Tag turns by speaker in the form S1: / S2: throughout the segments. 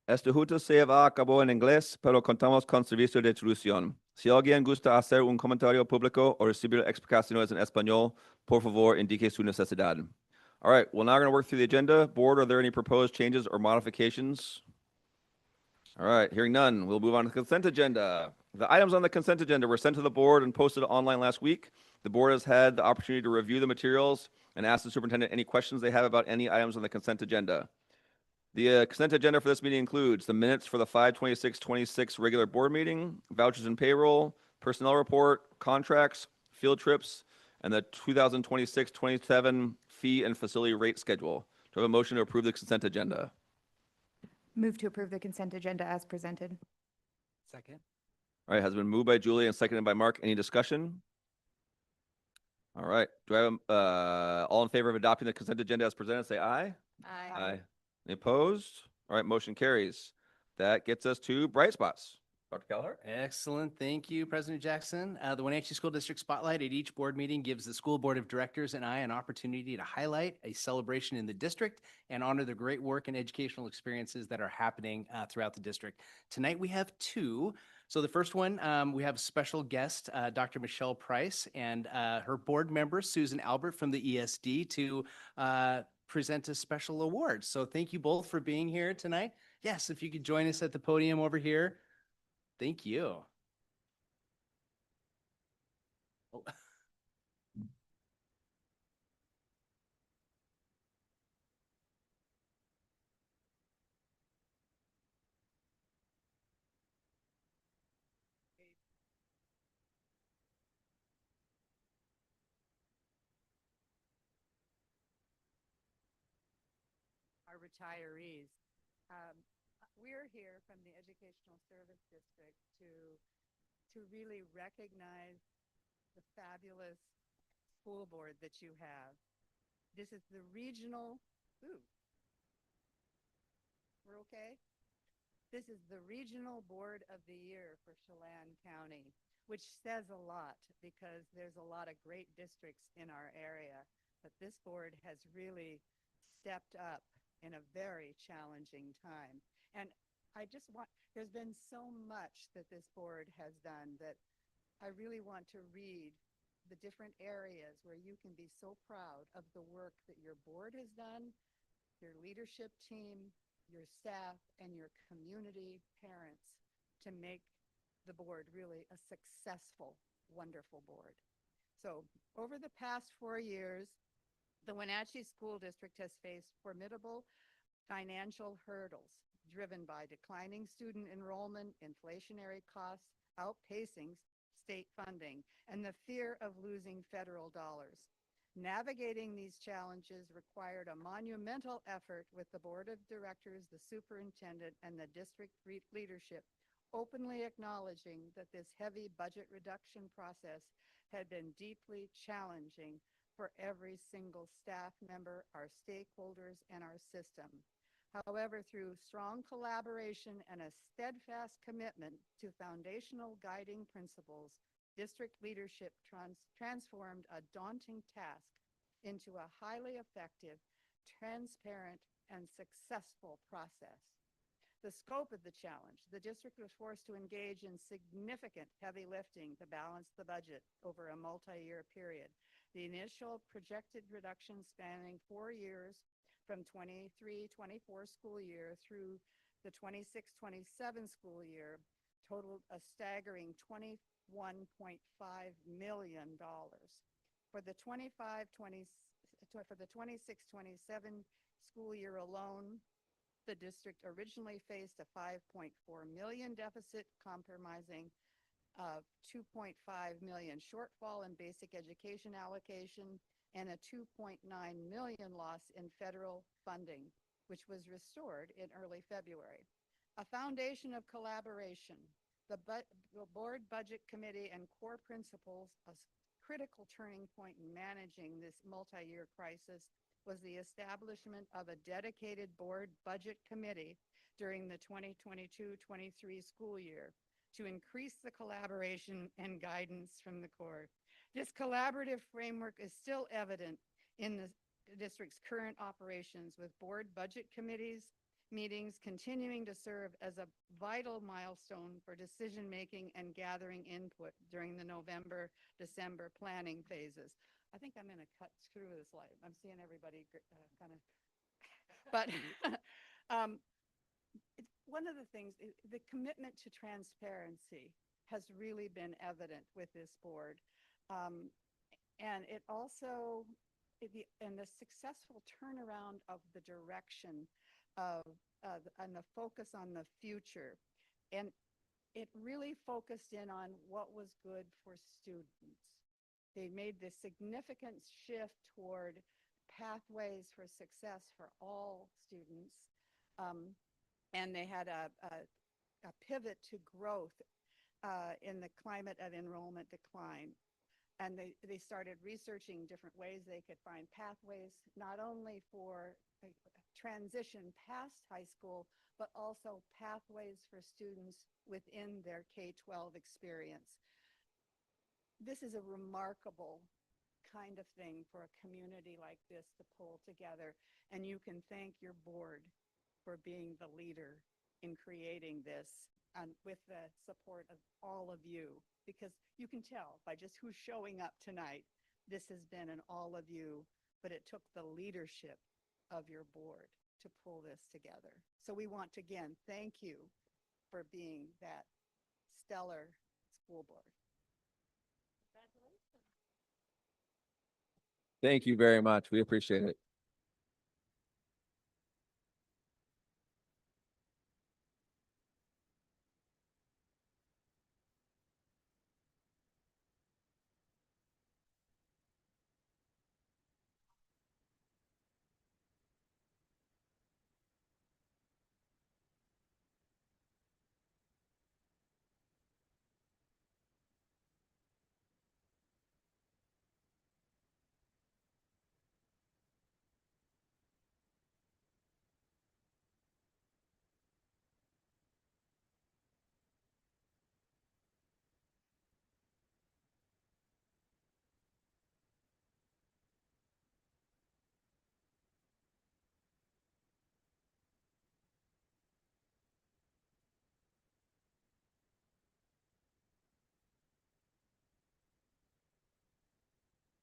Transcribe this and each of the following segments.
S1: Este junto se va a cabo en inglés, pero contamos con servicio de traducción. Si alguien gusta hacer un comentario público o recibir explicaciones en español, por favor, indique su necesidad. All right, well, now we're going to work through the agenda. Board, are there any proposed changes or modifications? All right, hearing none, we'll move on to the consent agenda. The items on the consent agenda were sent to the board and posted online last week. The board has had the opportunity to review the materials and ask the superintendent any questions they have about any items on the consent agenda. The consent agenda for this meeting includes the minutes for the 5/26/26 regular board meeting, vouchers and payroll, personnel report, contracts, field trips, and the 2026-27 fee and facility rate schedule. Do I have a motion to approve the consent agenda?
S2: Move to approve the consent agenda as presented.
S3: Second.
S1: All right, has been moved by Julie and seconded by Mark. Any discussion? All right, do I have, all in favor of adopting the consent agenda as presented, say aye.
S2: Aye.
S1: Any opposed? All right, motion carries. That gets us to bright spots. Dr. Gallagher?
S3: Excellent. Thank you, President Jackson. The Wenatchee School District Spotlight at each board meeting gives the school board of directors and I an opportunity to highlight a celebration in the district and honor the great work and educational experiences that are happening throughout the district. Tonight we have two. So the first one, we have special guest, Dr. Michelle Price, and her board member, Susan Albert from the ESD, to present a special award. So thank you both for being here tonight. Yes, if you could join us at the podium over here. Thank you. Oh.
S4: Our retirees. We're here from the Educational Service District to really recognize the fabulous school board that you have. This is the regional, we're okay? This is the Regional Board of the Year for Chelan County, which says a lot because there's a lot of great districts in our area, but this board has really stepped up in a very challenging time. And there's been so much that this board has done that I really want to read the different areas where you can be so proud of the work that your board has done, your leadership team, your staff, and your community parents to make the board really a successful, wonderful board. So over the past 4 years, the Wenatchee School District has faced formidable financial hurdles driven by declining student enrollment, inflationary costs outpacing state funding, and the fear of losing federal dollars. Navigating these challenges required a monumental effort with the board of directors, the superintendent, and the district leadership openly acknowledging that this heavy budget reduction process had been deeply challenging for every single staff member, our stakeholders, and our system. However, through strong collaboration and a steadfast commitment to foundational guiding principles, district leadership transformed a daunting task into a highly effective, transparent, and successful process. The scope of the challenge: the district was forced to engage in significant heavy lifting to balance the budget over a multi-year period. The initial projected reduction spanning 4 years from 23-24 school year through the 26-27 school year totaled a staggering $21.5 million. For the 26-27 school year alone, the district originally faced a $5.4 million deficit, comprising $2.5 million shortfall in basic education allocation and a $2.9 million loss in federal funding, which was restored in early February. A foundation of collaboration, the board budget committee and core principles, a critical turning point in managing this multi-year crisis, was the establishment of a dedicated board budget committee during the 2022-23 school year to increase the collaboration and guidance from the core. This collaborative framework is still evident in the district's current operations with board budget committees meetings continuing to serve as a vital milestone for decision-making and gathering input during the November, December planning phases. I think I'm going to cut through this slide. I'm seeing everybody kind of, but one of the things, the commitment to transparency has really been evident with this board. And it also, and the successful turnaround of the direction of, and the focus on the future. And it really focused in on what was good for students. They made this significant shift toward pathways for success for all students. And they had a pivot to growth in the climate of enrollment decline. And they started researching different ways they could find pathways, not only for transition past high school, but also pathways for students within their K-12 experience. This is a remarkable kind of thing for a community like this to pull together, and you can thank your board for being the leader in creating this with the support of all of you, because you can tell by just who's showing up tonight, this has been an all of you, but it took the leadership of your board to pull this together. So we want to again thank you for being that stellar school board. Congratulations.
S1: Thank you very much. We appreciate it.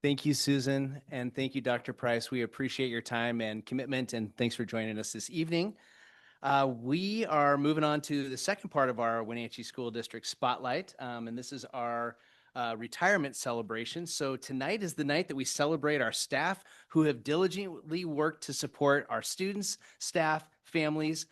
S3: Thank you, Susan, and thank you, Dr. Price. We appreciate your time and commitment, and thanks for joining us this evening. We are moving on to the second part of our Wenatchee School District Spotlight, and this is our retirement celebration. So tonight is the night that we celebrate our staff who have diligently worked to support our students, staff, families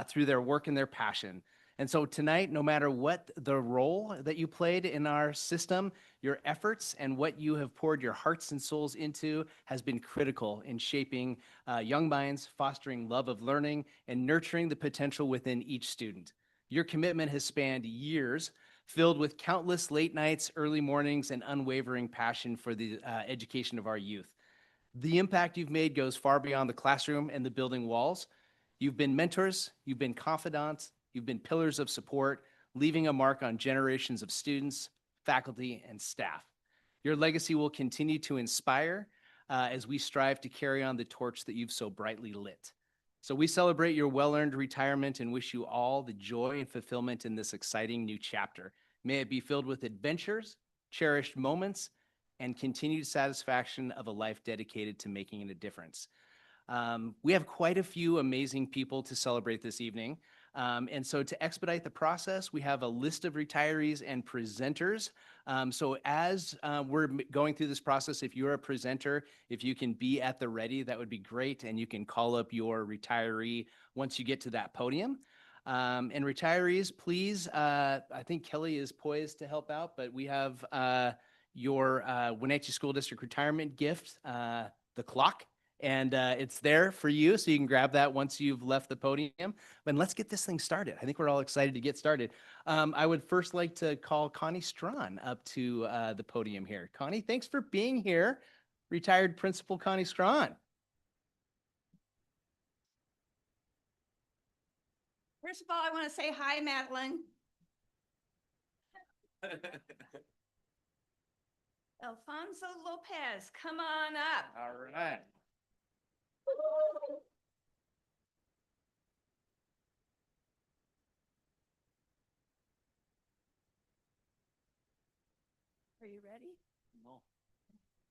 S3: through their work and their passion. And so tonight, no matter what the role that you played in our system, your efforts and what you have poured your hearts and souls into has been critical in shaping young minds, fostering love of learning, and nurturing the potential within each student. Your commitment has spanned years, filled with countless late nights, early mornings, and unwavering passion for the education of our youth. The impact you've made goes far beyond the classroom and the building walls. You've been mentors, you've been confidants, you've been pillars of support, leaving a mark on generations of students, faculty, and staff. Your legacy will continue to inspire as we strive to carry on the torch that you've so brightly lit. So we celebrate your well-earned retirement and wish you all the joy and fulfillment in this exciting new chapter. May it be filled with adventures, cherished moments, and continued satisfaction of a life dedicated to making a difference. We have quite a few amazing people to celebrate this evening. And so to expedite the process, we have a list of retirees and presenters. So as we're going through this process, if you're a presenter, if you can be at the ready, that would be great. And you can call up your retiree once you get to that podium. And retirees, please, I think Kelly is poised to help out, but we have your Wenatchee School District retirement gift, the clock. And it's there for you, so you can grab that once you've left the podium. And let's get this thing started. I think we're all excited to get started. I would first like to call Connie Strawn up to the podium here. Connie, thanks for being here. Retired Principal Connie Strawn.
S5: First of all, I want to say hi, Madeline. Alfonso Lopez, come on up.
S3: All right.
S5: Are you ready?
S3: No.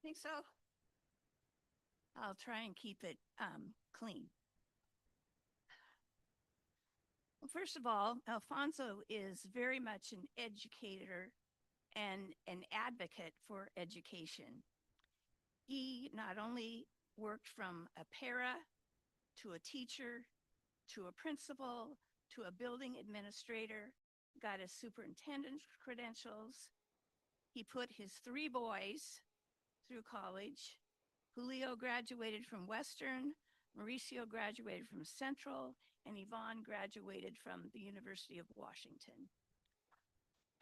S5: Think so? I'll try and keep it clean. Well, first of all, Alfonso is very much an educator and an advocate for education. He not only worked from a para to a teacher to a principal to a building administrator, got his superintendent's credentials. He put his 3 boys through college. Julio graduated from Western, Mauricio graduated from Central, and Yvonne graduated from the University of Washington.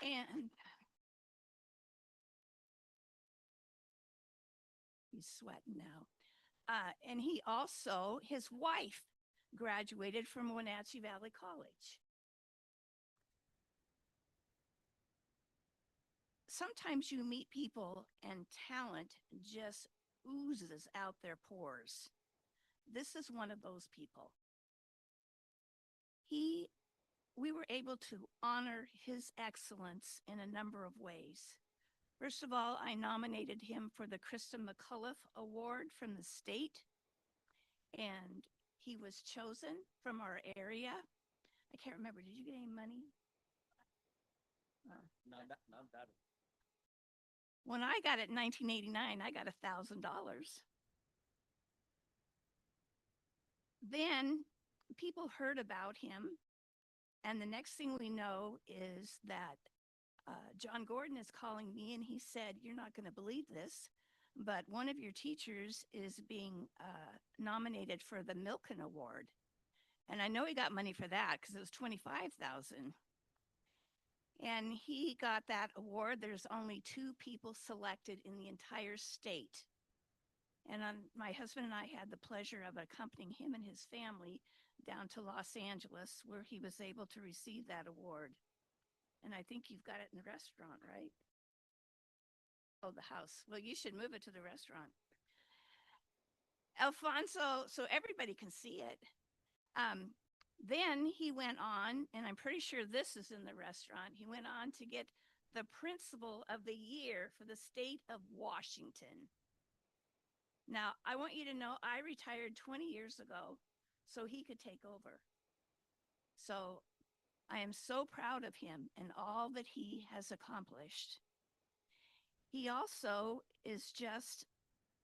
S5: And he's sweating now. And he also, his wife graduated from Wenatchee Valley College. Sometimes you meet people and talent just oozes out their pores. This is one of those people. We were able to honor his excellence in a number of ways. First of all, I nominated him for the Krista McCullough Award from the state, and he was chosen from our area. I can't remember, did you get any money?
S3: Not that.
S5: When I got it in 1989, I got $1,000. Then people heard about him, and the next thing we know is that John Gordon is calling me, and he said, "You're not going to believe this, but one of your teachers is being nominated for the Milken Award." And I know he got money for that because it was $25,000. And he got that award. There's only 2 people selected in the entire state. And my husband and I had the pleasure of accompanying him and his family down to Los Angeles, where he was able to receive that award. And I think you've got it in the restaurant, right? Oh, the house. Well, you should move it to the restaurant. Alfonso, so everybody can see it. Then he went on, and I'm pretty sure this is in the restaurant. He went on to get the Principal of the Year for the state of Washington. Now, I want you to know I retired 20 years ago so he could take over. So I am so proud of him and all that he has accomplished. He also is just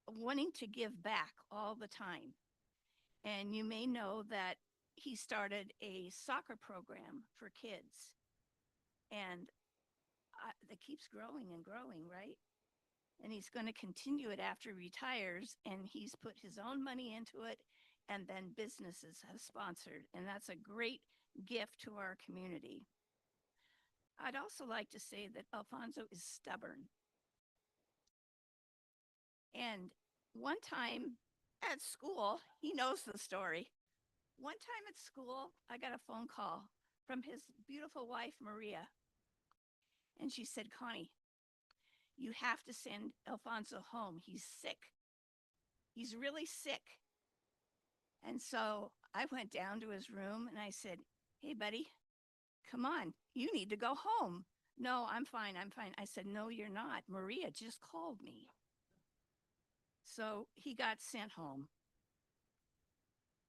S5: wanting to give back all the time. And you may know that he started a soccer program for kids. And that keeps growing and growing, right? And he's going to continue it after he retires. And he's put his own money into it. And then businesses have sponsored. And that's a great gift to our community. I'd also like to say that Alfonso is stubborn. And one time at school, he knows the story. One time at school, I got a phone call from his beautiful wife, Maria. And she said, "Connie, you have to send Alfonso home. He's sick. He's really sick." And so I went down to his room and I said, "Hey, buddy, come on. You need to go home." "No, I'm fine. I'm fine." I said, "No, you're not. Maria just called me." So he got sent home.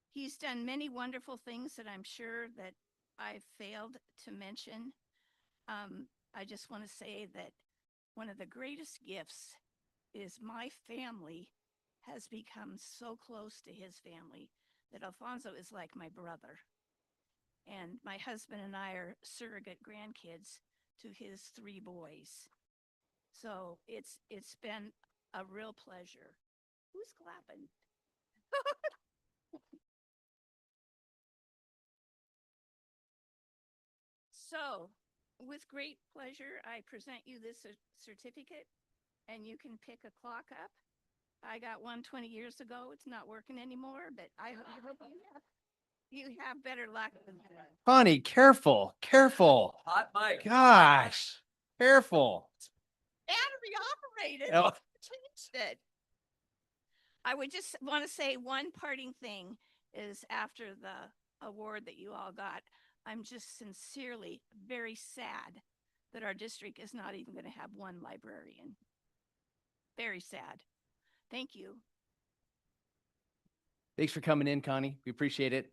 S5: He's done many wonderful things that I'm sure that I failed to mention. I just want to say that one of the greatest gifts is my family has become so close to his family that Alfonso is like my brother. And my husband and I are surrogate grandkids to his 3 boys. So it's been a real pleasure. Who's clapping? So, with great pleasure, I present you this certificate, and you can pick a clock up. I got one 20 years ago. It's not working anymore, but I hope you have better luck than that.
S3: Connie, careful, careful.
S1: Hot mic.
S3: Gosh, careful.
S5: Battery operated.
S3: Oh.
S5: Changed it. I would just want to say one parting thing is after the award that you all got, I'm just sincerely very sad that our district is not even going to have one librarian. Very sad. Thank you.
S3: Thanks for coming in, Connie. We appreciate it.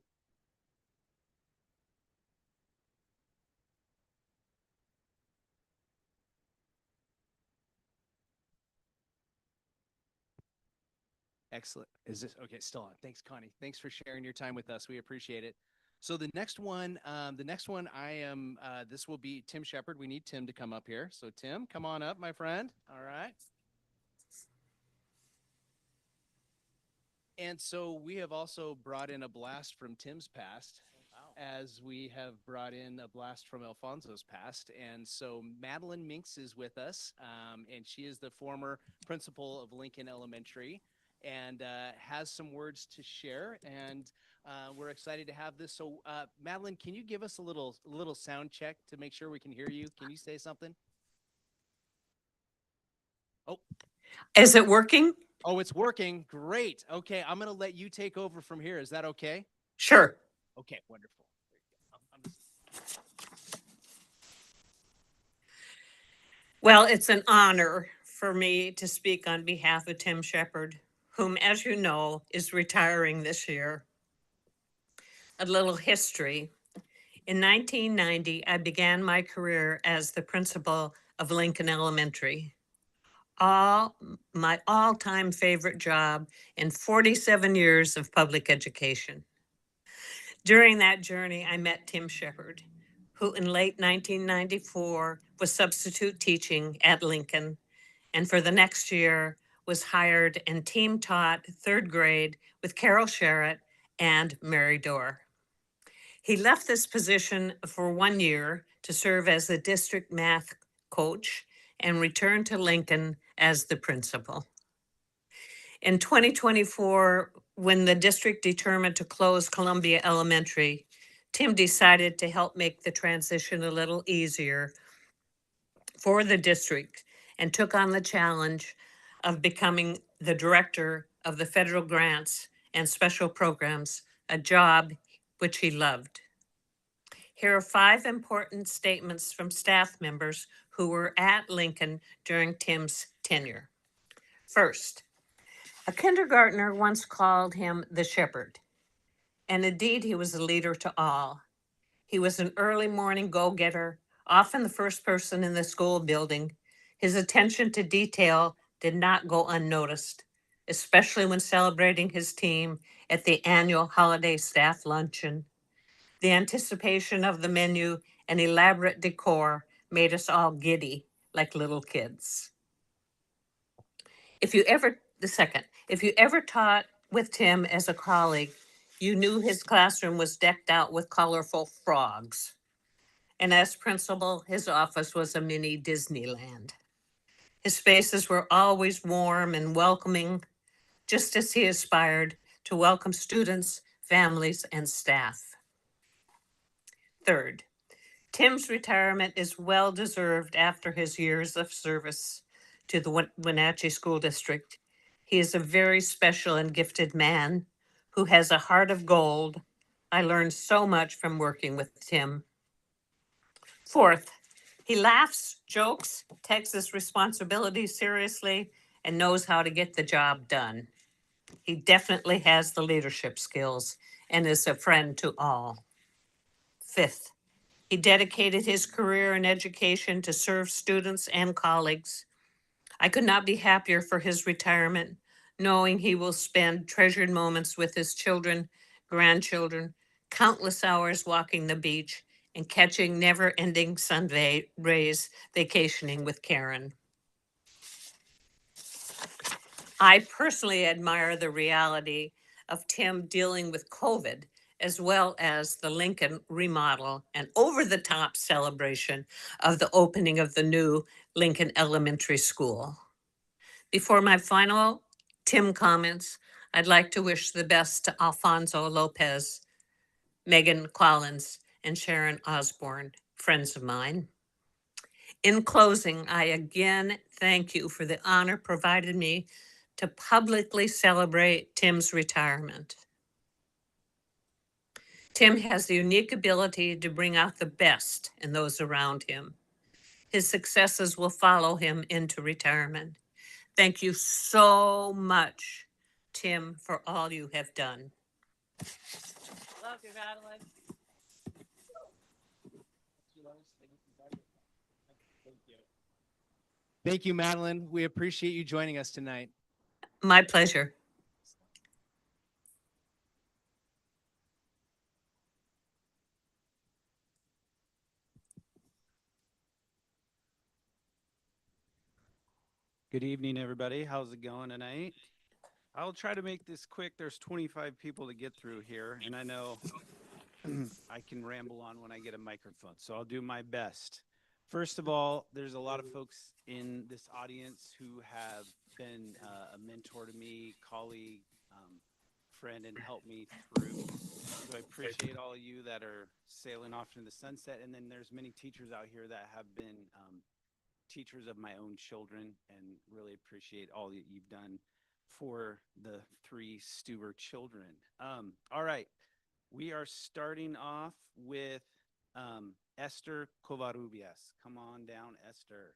S3: Excellent. Is this okay? Still on. Thanks, Connie. Thanks for sharing your time with us. We appreciate it. So the next one this will be Tim Shepard. We need Tim to come up here. So Tim, come on up, my friend. All right. And so we have also brought in a blast from Tim's past, as we have brought in a blast from Alfonso's past. And so Madeline Minks is with us, and she is the former principal of Lincoln Elementary and has some words to share. And we're excited to have this. So Madeline, can you give us a little sound check to make sure we can hear you? Can you say something? Oh.
S6: Is it working?
S3: Oh, it's working. Great. Okay, I'm going to let you take over from here. Is that okay?
S6: Sure.
S3: Okay, wonderful.
S6: Well, it's an honor for me to speak on behalf of Tim Shepard, whom, as you know, is retiring this year. A little history. In 1990, I began my career as the principal of Lincoln Elementary. My all-time favorite job in 47 years of public education. During that journey, I met Tim Shepard, who in late 1994 was substitute teaching at Lincoln, and for the next year was hired and team taught third grade with Carol Sherritt and Mary Dorr. He left this position for 1 year to serve as the district math coach and returned to Lincoln as the principal. In 2024, when the district determined to close Columbia Elementary, Tim decided to help make the transition a little easier for the district and took on the challenge of becoming the director of the federal grants and special programs, a job which he loved. Here are 5 important statements from staff members who were at Lincoln during Tim's tenure. First, a kindergartner once called him the shepherd, and indeed he was a leader to all. He was an early morning go-getter, often the first person in the school building. His attention to detail did not go unnoticed, especially when celebrating his team at the annual holiday staff luncheon. The anticipation of the menu and elaborate decor made us all giddy like little kids. If you ever taught with Tim as a colleague, you knew his classroom was decked out with colorful frogs. And as principal, his office was a mini Disneyland. His spaces were always warm and welcoming, just as he aspired to welcome students, families, and staff. Third, Tim's retirement is well-deserved after his years of service to the Wenatchee School District. He is a very special and gifted man who has a heart of gold. I learned so much from working with Tim. Fourth, he laughs, jokes, takes his responsibility seriously, and knows how to get the job done. He definitely has the leadership skills and is a friend to all. Fifth, he dedicated his career in education to serve students and colleagues. I could not be happier for his retirement, knowing he will spend treasured moments with his children, grandchildren, countless hours walking the beach, and catching never-ending sun rays vacationing with Karen. I personally admire the reality of Tim dealing with COVID, as well as the Lincoln remodel and over-the-top celebration of the opening of the new Lincoln Elementary School. Before my final Tim comments, I'd like to wish the best to Alfonso Lopez, Megan Collins, and Sharon Osborne, friends of mine. In closing, I again thank you for the honor provided me to publicly celebrate Tim's retirement. Tim has the unique ability to bring out the best in those around him. His successes will follow him into retirement. Thank you so much, Tim, for all you have done. Love you, Madeline.
S3: Thank you, Madeline. We appreciate you joining us tonight.
S6: My pleasure.
S7: Good evening, everybody. How's it going tonight? I'll try to make this quick. There's 25 people to get through here, and I know I can ramble on when I get a microphone, so I'll do my best. First of all, there's a lot of folks in this audience who have been a mentor to me, colleague, friend, and helped me through. So I appreciate all of you that are sailing off into the sunset, and then there's many teachers out here that have been teachers of my own children, and really appreciate all that you've done for the 3 Stuber children. All right, we are starting off with Esther Covarrubias. Come on down, Esther.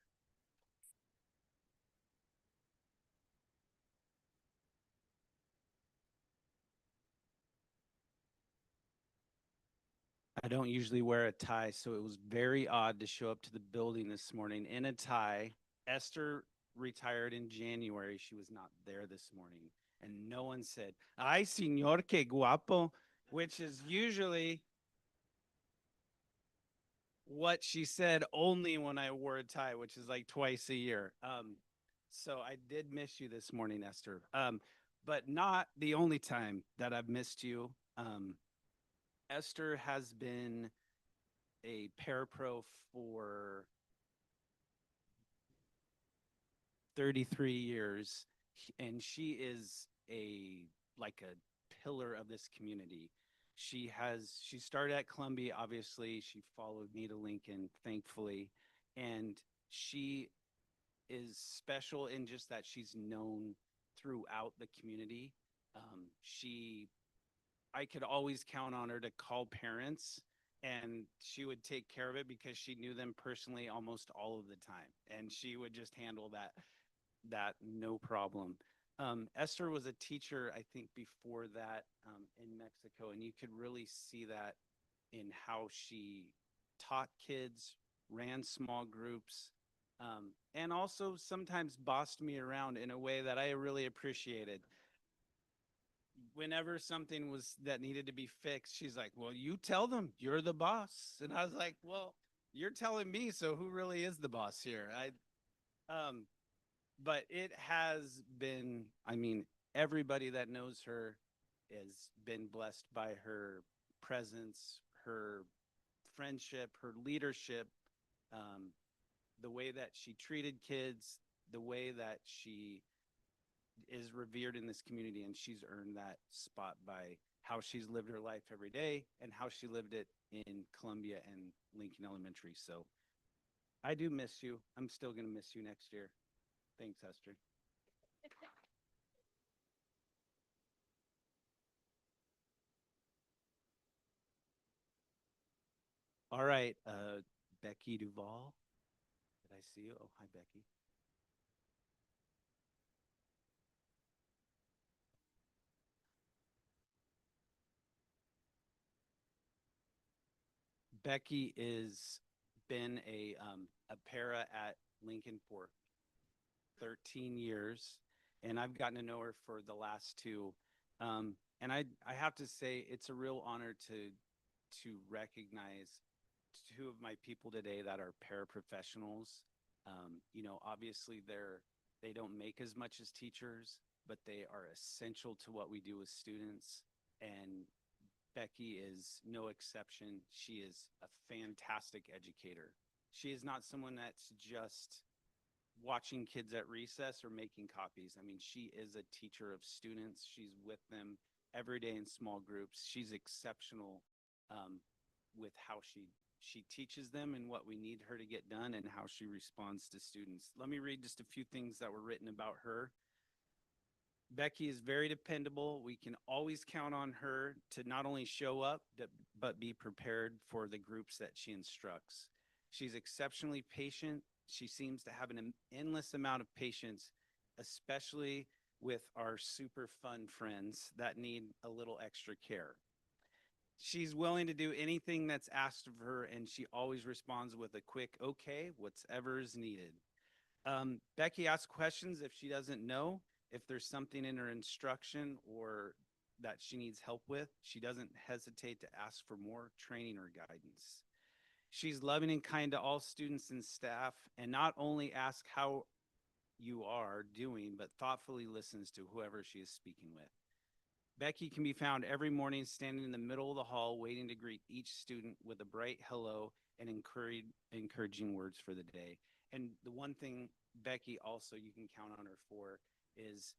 S7: I don't usually wear a tie, so it was very odd to show up to the building this morning in a tie. Esther retired in January. She was not there this morning. And no one said, "Ay, señor, que guapo," which is usually what she said only when I wore a tie, which is like twice a year. So I did miss you this morning, Esther, but not the only time that I've missed you. Esther has been a parapro for 33 years, and she is like a pillar of this community. She started at Columbia, obviously. She followed me to Lincoln, thankfully, and she is special in just that she's known throughout the community. I could always count on her to call parents, and she would take care of it because she knew them personally almost all of the time, and she would just handle that no problem. Esther was a teacher, I think, before that in Mexico, and you could really see that in how she taught kids, ran small groups, and also sometimes bossed me around in a way that I really appreciated. Whenever something was that needed to be fixed, she's like, "Well, you tell them, you're the boss." And I was like, "Well, you're telling me, so who really is the boss here?" But it has been, I mean, everybody that knows her has been blessed by her presence, her friendship, her leadership, the way that she treated kids, the way that she is revered in this community, and she's earned that spot by how she's lived her life every day and how she lived it in Columbia and Lincoln Elementary. So I do miss you. I'm still going to miss you next year. Thanks, Esther. All right, Becky Duvall. Did I see you? Oh, hi, Becky. Becky is been a para at Lincoln for 13 years, and I've gotten to know her for the last 2. And I have to say, it's a real honor to recognize 2 of my people today that are paraprofessionals. You know, obviously they don't make as much as teachers, but they are essential to what we do with students. And Becky is no exception. She is a fantastic educator. She is not someone that's just watching kids at recess or making copies. I mean, she is a teacher of students. She's with them every day in small groups. She's exceptional with how she teaches them and what we need her to get done and how she responds to students. Let me read just a few things that were written about her. Becky is very dependable. We can always count on her to not only show up, but be prepared for the groups that she instructs. She's exceptionally patient. She seems to have an endless amount of patience, especially with our super fun friends that need a little extra care. She's willing to do anything that's asked of her, and she always responds with a quick, okay, whatever is needed. Becky asks questions if she doesn't know, if there's something in her instruction or that she needs help with. She doesn't hesitate to ask for more training or guidance. She's loving and kind to all students and staff, and not only asks how you are doing, but thoughtfully listens to whoever she is speaking with. Becky can be found every morning standing in the middle of the hall waiting to greet each student with a bright hello and encouraging words for the day. And the one thing Becky also you can count on her for is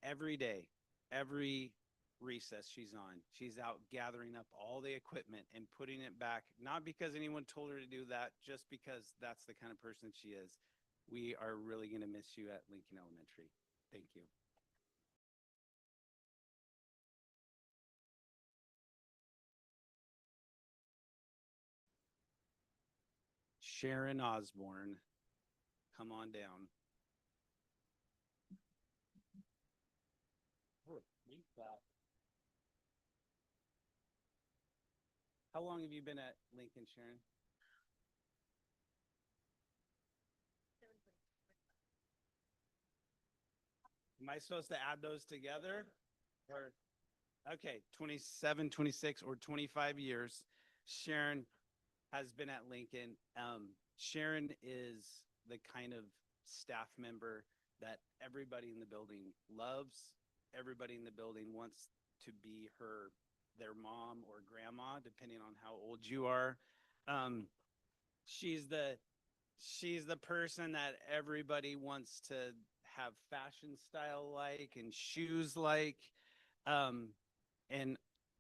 S7: every day, every recess she's out gathering up all the equipment and putting it back, not because anyone told her to do that, just because that's the kind of person she is. We are really going to miss you at Lincoln Elementary. Thank you. Sharon Osborne, come on down. How long have you been at Lincoln, Sharon? Am I supposed to add those together? Or okay, 27, 26, or 25 years. Sharon has been at Lincoln. Sharon is the kind of staff member that everybody in the building loves. Everybody in the building wants to be their mom or grandma, depending on how old you are. She's the person that everybody wants to have fashion style like and shoes like. And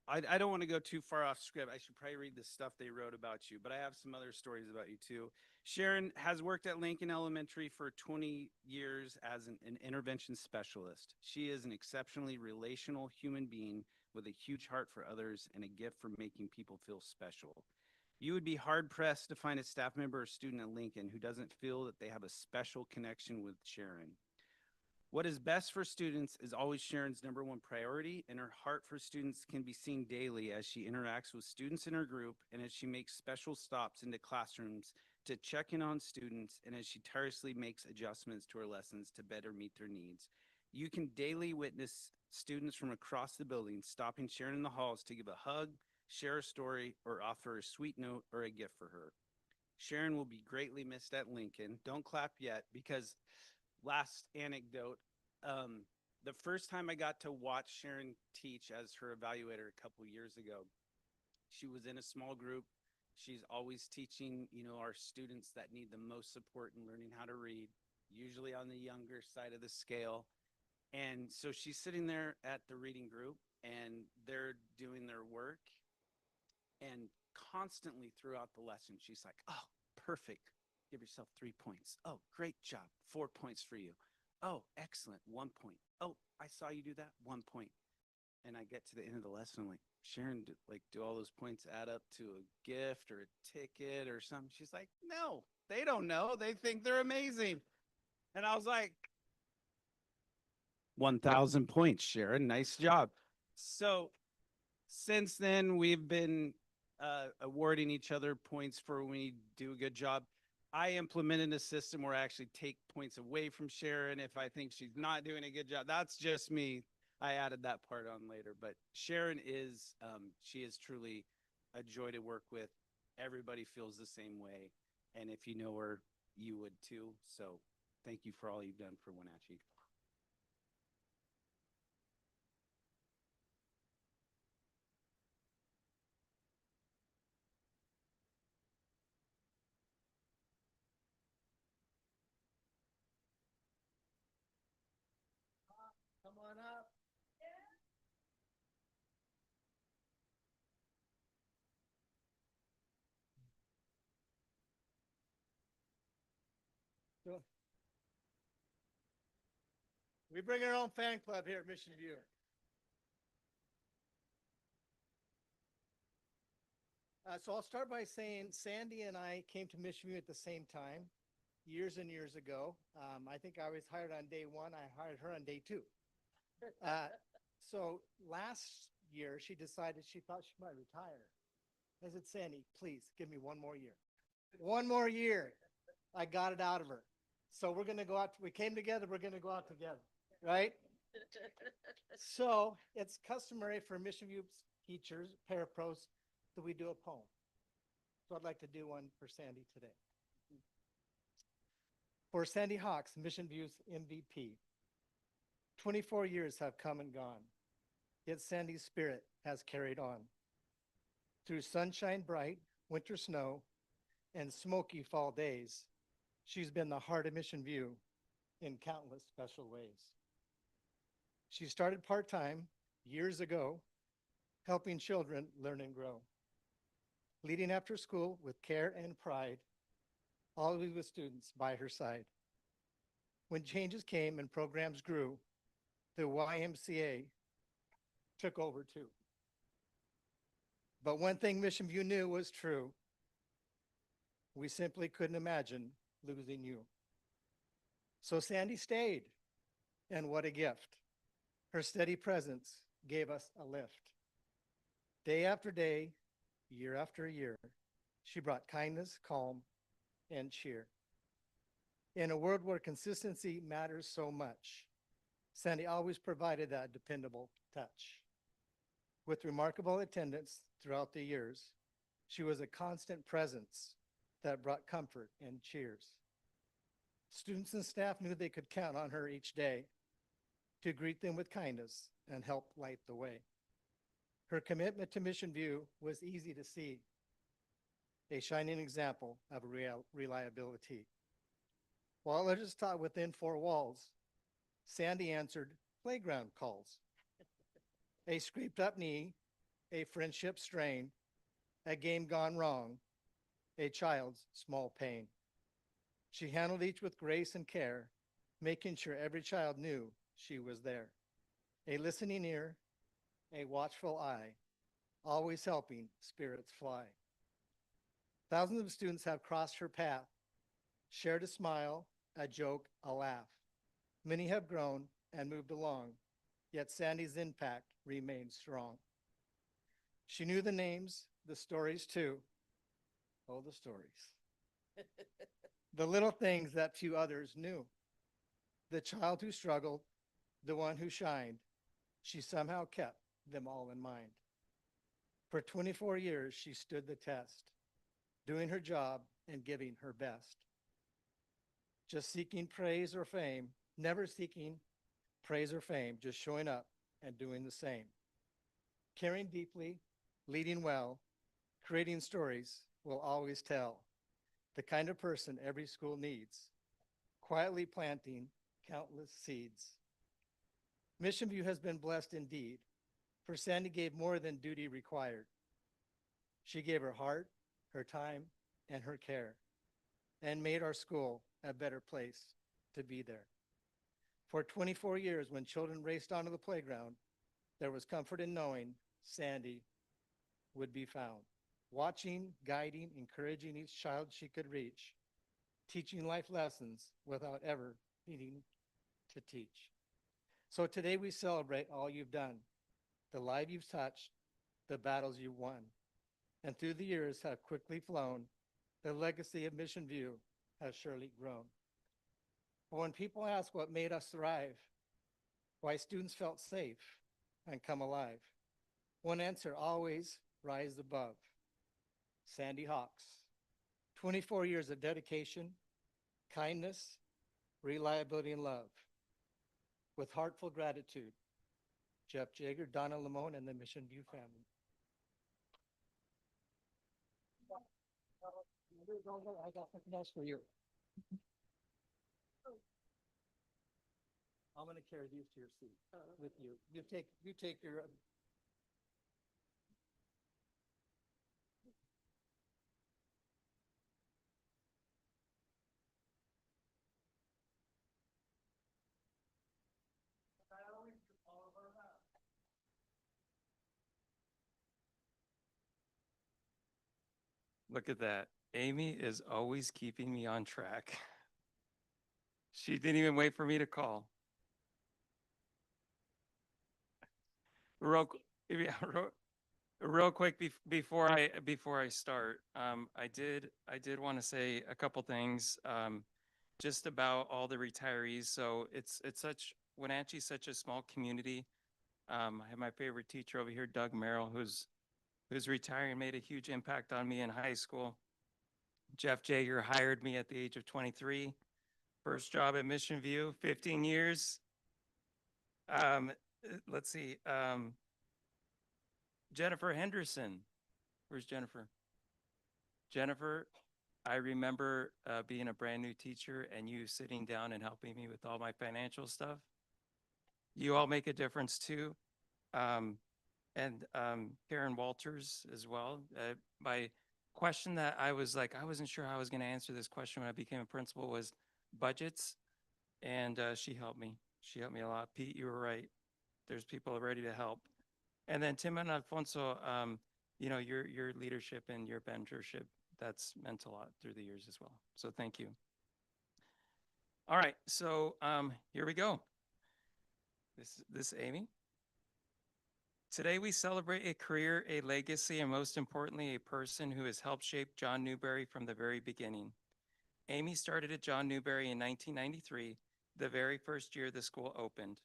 S7: I don't want to go too far off script. I should probably read the stuff they wrote about you, but I have some other stories about you too. Sharon has worked at Lincoln Elementary for 20 years as an intervention specialist. She is an exceptionally relational human being with a huge heart for others and a gift for making people feel special. You would be hard pressed to find a staff member or student at Lincoln who doesn't feel that they have a special connection with Sharon. What is best for students is always Sharon's number one priority, and her heart for students can be seen daily as she interacts with students in her group and as she makes special stops into classrooms to check in on students and as she tirelessly makes adjustments to her lessons to better meet their needs. You can daily witness students from across the building stopping Sharon in the halls to give a hug, share a story, or offer a sweet note or a gift for her. Sharon will be greatly missed at Lincoln. Don't clap yet, because last anecdote, the first time I got to watch Sharon teach as her evaluator a couple years ago, she was in a small group. She's always teaching, our students that need the most support in learning how to read, usually on the younger side of the scale. And so she's sitting there at the reading group and they're doing their work, and constantly throughout the lesson, she's like, oh, perfect. Give yourself 3 points. Oh, great job. 4 points for you. Oh, excellent. 1 point. Oh, I saw you do that. 1 point. And I get to the end of the lesson, I'm like, Sharon, do all those points add up to a gift or a ticket or something? She's like, no, they don't know. They think they're amazing. And I was like, 1,000 points, Sharon. Nice job. So since then, we've been awarding each other points for when we do a good job. I implemented a system where I actually take points away from Sharon if I think she's not doing a good job. That's just me. I added that part on later, but Sharon is, she is truly a joy to work with. Everybody feels the same way. And if you know her, you would too. So thank you for all you've done for Wenatchee. Come on up.
S8: We bring our own fan club here at Mission View. So I'll start by saying Sandy and I came to Mission View at the same time, years and years ago. I think I was hired on day one. I hired her on day two. So last year, she decided she thought she might retire. I said, Sandy, please give me one more year. One more year. I got it out of her. So we're going to go out. We came together. We're going to go out together, right? So it's customary for Mission View teachers, parapros, that we do a poem. So I'd like to do one for Sandy today. For Sandy Hawks, Mission View's MVP. 24 years have come and gone, yet Sandy's spirit has carried on. Through sunshine bright, winter snow, and smoky fall days, she's been the heart of Mission View in countless special ways. She started part-time years ago, helping children learn and grow, leading after school with care and pride, always with students by her side. When changes came and programs grew, the YMCA took over too. But one thing Mission View knew was true. We simply couldn't imagine losing you. So Sandy stayed, and what a gift. Her steady presence gave us a lift. Day after day, year after year, she brought kindness, calm, and cheer. In a world where consistency matters so much, Sandy always provided that dependable touch. With remarkable attendance throughout the years, she was a constant presence that brought comfort and cheers. Students and staff knew they could count on her each day to greet them with kindness and help light the way. Her commitment to Mission View was easy to see, a shining example of reliability. While others taught within four walls, Sandy answered playground calls. A scraped up knee, a friendship strain, a game gone wrong, a child's small pain. She handled each with grace and care, making sure every child knew she was there. A listening ear, a watchful eye, always helping spirits fly. Thousands of students have crossed her path, shared a smile, a joke, a laugh. Many have grown and moved along, yet Sandy's impact remains strong. She knew the names, the stories too. Oh, the stories. The little things that few others knew. The child who struggled, the one who shined, she somehow kept them all in mind. For 24 years, she stood the test, doing her job and giving her best. Just seeking praise or fame, never seeking praise or fame, just showing up and doing the same. Caring deeply, leading well, creating stories will always tell the kind of person every school needs, quietly planting countless seeds. Mission View has been blessed indeed, for Sandy gave more than duty required. She gave her heart, her time, and her care, and made our school a better place to be there. For 24 years, when children raced onto the playground, there was comfort in knowing Sandy would be found, watching, guiding, encouraging each child she could reach, teaching life lessons without ever needing to teach. So today we celebrate all you've done, the life you've touched, the battles you've won, and through the years have quickly flown, the legacy of Mission View has surely grown. But when people ask what made us thrive, why students felt safe and come alive, one answer always rise above. Sandy Hawks, 24 years of dedication, kindness, reliability, and love. With heartful gratitude, Jeff Jager, Donna Lamone, and the Mission View family. I got something else for you. I'm going to carry these to your seat with you. You take your.
S9: Look at that. Amy is always keeping me on track. She didn't even wait for me to call. Real, qu- yeah, real quick before I start, I did want to say a couple things just about all the retirees. So it's such Wenatchee's such a small community. I have my favorite teacher over here, Doug Merrill, who's retiring, made a huge impact on me in high school. Jeff Jager hired me at the age of 23. First job at Mission View, 15 years. Let's see. Jennifer Henderson. Where's Jennifer? Jennifer, I remember being a brand new teacher and you sitting down and helping me with all my financial stuff. You all make a difference too. And Karen Walters as well. My question that I wasn't sure how I was going to answer this question when I became a principal was budgets. And she helped me. She helped me a lot. Pete, you were right. There's people ready to help. And then Tim and Alfonso, your leadership and your mentorship, that's meant a lot through the years as well. So thank you. All right, so here we go. This Amy. Today we celebrate a career, a legacy, and most importantly, a person who has helped shape John Newberry from the very beginning. Amy started at John Newberry in 1993, the very first year the school opened.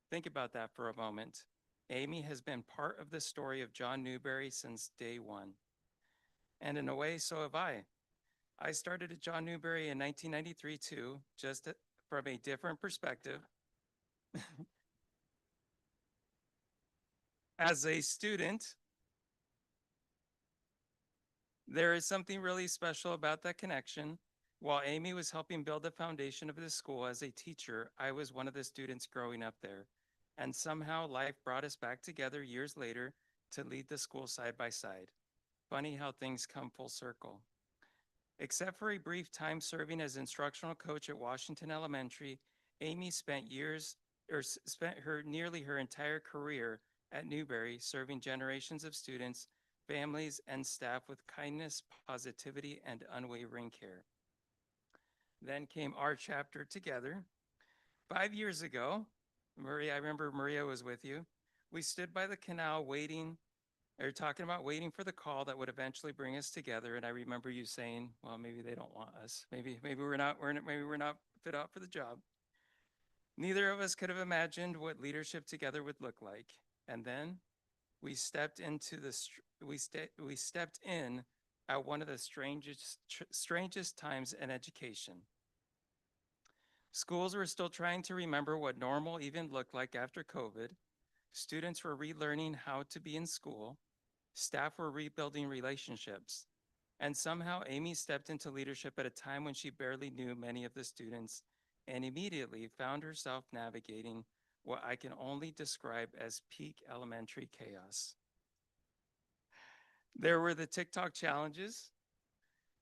S9: Think about that for a moment. Amy has been part of the story of John Newberry since day one. And in a way, so have I. I started at John Newberry in 1993 too, just from a different perspective. As a student, there is something really special about that connection. While Amy was helping build the foundation of the school as a teacher, I was one of the students growing up there. And somehow life brought us back together years later to lead the school side by side. Funny how things come full circle. Except for a brief time serving as instructional coach at Washington Elementary, Amy spent nearly her entire career at Newberry, serving generations of students, families, and staff with kindness, positivity, and unwavering care. Then came our chapter together. 5 years ago, Maria, I remember Maria was with you. We stood by the canal talking about waiting for the call that would eventually bring us together. And I remember you saying, well, maybe they don't want us. Maybe we're not fit out for the job. Neither of us could have imagined what leadership together would look like. And then we stepped in at one of the strangest times in education. Schools were still trying to remember what normal even looked like after COVID. Students were relearning how to be in school. Staff were rebuilding relationships. And somehow Amy stepped into leadership at a time when she barely knew many of the students and immediately found herself navigating what I can only describe as peak elementary chaos. There were the TikTok challenges,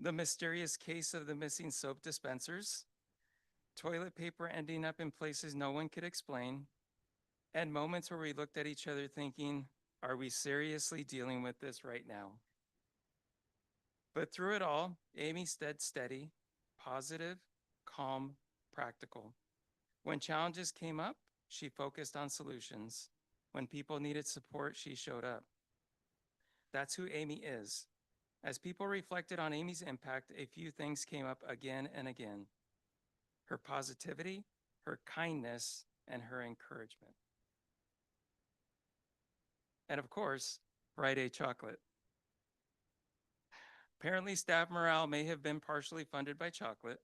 S9: the mysterious case of the missing soap dispensers, toilet paper ending up in places no one could explain, and moments where we looked at each other thinking, are we seriously dealing with this right now? But through it all, Amy stayed steady, positive, calm, practical. When challenges came up, she focused on solutions. When people needed support, she showed up. That's who Amy is. As people reflected on Amy's impact, a few things came up again and again. Her positivity, her kindness, and her encouragement. And of course, Friday chocolate. Apparently, staff morale may have been partially funded by chocolate.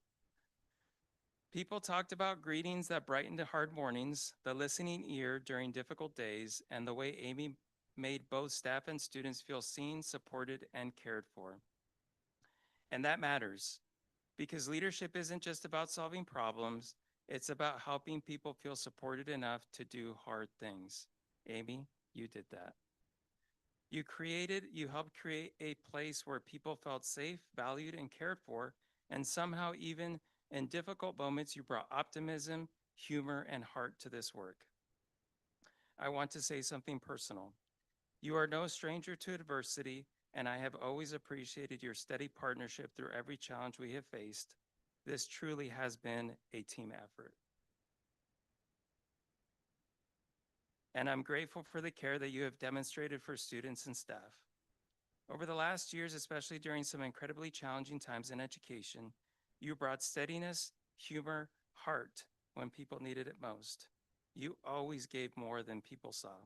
S9: People talked about greetings that brightened hard mornings, the listening ear during difficult days, and the way Amy made both staff and students feel seen, supported, and cared for. And that matters, because leadership isn't just about solving problems, it's about helping people feel supported enough to do hard things. Amy, you did that. You helped create a place where people felt safe, valued, and cared for, and somehow even in difficult moments, you brought optimism, humor, and heart to this work. I want to say something personal. You are no stranger to adversity, and I have always appreciated your steady partnership through every challenge we have faced. This truly has been a team effort. And I'm grateful for the care that you have demonstrated for students and staff. Over the last years, especially during some incredibly challenging times in education, you brought steadiness, humor, heart when people needed it most. You always gave more than people saw.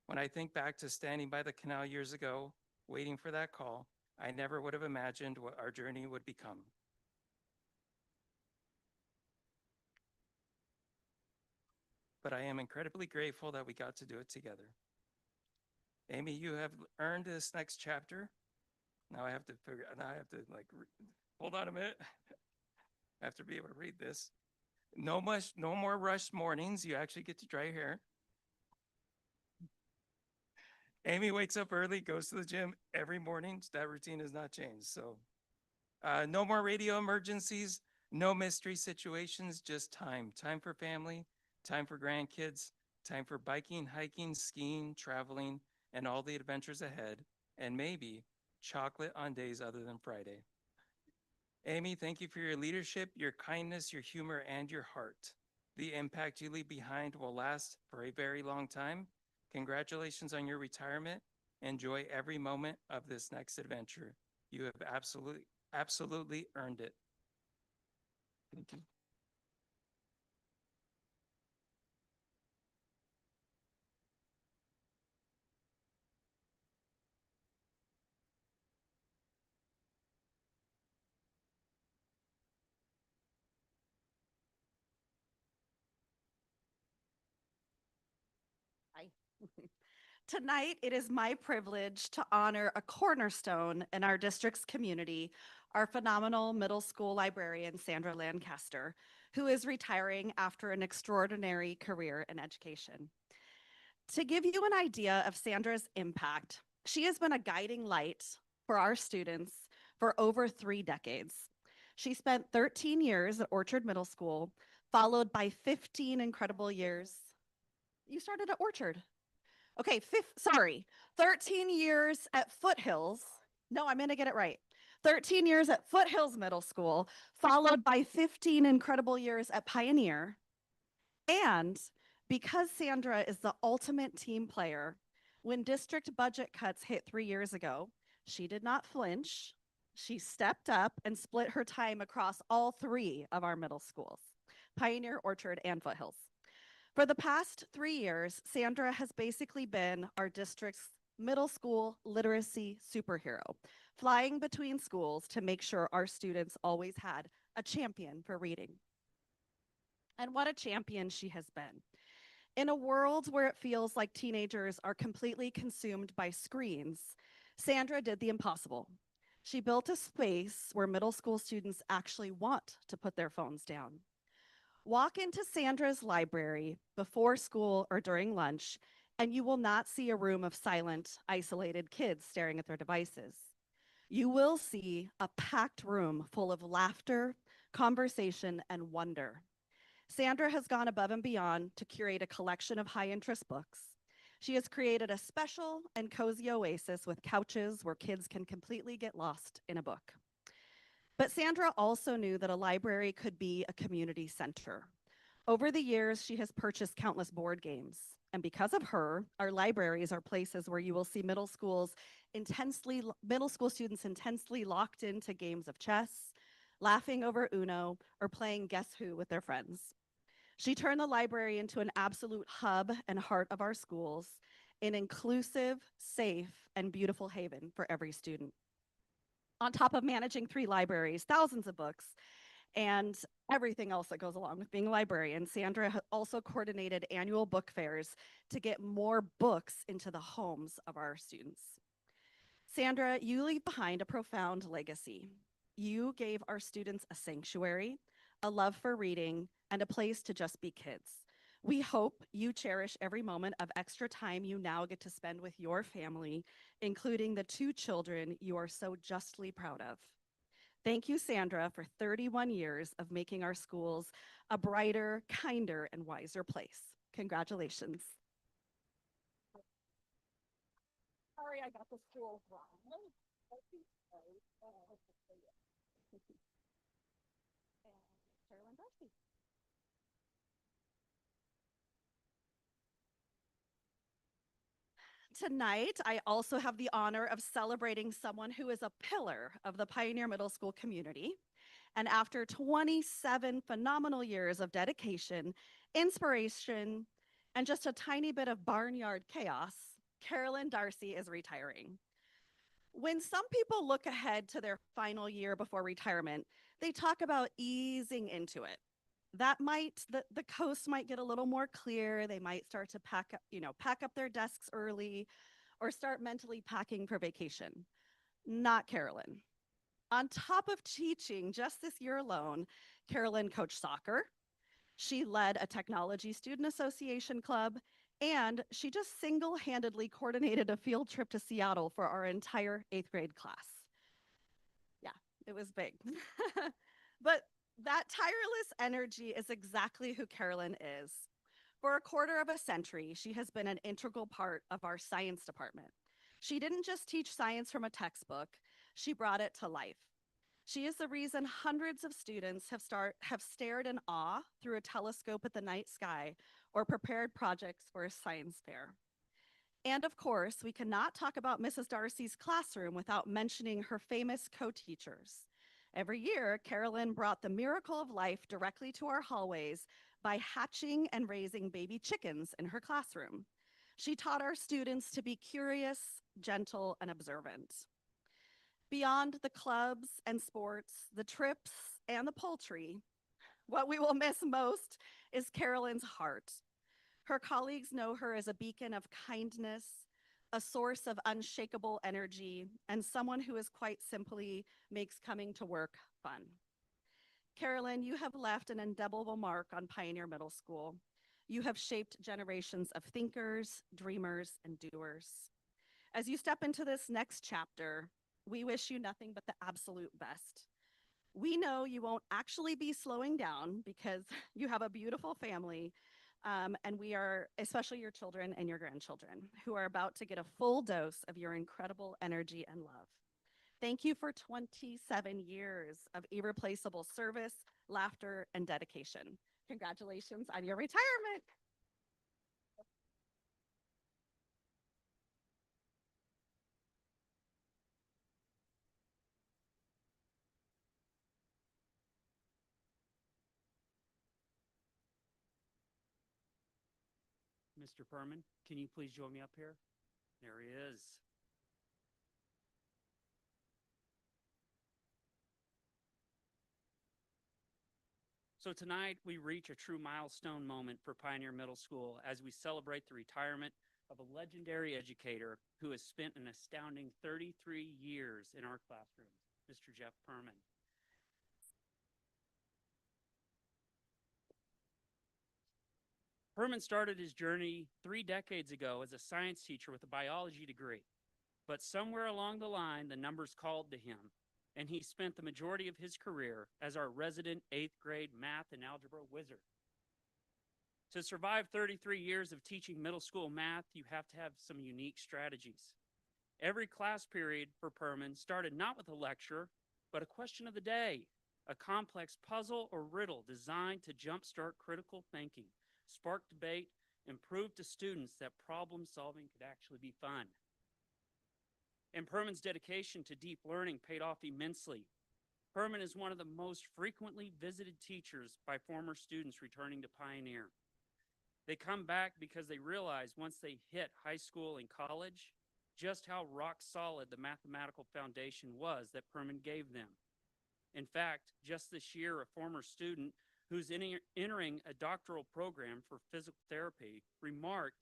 S9: When I think back to standing by the canal years ago, waiting for that call, I never would have imagined what our journey would become. But I am incredibly grateful that we got to do it together. Amy, you have earned this next chapter. Now I have to hold on a minute. I have to be able to read this. No more rushed mornings. You actually get to dry your hair. Amy wakes up early, goes to the gym every morning. That routine has not changed. So no more radio emergencies, no mystery situations, just time. Time for family, time for grandkids, time for biking, hiking, skiing, traveling, and all the adventures ahead, and maybe chocolate on days other than Friday. Amy, thank you for your leadership, your kindness, your humor, and your heart. The impact you leave behind will last for a very long time. Congratulations on your retirement. Enjoy every moment of this next adventure. You have absolutely earned it. Thank you.
S10: Tonight, it is my privilege to honor a cornerstone in our district's community, our phenomenal middle school librarian, Sandra Lancaster, who is retiring after an extraordinary career in education. To give you an idea of Sandra's impact, she has been a guiding light for our students for over 3 decades. She spent 13 years at Orchard Middle School, followed by 15 incredible years. You started at Orchard. Okay, 13 years at Foothills. No, I'm gonna get it right. 13 years at Foothills Middle School, followed by 15 incredible years at Pioneer. And because Sandra is the ultimate team player, when district budget cuts hit 3 years ago, she did not flinch. She stepped up and split her time across all 3 of our middle schools, Pioneer, Orchard, and Foothills. For the past 3 years, Sandra has basically been our district's middle school literacy superhero, flying between schools to make sure our students always had a champion for reading. And what a champion she has been. In a world where it feels like teenagers are completely consumed by screens, Sandra did the impossible. She built a space where middle school students actually want to put their phones down. Walk into Sandra's library before school or during lunch, and you will not see a room of silent, isolated kids staring at their devices. You will see a packed room full of laughter, conversation, and wonder. Sandra has gone above and beyond to curate a collection of high-interest books. She has created a special and cozy oasis with couches where kids can completely get lost in a book. But Sandra also knew that a library could be a community center. Over the years, she has purchased countless board games. And because of her, our libraries are places where you will see middle school students intensely locked into games of chess, laughing over Uno, or playing Guess Who with their friends. She turned the library into an absolute hub and heart of our schools, an inclusive, safe, and beautiful haven for every student. On top of managing 3 libraries, thousands of books, and everything else that goes along with being a librarian, Sandra also coordinated annual book fairs to get more books into the homes of our students. Sandra, you leave behind a profound legacy. You gave our students a sanctuary, a love for reading, and a place to just be kids. We hope you cherish every moment of extra time you now get to spend with your family, including the 2 children you are so justly proud of. Thank you, Sandra, for 31 years of making our schools a brighter, kinder, and wiser place. Congratulations. sorry I got the school wrong. Carolyn Darcy. Tonight, I also have the honor of celebrating someone who is a pillar of the Pioneer Middle School community. And after 27 phenomenal years of dedication, inspiration, and just a tiny bit of barnyard chaos, Carolyn Darcy is retiring. When some people look ahead to their final year before retirement, they talk about easing into it. The coast might get a little more clear. They might start to pack up their desks early or start mentally packing for vacation. Not Carolyn. On top of teaching just this year alone, Carolyn coached soccer. She led a technology student association club, and she just single-handedly coordinated a field trip to Seattle for our entire 8th grade class. Yeah, it was big. But that tireless energy is exactly who Carolyn is. For a quarter of a century, she has been an integral part of our science department. She didn't just teach science from a textbook, she brought it to life. She is the reason hundreds of students have stared in awe through a telescope at the night sky or prepared projects for a science fair. And of course, we cannot talk about Mrs. Darcy's classroom without mentioning her famous co-teachers. Every year, Carolyn brought the miracle of life directly to our hallways by hatching and raising baby chickens in her classroom. She taught our students to be curious, gentle, and observant. Beyond the clubs and sports, the trips, and the poultry, what we will miss most is Carolyn's heart. Her colleagues know her as a beacon of kindness, a source of unshakable energy, and someone who is quite simply makes coming to work fun. Carolyn, you have left an indelible mark on Pioneer Middle School. You have shaped generations of thinkers, dreamers, and doers. As you step into this next chapter, we wish you nothing but the absolute best. We know you won't actually be slowing down because you have a beautiful family, and we are, especially your children and your grandchildren, who are about to get a full dose of your incredible energy and love. Thank you for 27 years of irreplaceable service, laughter, and dedication. Congratulations on your retirement.
S11: Mr. Perman, can you please join me up here? There he is. So tonight we reach a true milestone moment for Pioneer Middle School as we celebrate the retirement of a legendary educator who has spent an astounding 33 years in our classrooms, Mr. Jeff Perman. Perman started his journey 3 decades ago as a science teacher with a biology degree, but somewhere along the line, the numbers called to him, and he spent the majority of his career as our resident 8th grade math and algebra wizard. To survive 33 years of teaching middle school math, you have to have some unique strategies. Every class period for Perman started not with a lecture, but a question of the day, a complex puzzle or riddle designed to jumpstart critical thinking, spark debate, and prove to students that problem solving could actually be fun. And Perman's dedication to deep learning paid off immensely. Perman is one of the most frequently visited teachers by former students returning to Pioneer. They come back because they realize once they hit high school and college, just how rock solid the mathematical foundation was that Perman gave them. In fact, just this year, a former student who's entering a doctoral program for physical therapy remarked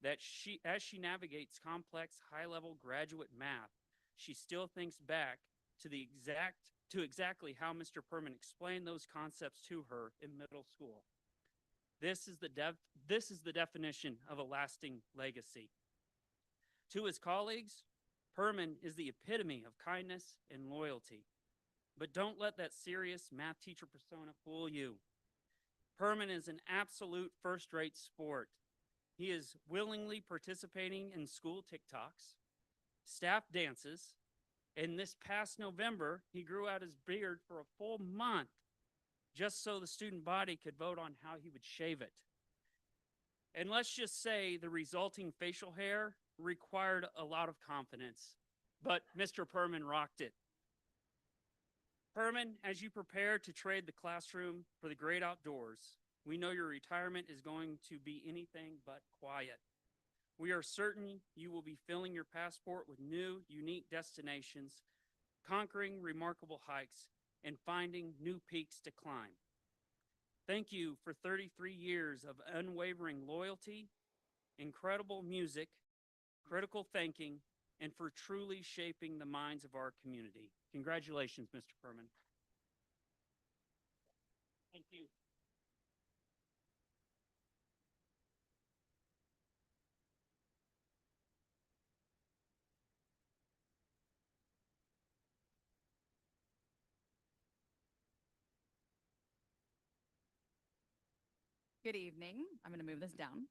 S11: that as she navigates complex high-level graduate math, she still thinks back to exactly how Mr. Perman explained those concepts to her in middle school. This is the definition of a lasting legacy. To his colleagues, Perman is the epitome of kindness and loyalty. But don't let that serious math teacher persona fool you. Perman is an absolute first-rate sport. He is willingly participating in school TikToks, staff dances, and this past November, he grew out his beard for a full month just so the student body could vote on how he would shave it. And let's just say the resulting facial hair required a lot of confidence, but Mr. Perman rocked it. Perman, as you prepare to trade the classroom for the great outdoors, we know your retirement is going to be anything but quiet. We are certain you will be filling your passport with new, unique destinations, conquering remarkable hikes, and finding new peaks to climb. Thank you for 33 years of unwavering loyalty, incredible music, critical thinking, and for truly shaping the minds of our community. Congratulations, Mr. Perman. Thank you.
S2: Good evening. I'm going to move this down.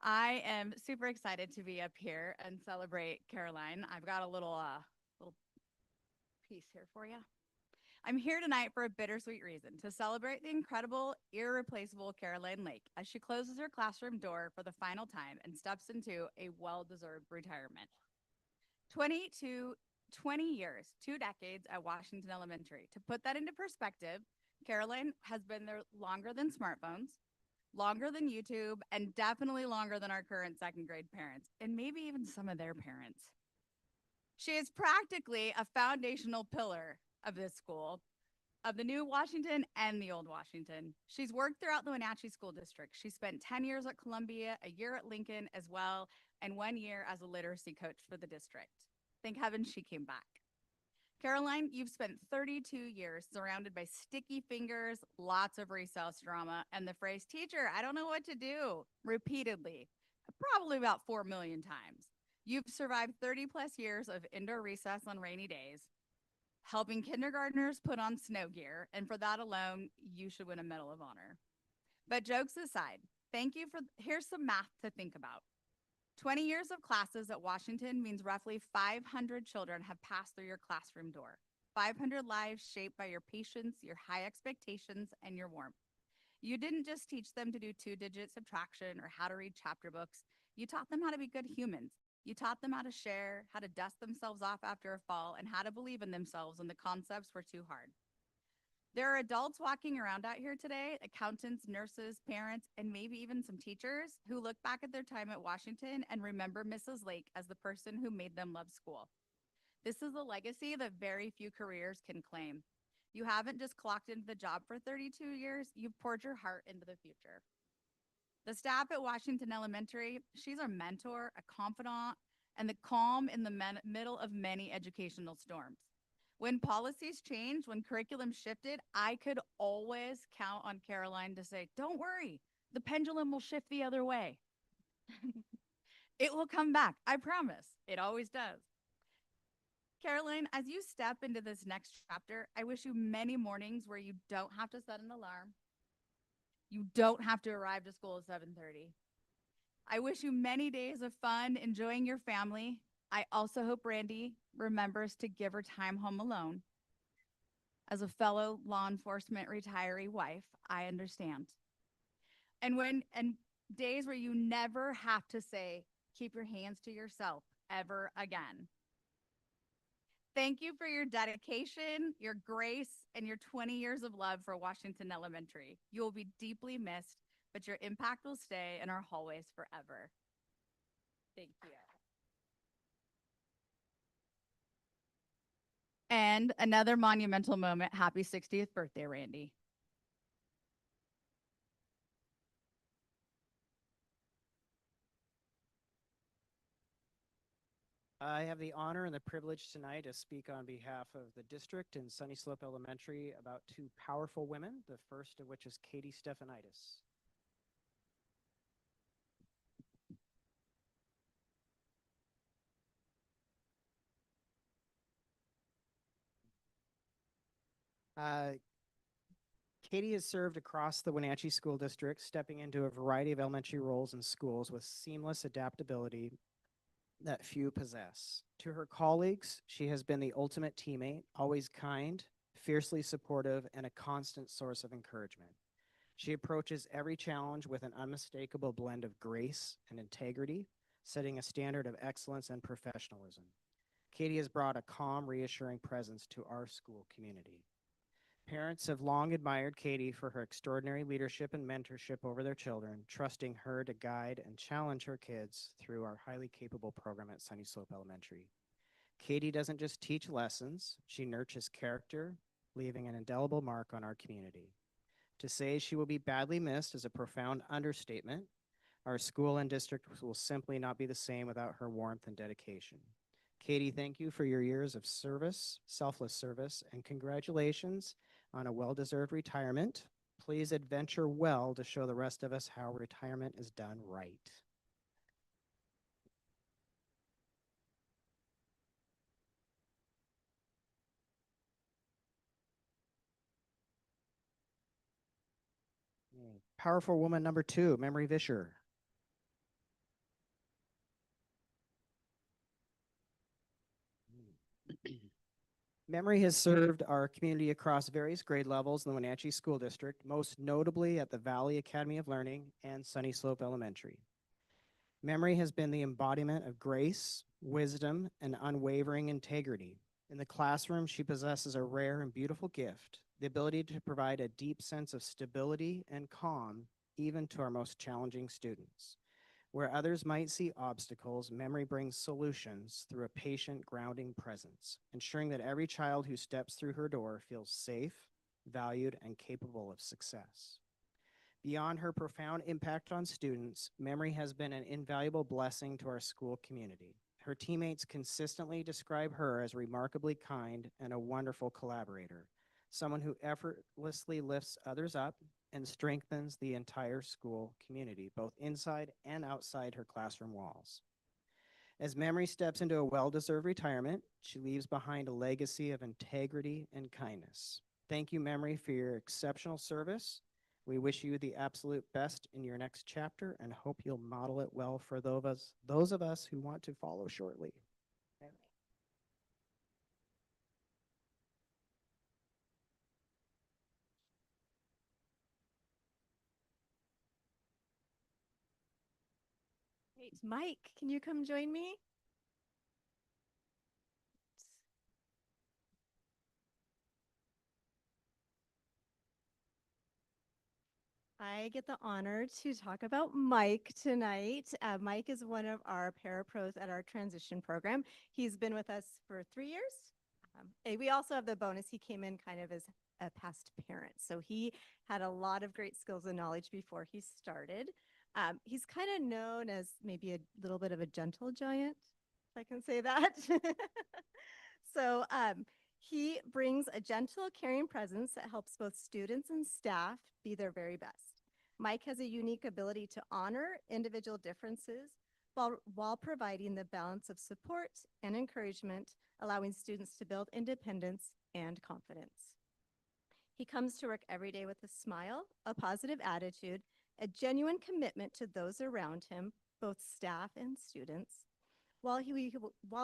S2: I am super excited to be up here and celebrate Caroline. I've got a little piece here for you. I'm here tonight for a bittersweet reason, to celebrate the incredible, irreplaceable Caroline Lake as she closes her classroom door for the final time and steps into a well-deserved retirement. 20 years, 2 decades at Washington Elementary. To put that into perspective, Caroline has been there longer than smartphones, longer than YouTube, and definitely longer than our current second grade parents, and maybe even some of their parents. She is practically a foundational pillar of this school, of the new Washington and the old Washington. She's worked throughout the Wenatchee School District. She spent 10 years at Columbia, a year at Lincoln as well, and 1 year as a literacy coach for the district. Thank heaven she came back. Caroline, you've spent 32 years surrounded by sticky fingers, lots of recess drama, and the phrase, "Teacher, I don't know what to do," repeatedly, probably about 4 million times. You've survived 30 plus years of indoor recess on rainy days, helping kindergartners put on snow gear, and for that alone, you should win a Medal of Honor. But jokes aside, here's some math to think about. 20 years of classes at Washington means roughly 500 children have passed through your classroom door. 500 lives shaped by your patience, your high expectations, and your warmth. You didn't just teach them to do 2-digit subtraction or how to read chapter books. You taught them how to be good humans. You taught them how to share, how to dust themselves off after a fall, and how to believe in themselves when the concepts were too hard. There are adults walking around out here today, accountants, nurses, parents, and maybe even some teachers who look back at their time at Washington and remember Mrs. Lake as the person who made them love school. This is a legacy that very few careers can claim. You haven't just clocked into the job for 32 years, you've poured your heart into the future. The staff at Washington Elementary, she's our mentor, a confidant, and the calm in the middle of many educational storms. When policies changed, when curriculum shifted, I could always count on Caroline to say, "Don't worry, the pendulum will shift the other way." It will come back, I promise. It always does. Caroline, as you step into this next chapter, I wish you many mornings where you don't have to set an alarm. You don't have to arrive to school at 7:30. I wish you many days of fun, enjoying your family. I also hope Randy remembers to give her time home alone. As a fellow law enforcement retiree wife, I understand. And days where you never have to say, "Keep your hands to yourself," ever again. Thank you for your dedication, your grace, and your 20 years of love for Washington Elementary. You will be deeply missed, but your impact will stay in our hallways forever. Thank you. And another monumental moment. Happy 60th birthday, Randy.
S12: I have the honor and the privilege tonight to speak on behalf of the district and Sunny Slope Elementary about 2 powerful women, the first of which is Katie Stephanitis. Katie has served across the Wenatchee School District, stepping into a variety of elementary roles in schools with seamless adaptability that few possess. To her colleagues, she has been the ultimate teammate, always kind, fiercely supportive, and a constant source of encouragement. She approaches every challenge with an unmistakable blend of grace and integrity, setting a standard of excellence and professionalism. Katie has brought a calm, reassuring presence to our school community. Parents have long admired Katie for her extraordinary leadership and mentorship over their children, trusting her to guide and challenge her kids through our highly capable program at Sunny Slope Elementary. Katie doesn't just teach lessons, she nurtures character, leaving an indelible mark on our community. To say she will be badly missed is a profound understatement. Our school and district will simply not be the same without her warmth and dedication. Katie, thank you for your years of service, selfless service, and congratulations on a well-deserved retirement. Please adventure well to show the rest of us how retirement is done right. Powerful woman number 2, Memory Vischer. Memory has served our community across various grade levels in the Wenatchee School District, most notably at the Valley Academy of Learning and Sunny Slope Elementary. Memory has been the embodiment of grace, wisdom, and unwavering integrity. In the classroom, she possesses a rare and beautiful gift, the ability to provide a deep sense of stability and calm, even to our most challenging students. Where others might see obstacles, Memory brings solutions through a patient, grounding presence, ensuring that every child who steps through her door feels safe, valued, and capable of success. Beyond her profound impact on students, Memory has been an invaluable blessing to our school community. Her teammates consistently describe her as remarkably kind and a wonderful collaborator, someone who effortlessly lifts others up and strengthens the entire school community, both inside and outside her classroom walls. As Memory steps into a well-deserved retirement, she leaves behind a legacy of integrity and kindness. Thank you, Memory, for your exceptional service. We wish you the absolute best in your next chapter and hope you'll model it well for those of us who want to follow shortly.
S2: Great. Mike, can you come join me? I get the honor to talk about Mike tonight. Mike is one of our parapros at our transition program. He's been with us for 3 years. And we also have the bonus, he came in kind of as a past parent. So he had a lot of great skills and knowledge before he started. He's kind of known as maybe a little bit of a gentle giant, if I can say that. So he brings a gentle, caring presence that helps both students and staff be their very best. Mike has a unique ability to honor individual differences while providing the balance of support and encouragement, allowing students to build independence and confidence. He comes to work every day with a smile, a positive attitude, a genuine commitment to those around him, both staff and students. While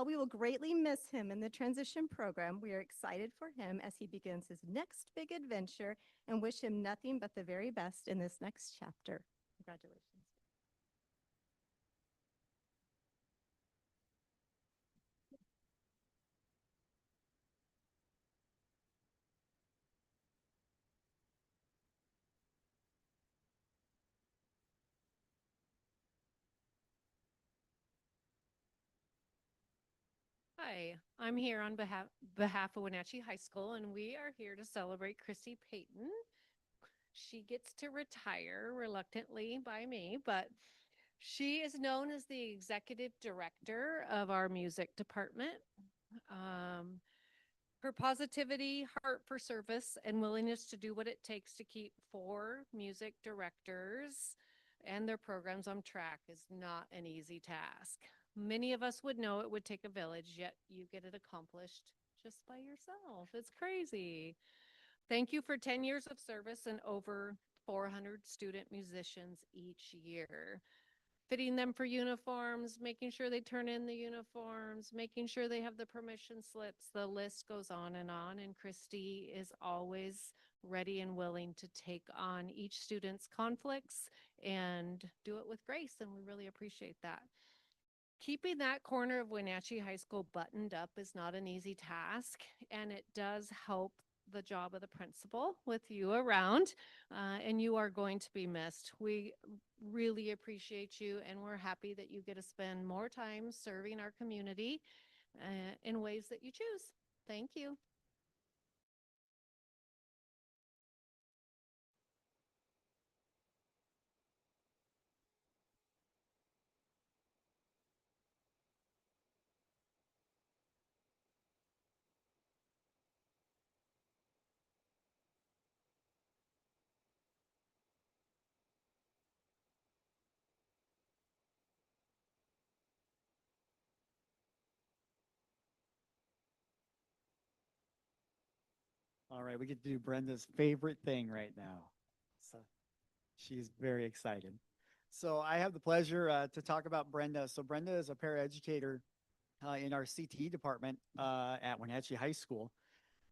S2: we will greatly miss him in the transition program, we are excited for him as he begins his next big adventure and wish him nothing but the very best in this next chapter. Congratulations.
S13: Hi, I'm here on behalf of Wenatchee High School, and we are here to celebrate Chrissy Payton. She gets to retire reluctantly by me, but she is known as the executive director of our music department. Um, Her positivity, heart for service, and willingness to do what it takes to keep 4 music directors and their programs on track is not an easy task. Many of us would know it would take a village, yet you get it accomplished just by yourself. It's crazy. Thank you for 10 years of service and over 400 student musicians each year. outfitting them for uniforms, making sure they turn in the uniforms, making sure they have the permission slips. The list goes on. And Christy is always ready and willing to take on each student's conflicts and do it with grace. And we really appreciate that. Keeping that corner of Wenatchee High School buttoned up is not an easy task, and it does help the job of the principal with you around, and you are going to be missed. We really appreciate you, and we're happy that you get to spend more time serving our community in ways that you choose. Thank you.
S14: All right, we get to do Brenda's favorite thing right now. So she's very excited. So I have the pleasure to talk about Brenda. So Brenda is a paraeducator in our CTE department at Wenatchee High School.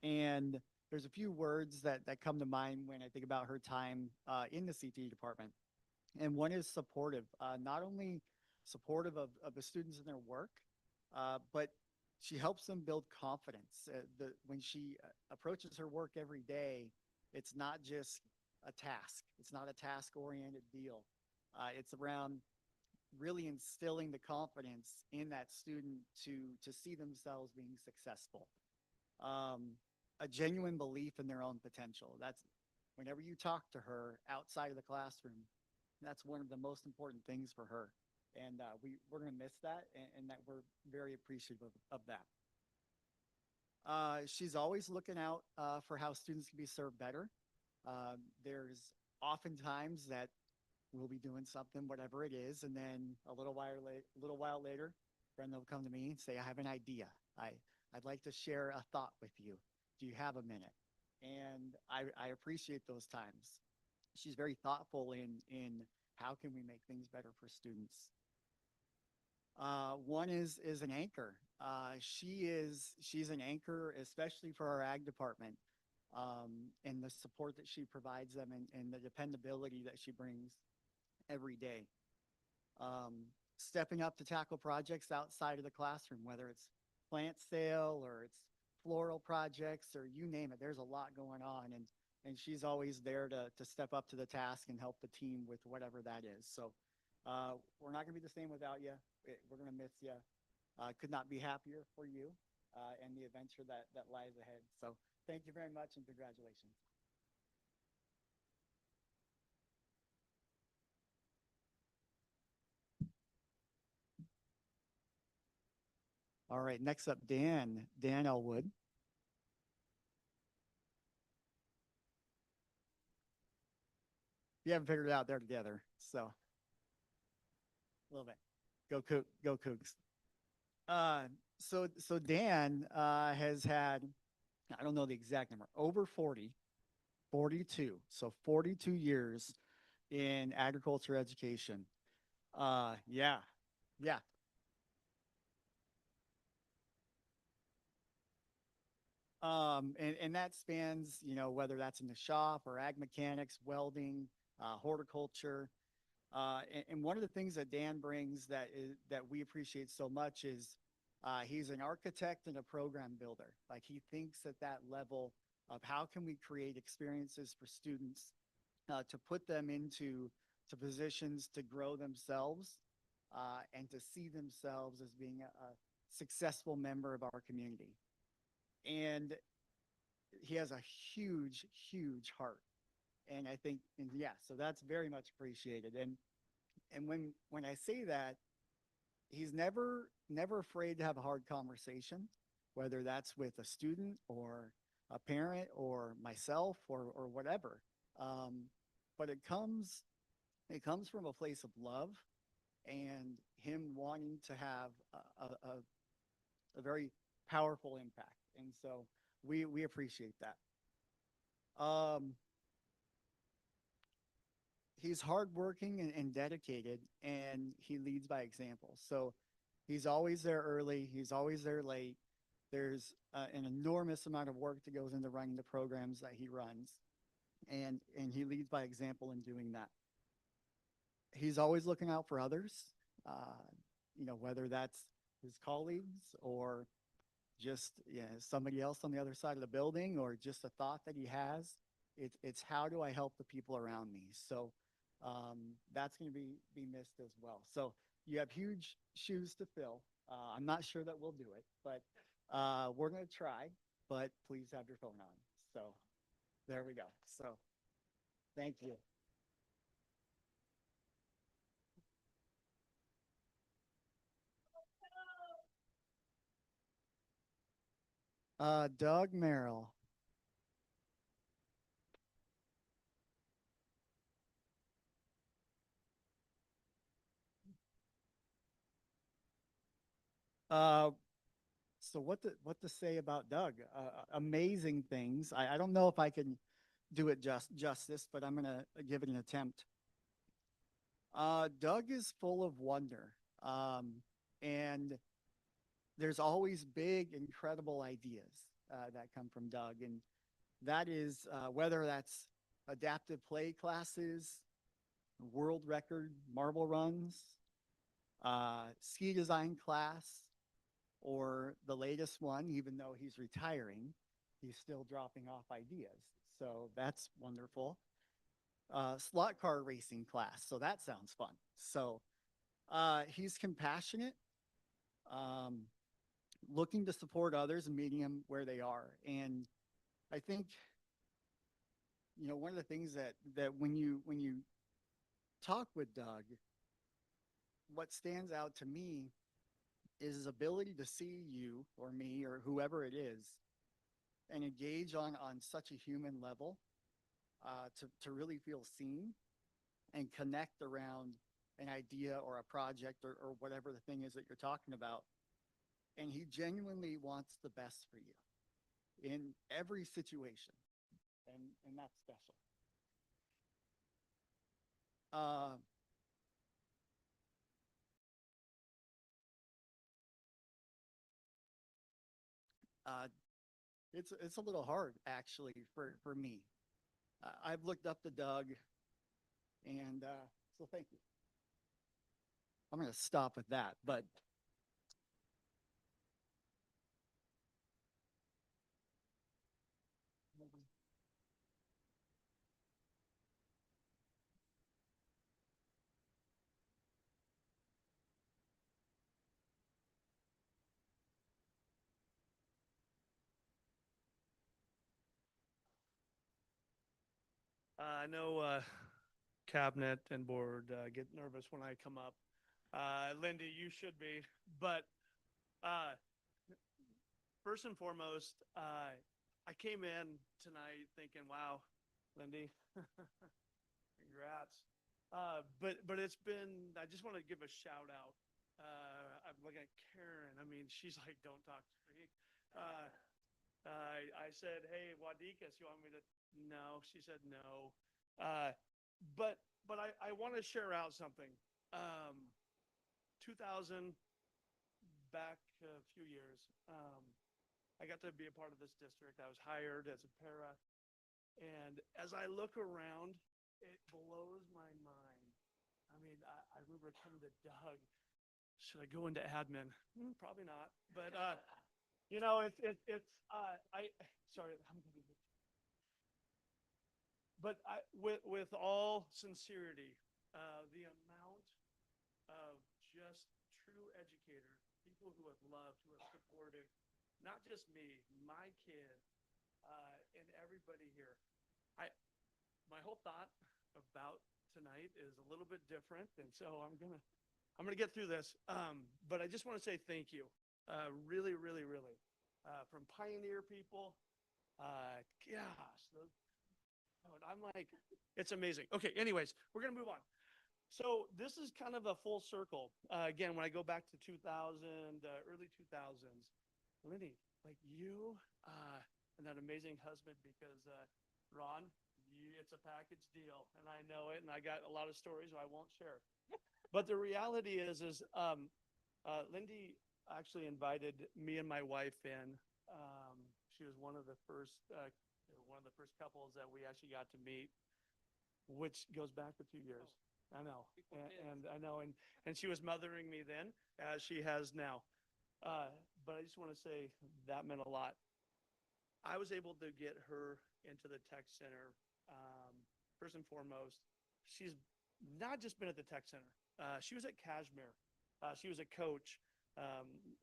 S14: And there's a few words that come to mind when I think about her time in the CTE department. And one is supportive, not only supportive of the students in their work, but she helps them build confidence. When she approaches her work every day, it's not just a task. It's not a task-oriented deal. It's around really instilling the confidence in that student to see themselves being successful. A genuine belief in their own potential. That's whenever you talk to her outside of the classroom, that's one of the most important things for her. And we're going to miss that, and that we're very appreciative of that. She's always looking out for how students can be served better. There's oftentimes that we'll be doing something, whatever it is, and then a little while later, Brenda will come to me and say, "I have an idea. I'd like to share a thought with you. Do you have a minute?" And I appreciate those times. She's very thoughtful in how can we make things better for students. One is an anchor. She's an anchor, especially for our ag department, and the support that she provides them and the dependability that she brings every day. Stepping up to tackle projects outside of the classroom, whether it's plant sale or it's floral projects or you name it, there's a lot going on. And she's always there to step up to the task and help the team with whatever that is. So we're not going to be the same without you. We're going to miss you. Could not be happier for you and the adventure that lies ahead. So thank you very much and congratulations. All right, next up, Dan Elwood. You haven't figured it out, they're together. So a little bit. Go Cougs. So Dan has had, I don't know the exact number, over 42. So 42 years in agriculture education. Yeah. And that spans, whether that's in the shop or ag mechanics, welding, horticulture. And one of the things that Dan brings that we appreciate so much is he's an architect and a program builder. Like he thinks at that level of how can we create experiences for students to put them into positions to grow themselves and to see themselves as being a successful member of our community. And he has a huge heart. And I think, and yeah, so that's very much appreciated. And when I say that, he's never afraid to have a hard conversation, whether that's with a student or a parent or myself or whatever. But it comes from a place of love and him wanting to have a very powerful impact. And so we appreciate that. he's hardworking and dedicated, and he leads by example. So he's always there early. He's always there late. There's an enormous amount of work that goes into running the programs that he runs, and he leads by example in doing that. He's always looking out for others, whether that's his colleagues or just somebody else on the other side of the building, or just a thought that he has. It's how do I help the people around me? So that's going to be missed as well. So you have huge shoes to fill. I'm not sure that we'll do it, but we're going to try. But please have your phone on. So there we go. So thank you. Doug Merrill. So what to say about Doug? Amazing things. I don't know if I can do it justice, but I'm gonna give it an attempt. Doug is full of wonder, and there's always big, incredible ideas that come from Doug, and that is whether that's adaptive play classes, world record marble runs, ski design class, or the latest one. Even though he's retiring, he's still dropping off ideas. So that's wonderful. Slot car racing class. So that sounds fun. So he's compassionate, looking to support others and meeting them where they are. And I think, one of the things that when you talk with Doug, what stands out to me is his ability to see you or me or whoever it is and engage on such a human level, to really feel seen and connect around an idea or a project or whatever the thing is that you're talking about. And he genuinely wants the best for you in every situation. And that's special. It's a little hard actually for me. I've looked up to Doug, and so thank you. I'm going to stop with that, but
S15: I know cabinet and board get nervous when I come up. Lindy, you should be. But first and foremost, I came in tonight thinking, wow, Lindy, congrats. But it's been, I just want to give a shout out. I'm looking at Karen. I mean, she's like, don't talk to me. I said, hey, Wadikas, you want me to? No, she said no. But I want to share out something. 2000, back a few years, I got to be a part of this district. I was hired as a para. And as I look around, it blows my mind. I mean, I remember coming to Doug. Should I go into admin? Probably not. But, sorry, I'm going to be. But with all sincerity, the amount of just true educators, people who have loved, who are supportive, not just me, my kid, and everybody here. My whole thought about tonight is a little bit different, and so I'm gonna get through this. But I just want to say thank you, really, really, really, from Pioneer people. I'm like, it's amazing. Okay, anyways, we're gonna move on. So this is kind of a full circle. Again, when I go back to 2000, early 2000s, Lindy, like you and that amazing husband, because Ron, it's a package deal, and I know it, and I got a lot of stories I won't share. But the reality is Lindy actually invited me and my wife in. She was one of the first couples that we actually got to meet, which goes back a few years. I know, and I know, and she was mothering me then, as she has now. But I just want to say that meant a lot. I was able to get her into the tech center. First and foremost, she's not just been at the tech center. She was at Kashmir. She was a coach,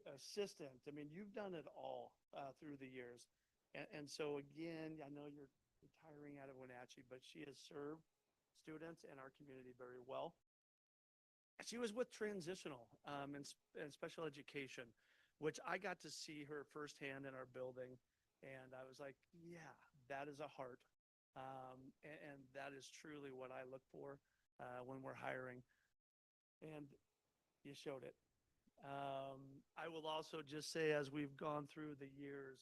S15: assistant. I mean, you've done it all through the years. And so again, I know you're retiring out of Wenatchee, but she has served students and our community very well. She was with transitional and special education, which I got to see her firsthand in our building. And I was like, yeah, that is a heart. And that is truly what I look for when we're hiring. And you showed it. I will also just say, as we've gone through the years,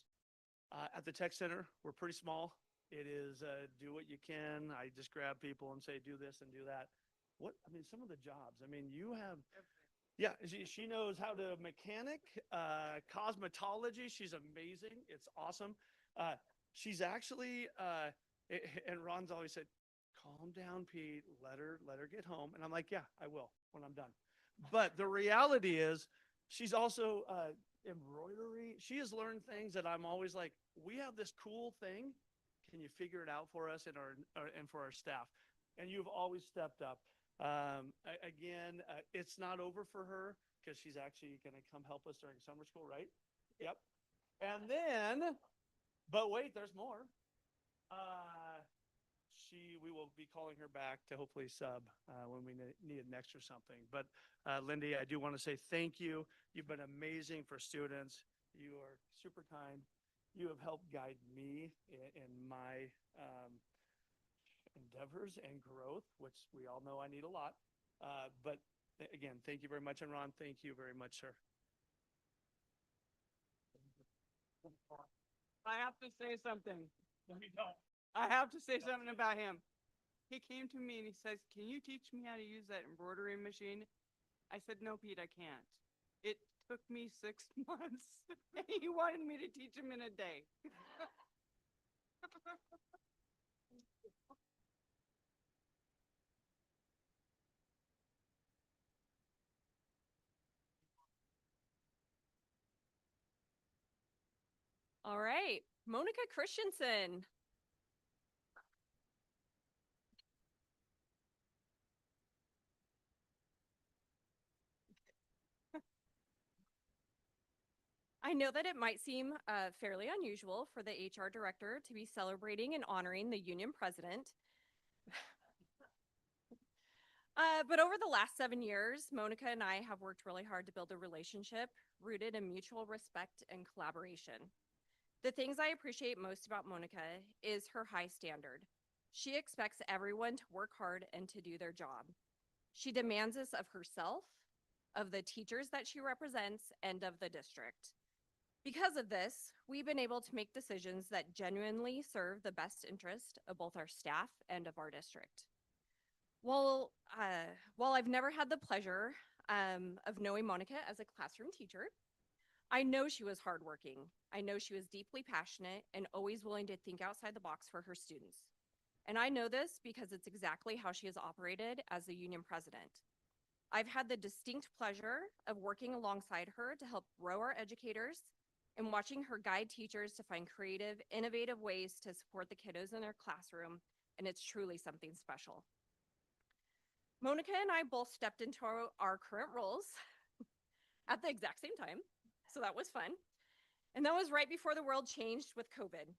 S15: at the tech center, we're pretty small. It is do what you can. I just grab people and say, do this and do that. Some of the jobs, you have, yeah, she knows how to mechanic, cosmetology. She's amazing. It's awesome. She's actually, and Ron's always said, calm down, Pete, let her get home. And I'm like, yeah, I will when I'm done. But the reality is she's also embroidery. She has learned things that I'm always like, we have this cool thing. Can you figure it out for us and for our staff? And you've always stepped up. Again, it's not over for her because she's actually going to come help us during summer school, right? Yep. And then, but wait, there's more. We will be calling her back to hopefully sub when we need an extra something. But Lindy, I do want to say thank you. You've been amazing for students. You are super kind. You have helped guide me in my endeavors and growth, which we all know I need a lot. But again, thank you very much. And Ron, thank you very much, sir.
S16: I have to say something.
S15: No, you don't.
S16: I have to say something about him. He came to me and he says, can you teach me how to use that embroidery machine? I said, no, Pete, I can't. It took me 6 months and he wanted me to teach him in a day.
S17: All right, Monica Christensen. I know that it might seem fairly unusual for the HR director to be celebrating and honoring the union president. But over the last 7 years, Monica and I have worked really hard to build a relationship rooted in mutual respect and collaboration. The things I appreciate most about Monica is her high standard. She expects everyone to work hard and to do their job. She demands this of herself, of the teachers that she represents, and of the district. Because of this, we've been able to make decisions that genuinely serve the best interest of both our staff and of our district. While I've never had the pleasure of knowing Monica as a classroom teacher, I know she was hardworking. I know she was deeply passionate and always willing to think outside the box for her students. And I know this because it's exactly how she has operated as the union president. I've had the distinct pleasure of working alongside her to help grow our educators and watching her guide teachers to find creative, innovative ways to support the kiddos in their classroom, and it's truly something special. Monica and I both stepped into our current roles at the exact same time, so that was fun. And that was right before the world changed with COVID.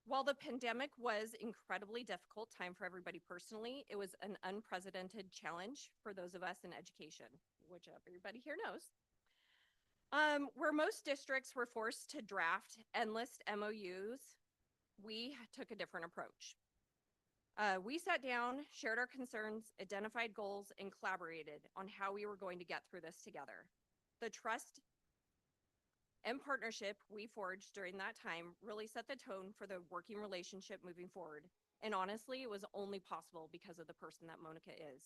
S17: While the pandemic was incredibly difficult time for everybody personally, it was an unprecedented challenge for those of us in education, which everybody here knows. Where most districts were forced to draft endless MOUs, we took a different approach. We sat down, shared our concerns, identified goals, and collaborated on how we were going to get through this together. The trust and partnership we forged during that time really set the tone for the working relationship moving forward. And honestly, it was only possible because of the person that Monica is.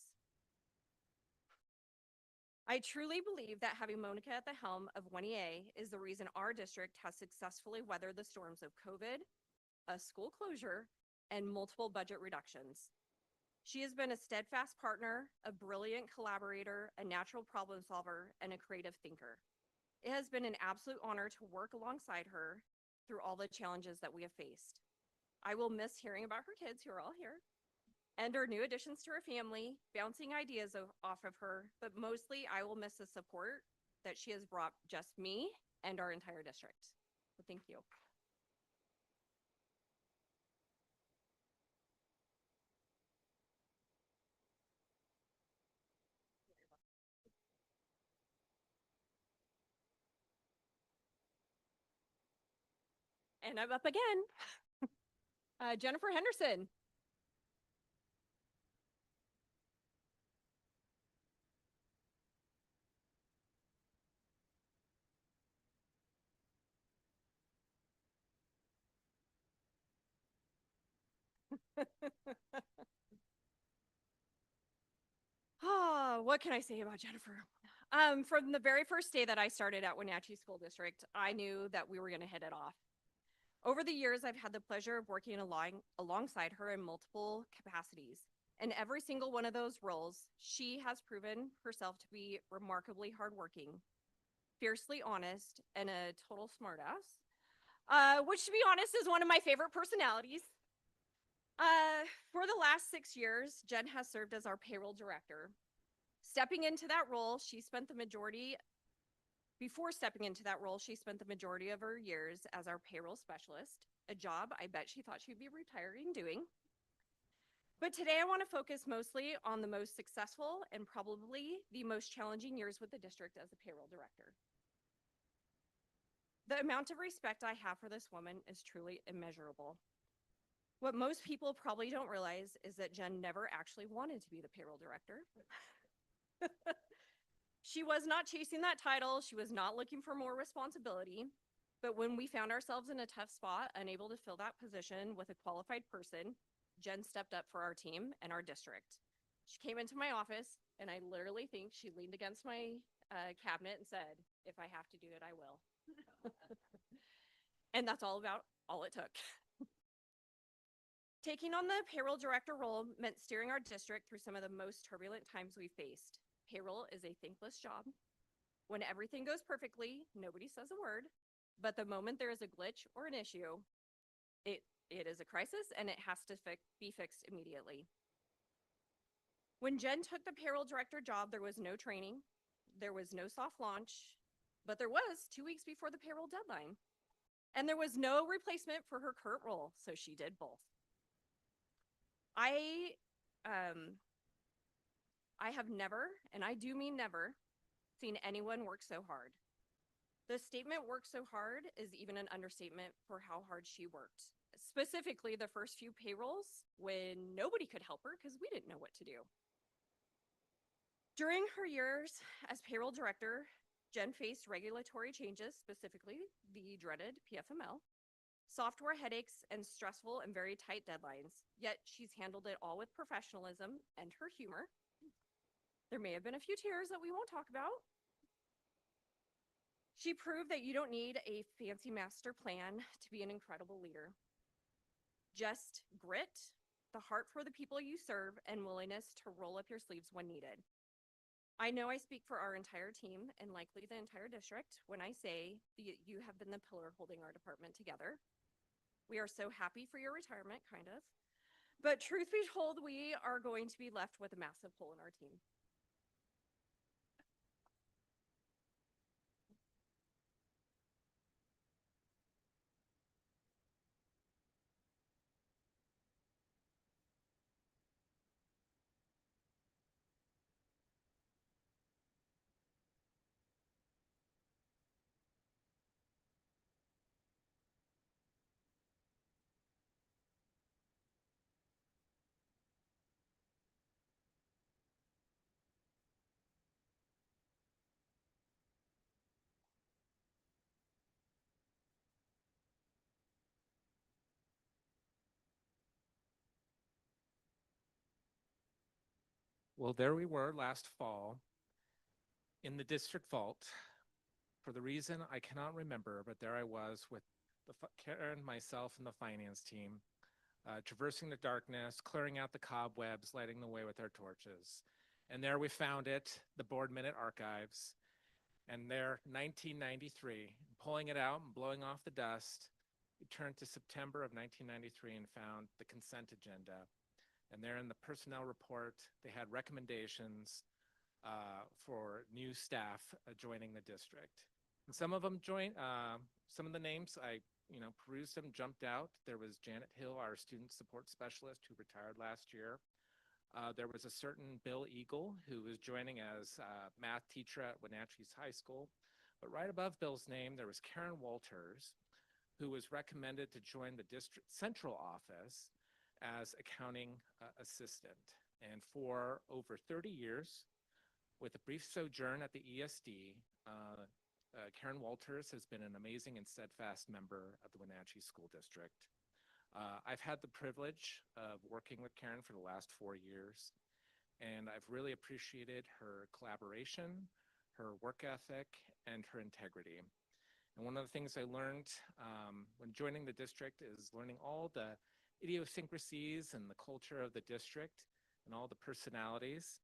S17: I truly believe that having Monica at the helm of Wenatchee is the reason our district has successfully weathered the storms of COVID, a school closure, and multiple budget reductions. She has been a steadfast partner, a brilliant collaborator, a natural problem solver, and a creative thinker. It has been an absolute honor to work alongside her through all the challenges that we have faced. I will miss hearing about her kids who are all here and her new additions to her family, bouncing ideas off of her, but mostly I will miss the support that she has brought just me and our entire district. So thank you. And I'm up again. Jennifer Henderson. Oh, what can I say about Jennifer? From the very first day that I started at Wenatchee School District, I knew that we were going to hit it off. Over the years, I've had the pleasure of working alongside her in multiple capacities. In every single one of those roles, she has proven herself to be remarkably hardworking, fiercely honest, and a total smartass, which, to be honest, is one of my favorite personalities. For the last 6 years, Jen has served as our payroll director. Before stepping into that role, she spent the majority of her years as our payroll specialist, a job I bet she thought she'd be retiring doing. But today I want to focus mostly on the most successful and probably the most challenging years with the district as a payroll director. The amount of respect I have for this woman is truly immeasurable. What most people probably don't realize is that Jen never actually wanted to be the payroll director. She was not chasing that title. She was not looking for more responsibility. But when we found ourselves in a tough spot, unable to fill that position with a qualified person, Jen stepped up for our team and our district. She came into my office, and I literally think she leaned against my cabinet and said, "If I have to do it, I will." And that's all it took. Taking on the payroll director role meant steering our district through some of the most turbulent times we faced. Payroll is a thankless job. When everything goes perfectly, nobody says a word. But the moment there is a glitch or an issue, it is a crisis and it has to be fixed immediately. When Jen took the payroll director job, there was no training, there was no soft launch, but there was 2 weeks before the payroll deadline. And there was no replacement for her current role, so she did both. I have never, and I do mean never, seen anyone work so hard. The statement "work so hard" is even an understatement for how hard she worked. Specifically, the first few payrolls when nobody could help her because we didn't know what to do. During her years as payroll director, Jen faced regulatory changes, specifically the dreaded PFML, software headaches, and stressful and very tight deadlines. Yet she's handled it all with professionalism and her humor. There may have been a few tears that we won't talk about. She proved that you don't need a fancy master plan to be an incredible leader. Just grit, the heart for the people you serve, and willingness to roll up your sleeves when needed. I know I speak for our entire team and likely the entire district when I say that you have been the pillar holding our department together. We are so happy for your retirement, kind of. But truth be told, we are going to be left with a massive hole in our team.
S18: Well, there we were last fall in the district vault. For the reason I cannot remember, but there I was with Karen, myself, and the finance team, traversing the darkness, clearing out the cobwebs, lighting the way with our torches. And there we found it, the board minute archives. And there, 1993, pulling it out and blowing off the dust, we turned to September of 1993 and found the consent agenda. And there in the personnel report, they had recommendations for new staff joining the district. And some of them joined, some of the names I perused them, jumped out. There was Janet Hill, our student support specialist who retired last year. There was a certain Bill Eagle who was joining as math teacher at Wenatchee High School. But right above Bill's name, there was Karen Walters, who was recommended to join the district central office as accounting assistant. And for over 30 years, with a brief sojourn at the ESD, Karen Walters has been an amazing and steadfast member of the Wenatchee School District. I've had the privilege of working with Karen for the last 4 years, and I've really appreciated her collaboration, her work ethic, and her integrity. And one of the things I learned when joining the district is learning all the idiosyncrasies and the culture of the district and all the personalities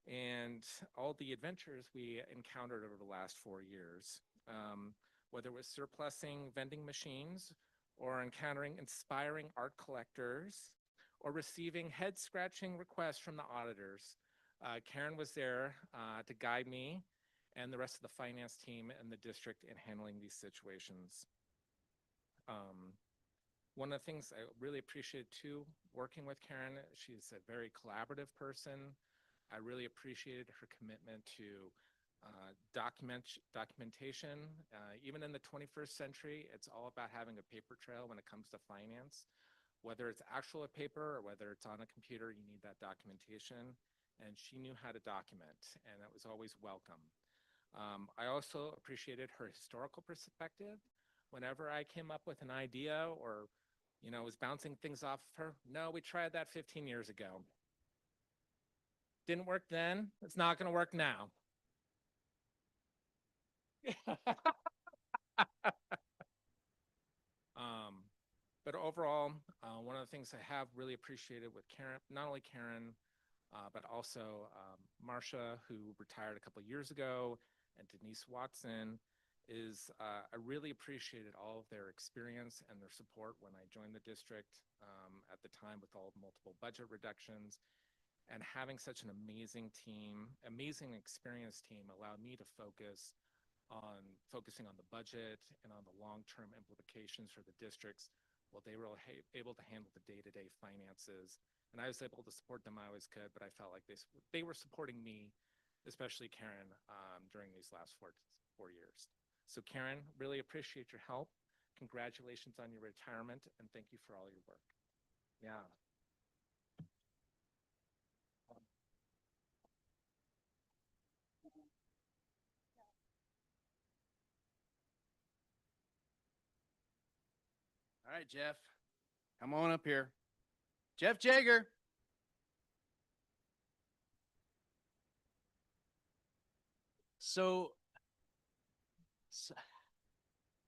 S18: and all the adventures we encountered over the last 4 years, whether it was surplusing vending machines or encountering inspiring art collectors or receiving head-scratching requests from the auditors. Karen was there to guide me and the rest of the finance team and the district in handling these situations. One of the things I really appreciated too, working with Karen, she's a very collaborative person. I really appreciated her commitment to documentation. Even in the 21st century, it's all about having a paper trail when it comes to finance. Whether it's actual paper or whether it's on a computer, you need that documentation. And she knew how to document, and that was always welcome. I also appreciated her historical perspective. Whenever I came up with an idea or was bouncing things off of her, no, we tried that 15 years ago. Didn't work then, it's not gonna work now. But overall, one of the things I have really appreciated with Karen, not only Karen, but also Marcia, who retired a couple years ago, and Denise Watson, is I really appreciated all of their experience and their support when I joined the district at the time with all multiple budget reductions. And having such an amazing team, amazing experienced team allowed me to focusing on the budget and on the long-term implications for the districts while they were able to handle the day-to-day finances. And I was able to support them I always could, but I felt like they were supporting me, especially Karen, during these last four years. So Karen, really appreciate your help. Congratulations on your retirement, and thank you for all your work. Yeah.
S3: All right, Jeff, come on up here. Jeff Jager. So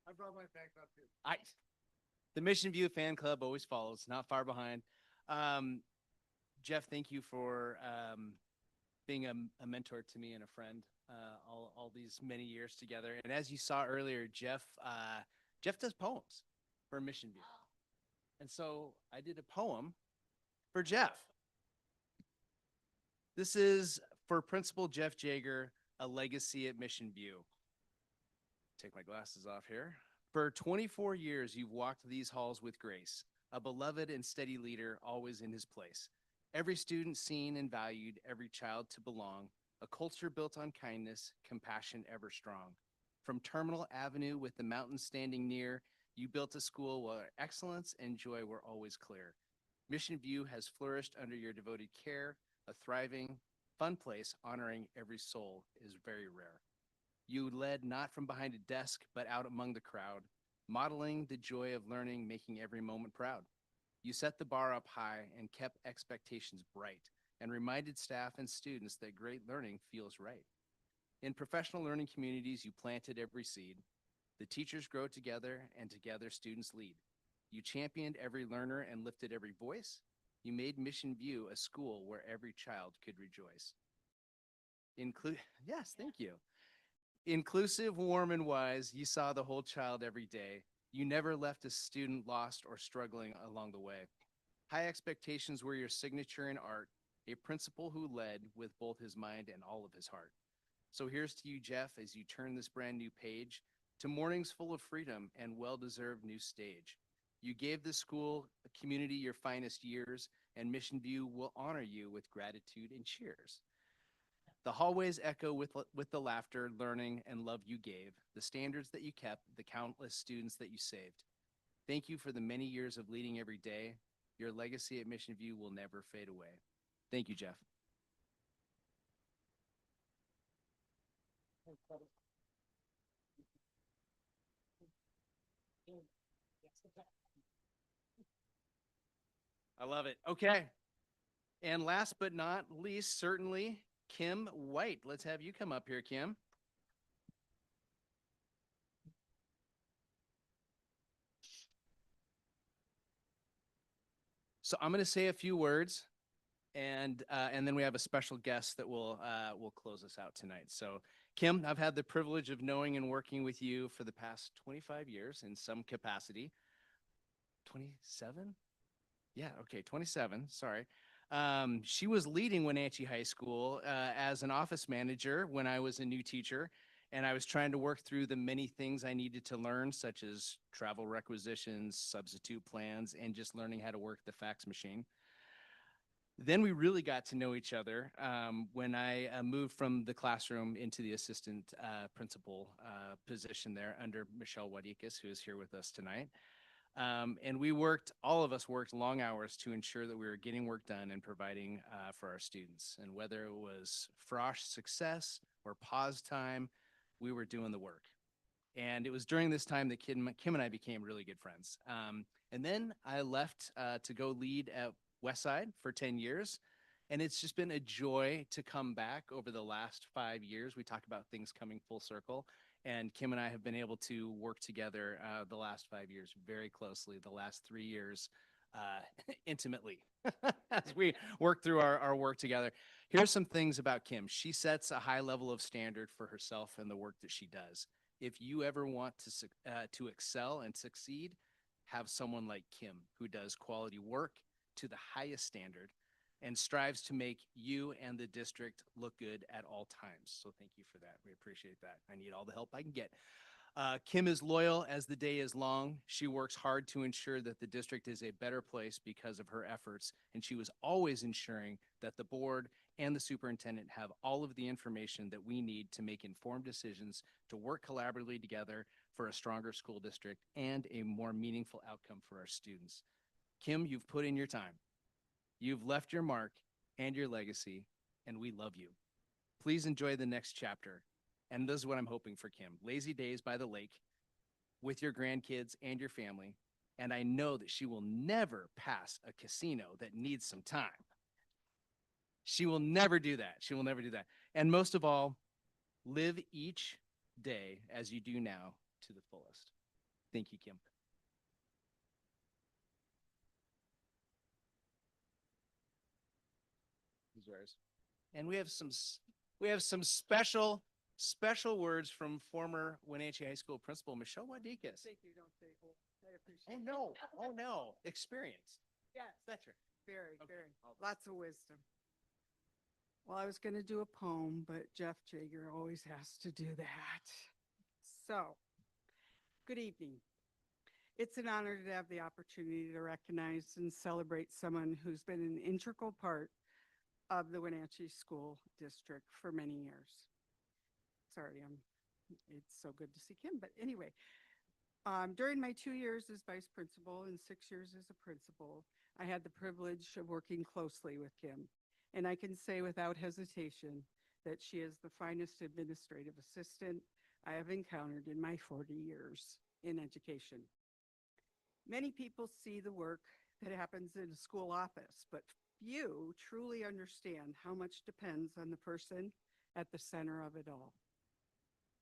S3: I brought my back up too. The Mission View fan club always follows, not far behind. Jeff, thank you for being a mentor to me and a friend all these many years together. And as you saw earlier, Jeff does poems for Mission View. And so I did a poem for Jeff. This is for Principal Jeff Jager, A Legacy at Mission View. Take my glasses off here. For 24 years, you've walked these halls with grace, a beloved and steady leader, always in his place. Every student seen and valued, every child to belong, a culture built on kindness, compassion ever strong. From Terminal Avenue with the mountains standing near, you built a school where excellence and joy were always clear. Mission View has flourished under your devoted care. A thriving, fun place honoring every soul is very rare. You led not from behind a desk, but out among the crowd, modeling the joy of learning, making every moment proud. You set the bar up high and kept expectations bright. and reminded staff and students that great learning feels right. In professional learning communities, you planted every seed. The teachers grow together, and together students lead. You championed every learner and lifted every voice. You made Mission View a school where every child could rejoice. Yes, thank you. Inclusive, warm, and wise, you saw the whole child every day. You never left a student lost or struggling along the way. High expectations were your signature in art, a principal who led with both his mind and all of his heart. So here's to you, Jeff, as you turn this brand new page to mornings full of freedom and well-deserved new stage. You gave the school community your finest years, and Mission View will honor you with gratitude and cheers. The hallways echo with the laughter, learning, and love you gave, the standards that you kept, the countless students that you saved. Thank you for the many years of leading every day. Your legacy at Mission View will never fade away. Thank you, Jeff. I love it. Okay. And last but not least, certainly, Kim White. Let's have you come up here, Kim. So I'm going to say a few words, and then we have a special guest that will close us out tonight. So, Kim, I've had the privilege of knowing and working with you for the past 25 years in some capacity. 27? Yeah, okay, 27, sorry. She was leading Wenatchee High School as an office manager when I was a new teacher, and I was trying to work through the many things I needed to learn, such as travel requisitions, substitute plans, and just learning how to work the fax machine. Then we really got to know each other when I moved from the classroom into the assistant principal position there under Michelle Wadikas, who is here with us tonight. And all of us worked long hours to ensure that we were getting work done and providing for our students. And whether it was frosh success or pause time, we were doing the work. And it was during this time that Kim and I became really good friends. And then I left to go lead at Westside for 10 years. And it's just been a joy to come back over the last 5 years. We talk about things coming full circle. And Kim and I have been able to work together the last 5 years very closely, the last 3 years intimately as we work through our work together. Here's some things about Kim. She sets a high level of standard for herself and the work that she does. If you ever want to excel and succeed, have someone like Kim who does quality work to the highest standard and strives to make you and the district look good at all times. So thank you for that. We appreciate that. I need all the help I can get. Kim is loyal as the day is long. She works hard to ensure that the district is a better place because of her efforts, and she was always ensuring that the board and the superintendent have all of the information that we need to make informed decisions to work collaboratively together for a stronger school district and a more meaningful outcome for our students. Kim, you've put in your time. You've left your mark and your legacy, and we love you. Please enjoy the next chapter. And this is what I'm hoping for Kim. Lazy days by the lake with your grandkids and your family. And I know that she will never pass a casino that needs some time. She will never do that. She will never do that. And most of all, live each day as you do now to the fullest. Thank you, Kim. And we have some special words from former Wenatchee High School principal Michelle Wadikas.
S4: Thank you. Don't say old. I appreciate
S3: Oh no! Oh no! Experience.
S4: Yes.
S3: Etc.
S4: Very,
S3: Okay.
S4: very. Lots of wisdom. Well, I was going to do a poem, but Jeff Jager always has to do that. So, good evening. It's an honor to have the opportunity to recognize and celebrate someone who's been an integral part of the Wenatchee School District for many years. Sorry, it's so good to see Kim, but anyway, during my 2 years as vice principal and 6 years as a principal, I had the privilege of working closely with Kim. And I can say without hesitation that she is the finest administrative assistant I have encountered in my 40 years in education. Many people see the work that happens in a school office, but
S19: few truly understand how much depends on the person at the center of it all.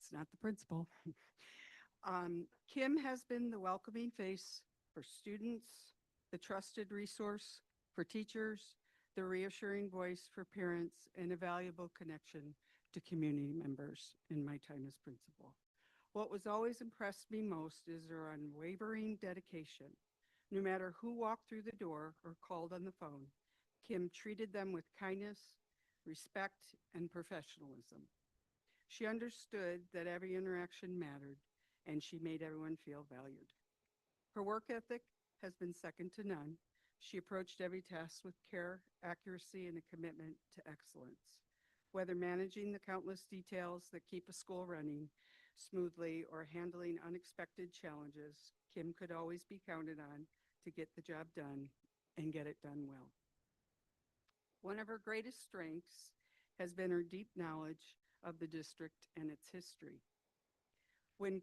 S19: It's not the principal. Kim has been the welcoming face for students, the trusted resource for teachers, the reassuring voice for parents, and a valuable connection to community members in my time as principal. What was always impressed me most is her unwavering dedication. No matter who walked through the door or called on the phone, Kim treated them with kindness, respect, and professionalism. She understood that every interaction mattered, and she made everyone feel valued. Her work ethic has been second to none. She approached every task with care, accuracy, and a commitment to excellence. Whether managing the countless details that keep a school running smoothly or handling unexpected challenges, Kim could always be counted on to get the job done and get it done well. One of her greatest strengths has been her deep knowledge of the district and its history. When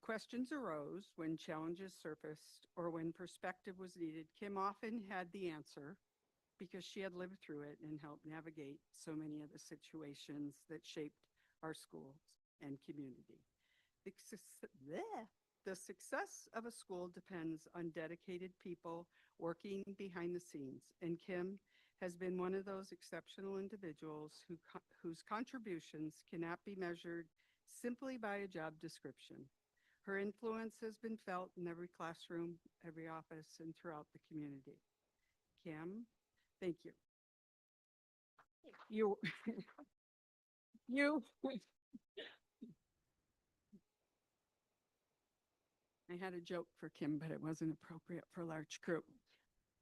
S19: questions arose, when challenges surfaced, or when perspective was needed, Kim often had the answer because she had lived through it and helped navigate so many of the situations that shaped our schools and community. The success of a school depends on dedicated people working behind the scenes, and Kim has been one of those exceptional individuals whose contributions cannot be measured simply by a job description. Her influence has been felt in every classroom, every office, and throughout the community. Kim, thank you. You, I had a joke for Kim, but it wasn't appropriate for a large group.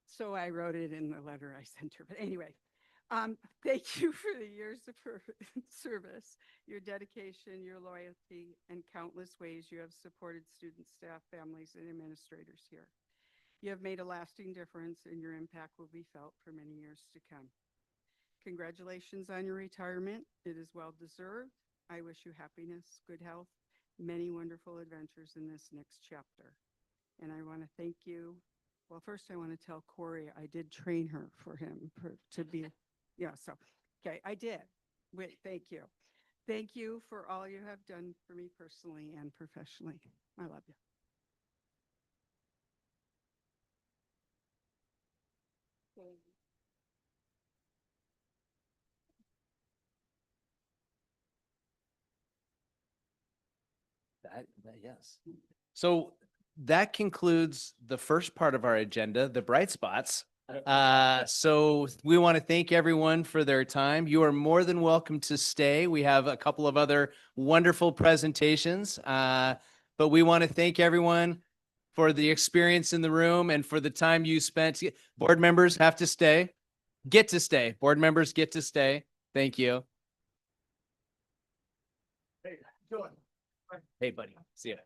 S19: So I wrote it in the letter I sent her. But anyway, thank you for the years of her service, your dedication, your loyalty, and countless ways you have supported students, staff, families, and administrators here. You have made a lasting difference, and your impact will be felt for many years to come. Congratulations on your retirement. It is well deserved. I wish you happiness, good health, many wonderful adventures in this next chapter. And I want to thank you. Well, first I want to tell Corey I did train her for him to be, yeah, so, okay, I did. Wait, thank you. Thank you for all you have done for me personally and professionally. I love you.
S3: Yes. So that concludes the first part of our agenda, the bright spots. So we want to thank everyone for their time. You are more than welcome to stay. We have a couple of other wonderful presentations, but we want to thank everyone for the experience in the room and for the time you spent. Board members have to stay, get to stay. Board members get to stay. Thank you. Hey, Joy. Hey, buddy. See ya.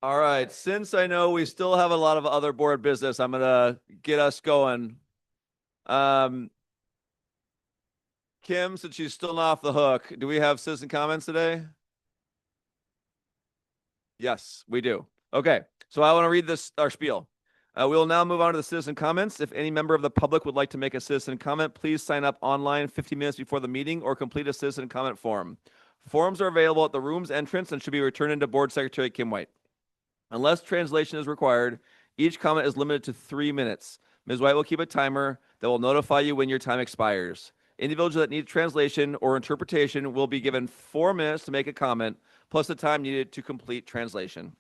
S1: All right, since I know we still have a lot of other board business, I'm gonna get us going. Kim, since she's still not off the hook, do we have citizen comments today? Yes, we do. Okay, so I want to read this, our spiel. We will now move on to the citizen comments. If any member of the public would like to make a citizen comment, please sign up online 15 minutes before the meeting or complete a citizen comment form. Forms are available at the room's entrance and should be returned into Board Secretary Kim White. Unless translation is required, each comment is limited to 3 minutes. Ms. White will keep a timer that will notify you when your time expires. Individuals that need translation or interpretation will be given 4 minutes to make a comment, plus the time needed to complete translation.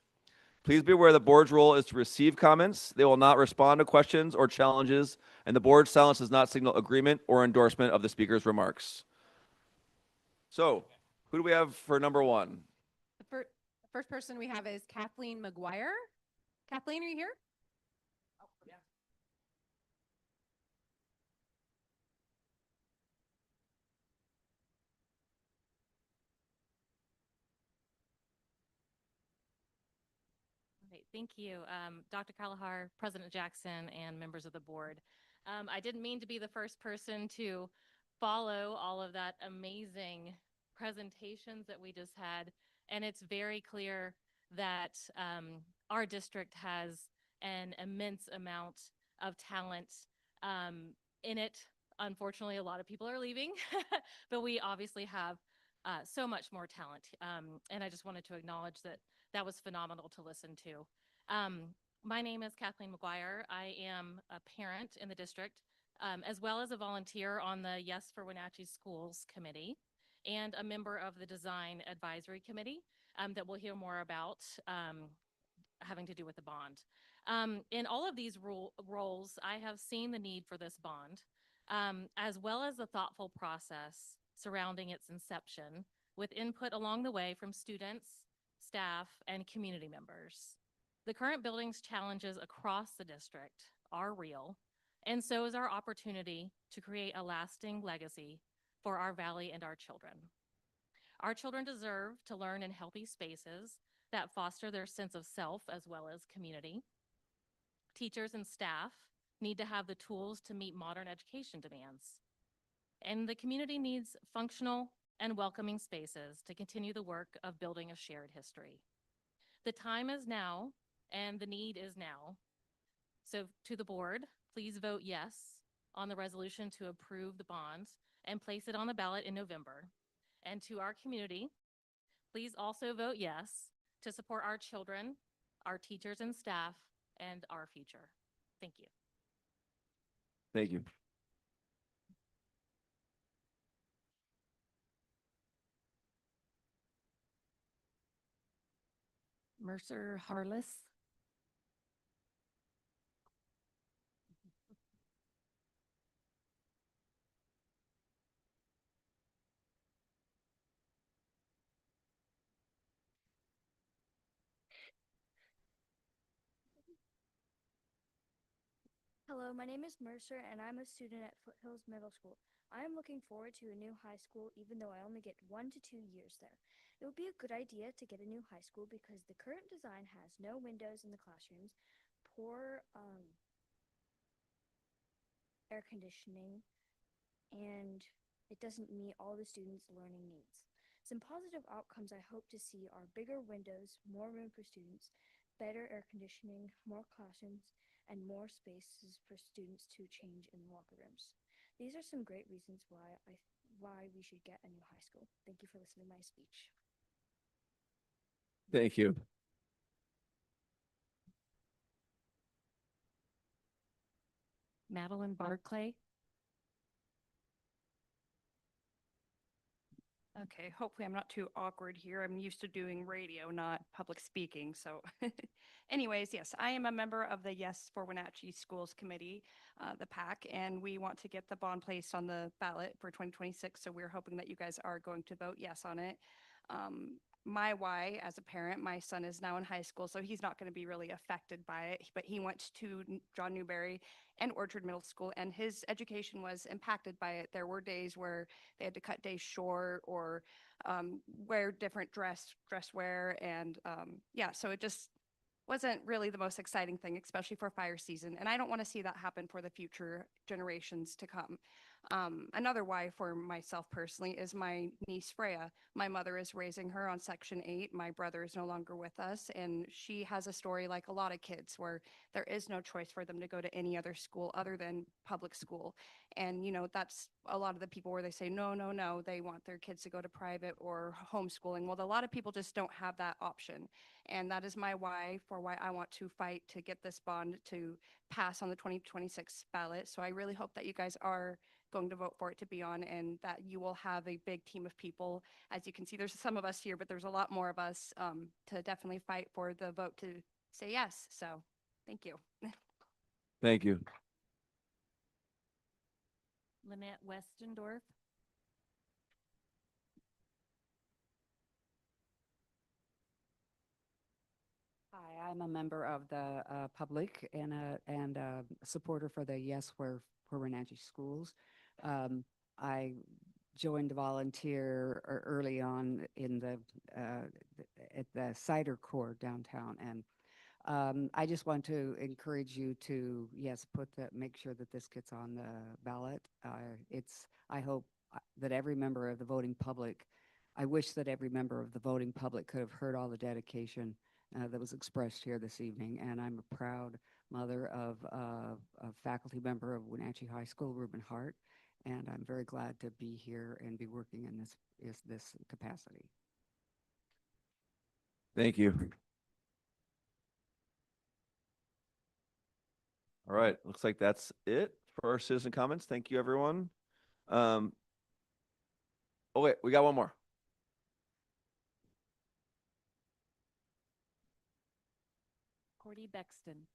S1: Please be aware the board's role is to receive comments. They will not respond to questions or challenges, and the board's silence does not signal agreement or endorsement of the speaker's remarks. So, who do we have for number 1?
S20: The first person we have is Kathleen McGuire. Kathleen, are you here? Oh, yeah.
S21: Great, thank you, Dr. Kalahar, President Jackson, and members of the board. I didn't mean to be the first person to follow all of that amazing presentations that we just had, and it's very clear that our district has an immense amount of talent in it. Unfortunately, a lot of people are leaving, but we obviously have so much more talent, and I just wanted to acknowledge that that was phenomenal to listen to. My name is Kathleen McGuire. I am a parent in the district, as well as a volunteer on the Yes for Wenatchee Schools Committee and a member of the Design Advisory Committee that we'll hear more about having to do with the bond. In all of these roles, I have seen the need for this bond, as well as the thoughtful process surrounding its inception, with input along the way from students, staff, and community members. The current building's challenges across the district are real, and so is our opportunity to create a lasting legacy for our valley and our children. Our children deserve to learn in healthy spaces that foster their sense of self as well as community. Teachers and staff need to have the tools to meet modern education demands. And the community needs functional and welcoming spaces to continue the work of building a shared history. The time is now, and the need is now. So to the board, please vote yes on the resolution to approve the bond and place it on the ballot in November. And to our community, please also vote yes to support our children, our teachers and staff, and our future. Thank you.
S1: Thank you.
S20: Mercer Harless.
S22: Hello, my name is Mercer and I'm a student at Foothills Middle School. I am looking forward to a new high school even though I only get 1 to 2 years there. It would be a good idea to get a new high school because the current design has no windows in the classrooms, poor air conditioning, and it doesn't meet all the students' learning needs. Some positive outcomes I hope to see are bigger windows, more room for students, better air conditioning, more classrooms, and more spaces for students to change in locker rooms. These are some great reasons why we should get a new high school. Thank you for listening to my speech.
S1: Thank you.
S20: Madeline Barclay.
S23: Okay, hopefully I'm not too awkward here. I'm used to doing radio, not public speaking. So anyways, yes, I am a member of the Yes for Wenatchee Schools Committee, the PAC, and we want to get the bond placed on the ballot for 2026. So we're hoping that you guys are going to vote yes on it. My why, as a parent, my son is now in high school, so he's not going to be really affected by it, but he went to John Newberry and Orchard Middle School, and his education was impacted by it. There were days where they had to cut days short or wear different dress wear, and yeah, so it just wasn't really the most exciting thing, especially for fire season. And I don't want to see that happen for the future generations to come. Another why for myself personally is my niece Freya. My mother is raising her on Section 8. My brother is no longer with us, and she has a story like a lot of kids where there is no choice for them to go to any other school other than public school. And, you know, that's a lot of the people where they say, no, no, no, they want their kids to go to private or homeschooling. Well, a lot of people just don't have that option. And that is my why for why I want to fight to get this bond to pass on the 2026 ballot. So I really hope that you guys are going to vote for it to be on, and that you will have a big team of people. As you can see, there's some of us here, but there's a lot more of us to definitely fight for the vote to say yes. So thank you.
S1: Thank you.
S21: Lynette Westendorf.
S5: Hi, I'm a member of the public and a supporter for the Yes for Wenatchee Schools. I joined to volunteer early on in the at the Cider Corps downtown, and I just want to encourage you to make sure that this gets on the ballot. I hope that every member of the voting public. I wish that every member of the voting public could have heard all the dedication that was expressed here this evening, and I'm a proud mother of a faculty member of Wenatchee High School, Reuben Hart, and I'm very glad to be here and be working in this capacity.
S1: Thank you. All right, looks like that's it for our citizen comments. Thank you, everyone. Oh wait, we got one more.
S21: Cordy Bexton.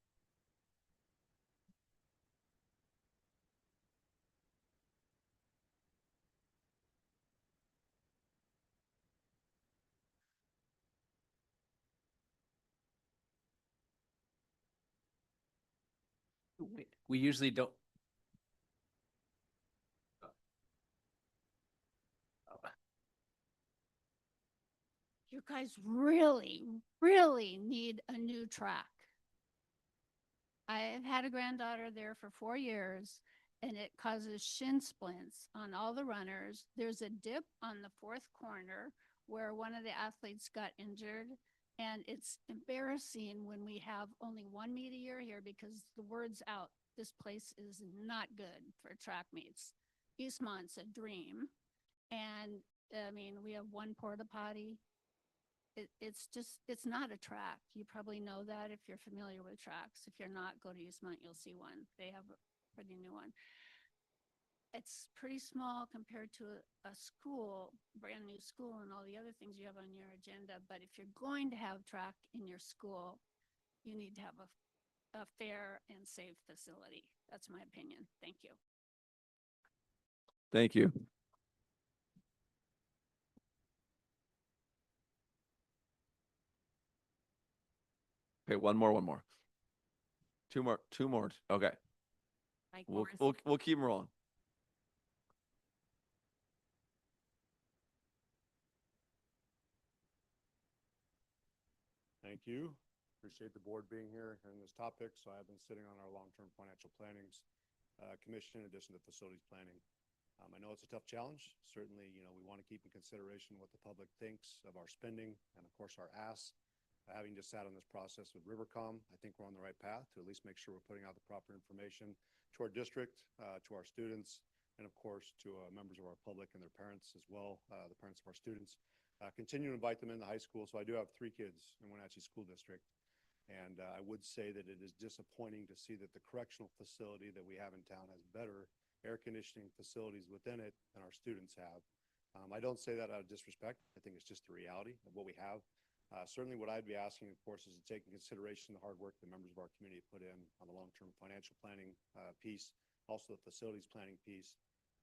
S3: We usually don't.
S6: You guys really, really need a new track. I've had a granddaughter there for 4 years, and it causes shin splints on all the runners. There's a dip on the fourth corner where one of the athletes got injured. And it's embarrassing when we have only one meet a year here because the word's out. This place is not good for track meets. Eastmont's a dream. And I mean, we have one porta potty. It's not a track. You probably know that if you're familiar with tracks. If you're not, go to Eastmont, you'll see one. They have a pretty new one. It's pretty small compared to a school, brand new school, and all the other things you have on your agenda. But if you're going to have track in your school, you need to have a fair and safe facility. That's my opinion. Thank you.
S1: Thank you. Okay, one more. Two more. Okay.
S21: Mike
S1: We'll keep them rolling.
S7: Thank you. Appreciate the board being here on this topic. So I've been sitting on our long-term financial planning commission in addition to facilities planning. I know it's a tough challenge. Certainly, we want to keep in consideration what the public thinks of our spending and of course our asks. Having just sat on this process with Rivercom, I think we're on the right path to at least make sure we're putting out the proper information to our district, to our students, and of course to members of our public and their parents as well, the parents of our students. Continue to invite them in the high school. So I do have 3 kids in Wenatchee School District. And I would say that it is disappointing to see that the correctional facility that we have in town has better air conditioning facilities within it than our students have. I don't say that out of disrespect. I think it's just the reality of what we have. Certainly what I'd be asking, of course, is to take in consideration the hard work the members of our community put in on the long-term financial planning piece, also the facilities planning piece,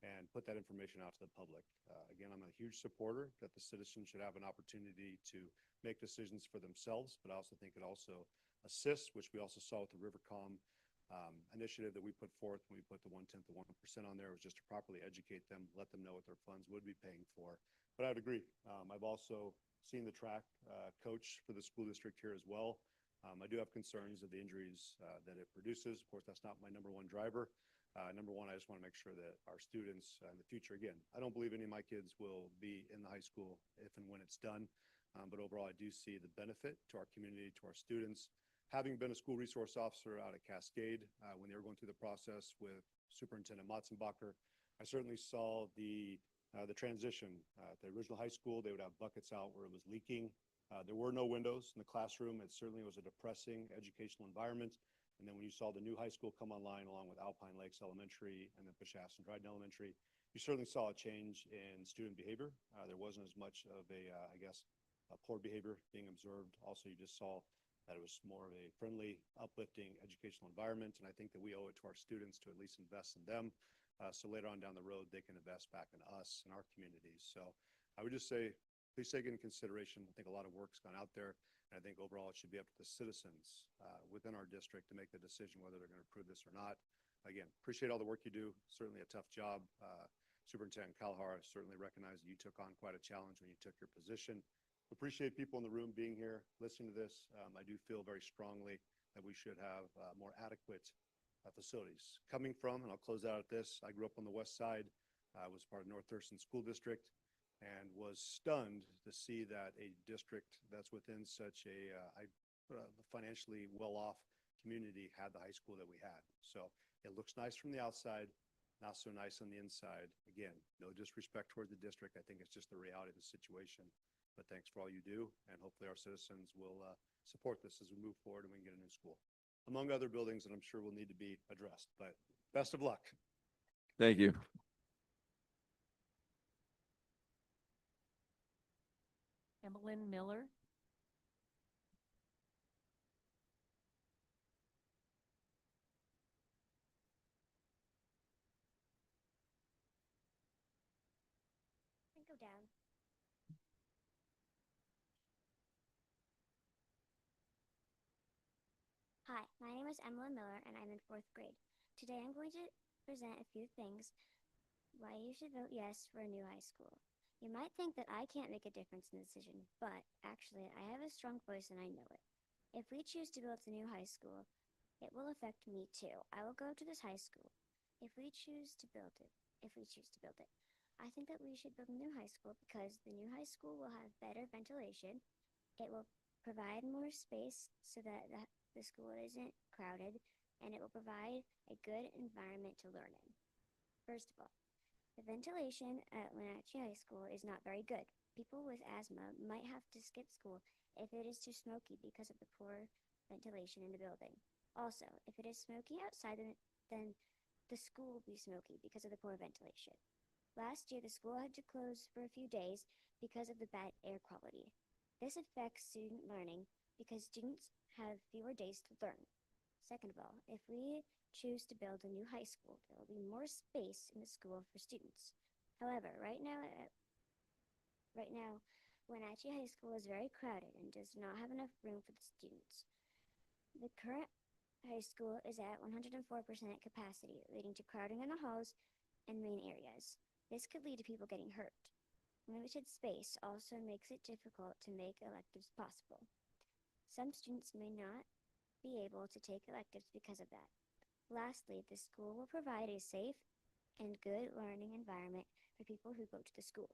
S7: and put that information out to the public. Again, I'm a huge supporter that the citizens should have an opportunity to make decisions for themselves, but I also think it also assists, which we also saw with the Rivercom initiative that we put forth when we put the 1/10 of 1% on there, was just to properly educate them, let them know what their funds would be paying for. But I would agree. I've also seen the track coach for the school district here as well. I do have concerns of the injuries that it produces. Of course, that's not my number one driver. Number one, I just want to make sure that our students in the future, again, I don't believe any of my kids will be in the high school if and when it's done. But overall, I do see the benefit to our community, to our students. Having been a school resource officer out at Cascade, when they were going through the process with Superintendent Matzenbacher, I certainly saw the transition. At the original high school, they would have buckets out where it was leaking. There were no windows in the classroom. It certainly was a depressing educational environment. And then when you saw the new high school come online along with Alpine Lakes Elementary and then Peshastin Dryden Elementary, you certainly saw a change in student behavior. There wasn't as much of a, I guess, poor behavior being observed. Also, you just saw that it was more of a friendly, uplifting educational environment. And I think that we owe it to our students to at least invest in them. So later on down the road, they can invest back in us and our communities. So I would just say, please take it into consideration. I think a lot of work's gone out there. And I think overall it should be up to the citizens within our district to make the decision whether they're going to approve this or not. Again, appreciate all the work you do. Certainly a tough job. Superintendent Kalahar, certainly recognize that you took on quite a challenge when you took your position. Appreciate people in the room being here, listening to this. I do feel very strongly that we should have more adequate facilities. Coming from, and I'll close out at this, I grew up on the west side. I was part of North Thurston School District and was stunned to see that a district that's within such a financially well-off community had the high school that we had. So it looks nice from the outside, not so nice on the inside. Again, no disrespect toward the district. I think it's just the reality of the situation. But thanks for all you do, and hopefully our citizens will support this as we move forward and we can get a new school, among other buildings that I'm sure will need to be addressed. But best of luck.
S1: Thank you.
S8: Emmeline Miller.
S22: Go down. Hi, my name is Emmeline Miller and I'm in 4th grade. Today I'm going to present a few things why you should vote yes for a new high school. You might think that I can't make a difference in the decision, but actually I have a strong voice and I know it. If we choose to build the new high school, it will affect me too. I will go to this high school. If we choose to build it, I think that we should build a new high school because the new high school will have better ventilation. It will provide more space so that the school isn't crowded, and it will provide a good environment to learn in. First of all, the ventilation at Wenatchee High School is not very good. People with asthma might have to skip school if it is too smoky because of the poor ventilation in the building. Also, if it is smoky outside, then the school will be smoky because of the poor ventilation. Last year, the school had to close for a few days because of the bad air quality. This affects student learning because students have fewer days to learn. Second of all, if we choose to build a new high school, there will be more space in the school for students. However, right now, Wenatchee High School is very crowded and does not have enough room for the students. The current high school is at 104% capacity, leading to crowding in the halls and main areas. This could lead to people getting hurt. Limited space also makes it difficult to make electives possible. Some students may not be able to take electives because of that. Lastly, the school will provide a safe and good learning environment for people who go to the school.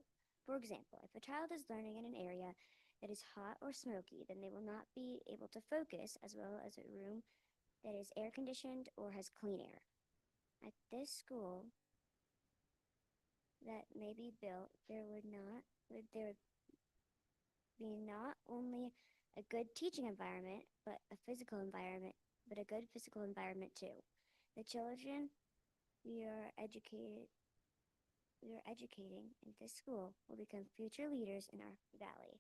S22: For example, if a child is learning in an area that is hot or smoky, then they will not be able to focus as well as a room that is air conditioned or has clean air. At this school that may be built, there would be not only a good teaching environment, but a good physical environment too. The children we are educating in this school will become future leaders in our valley.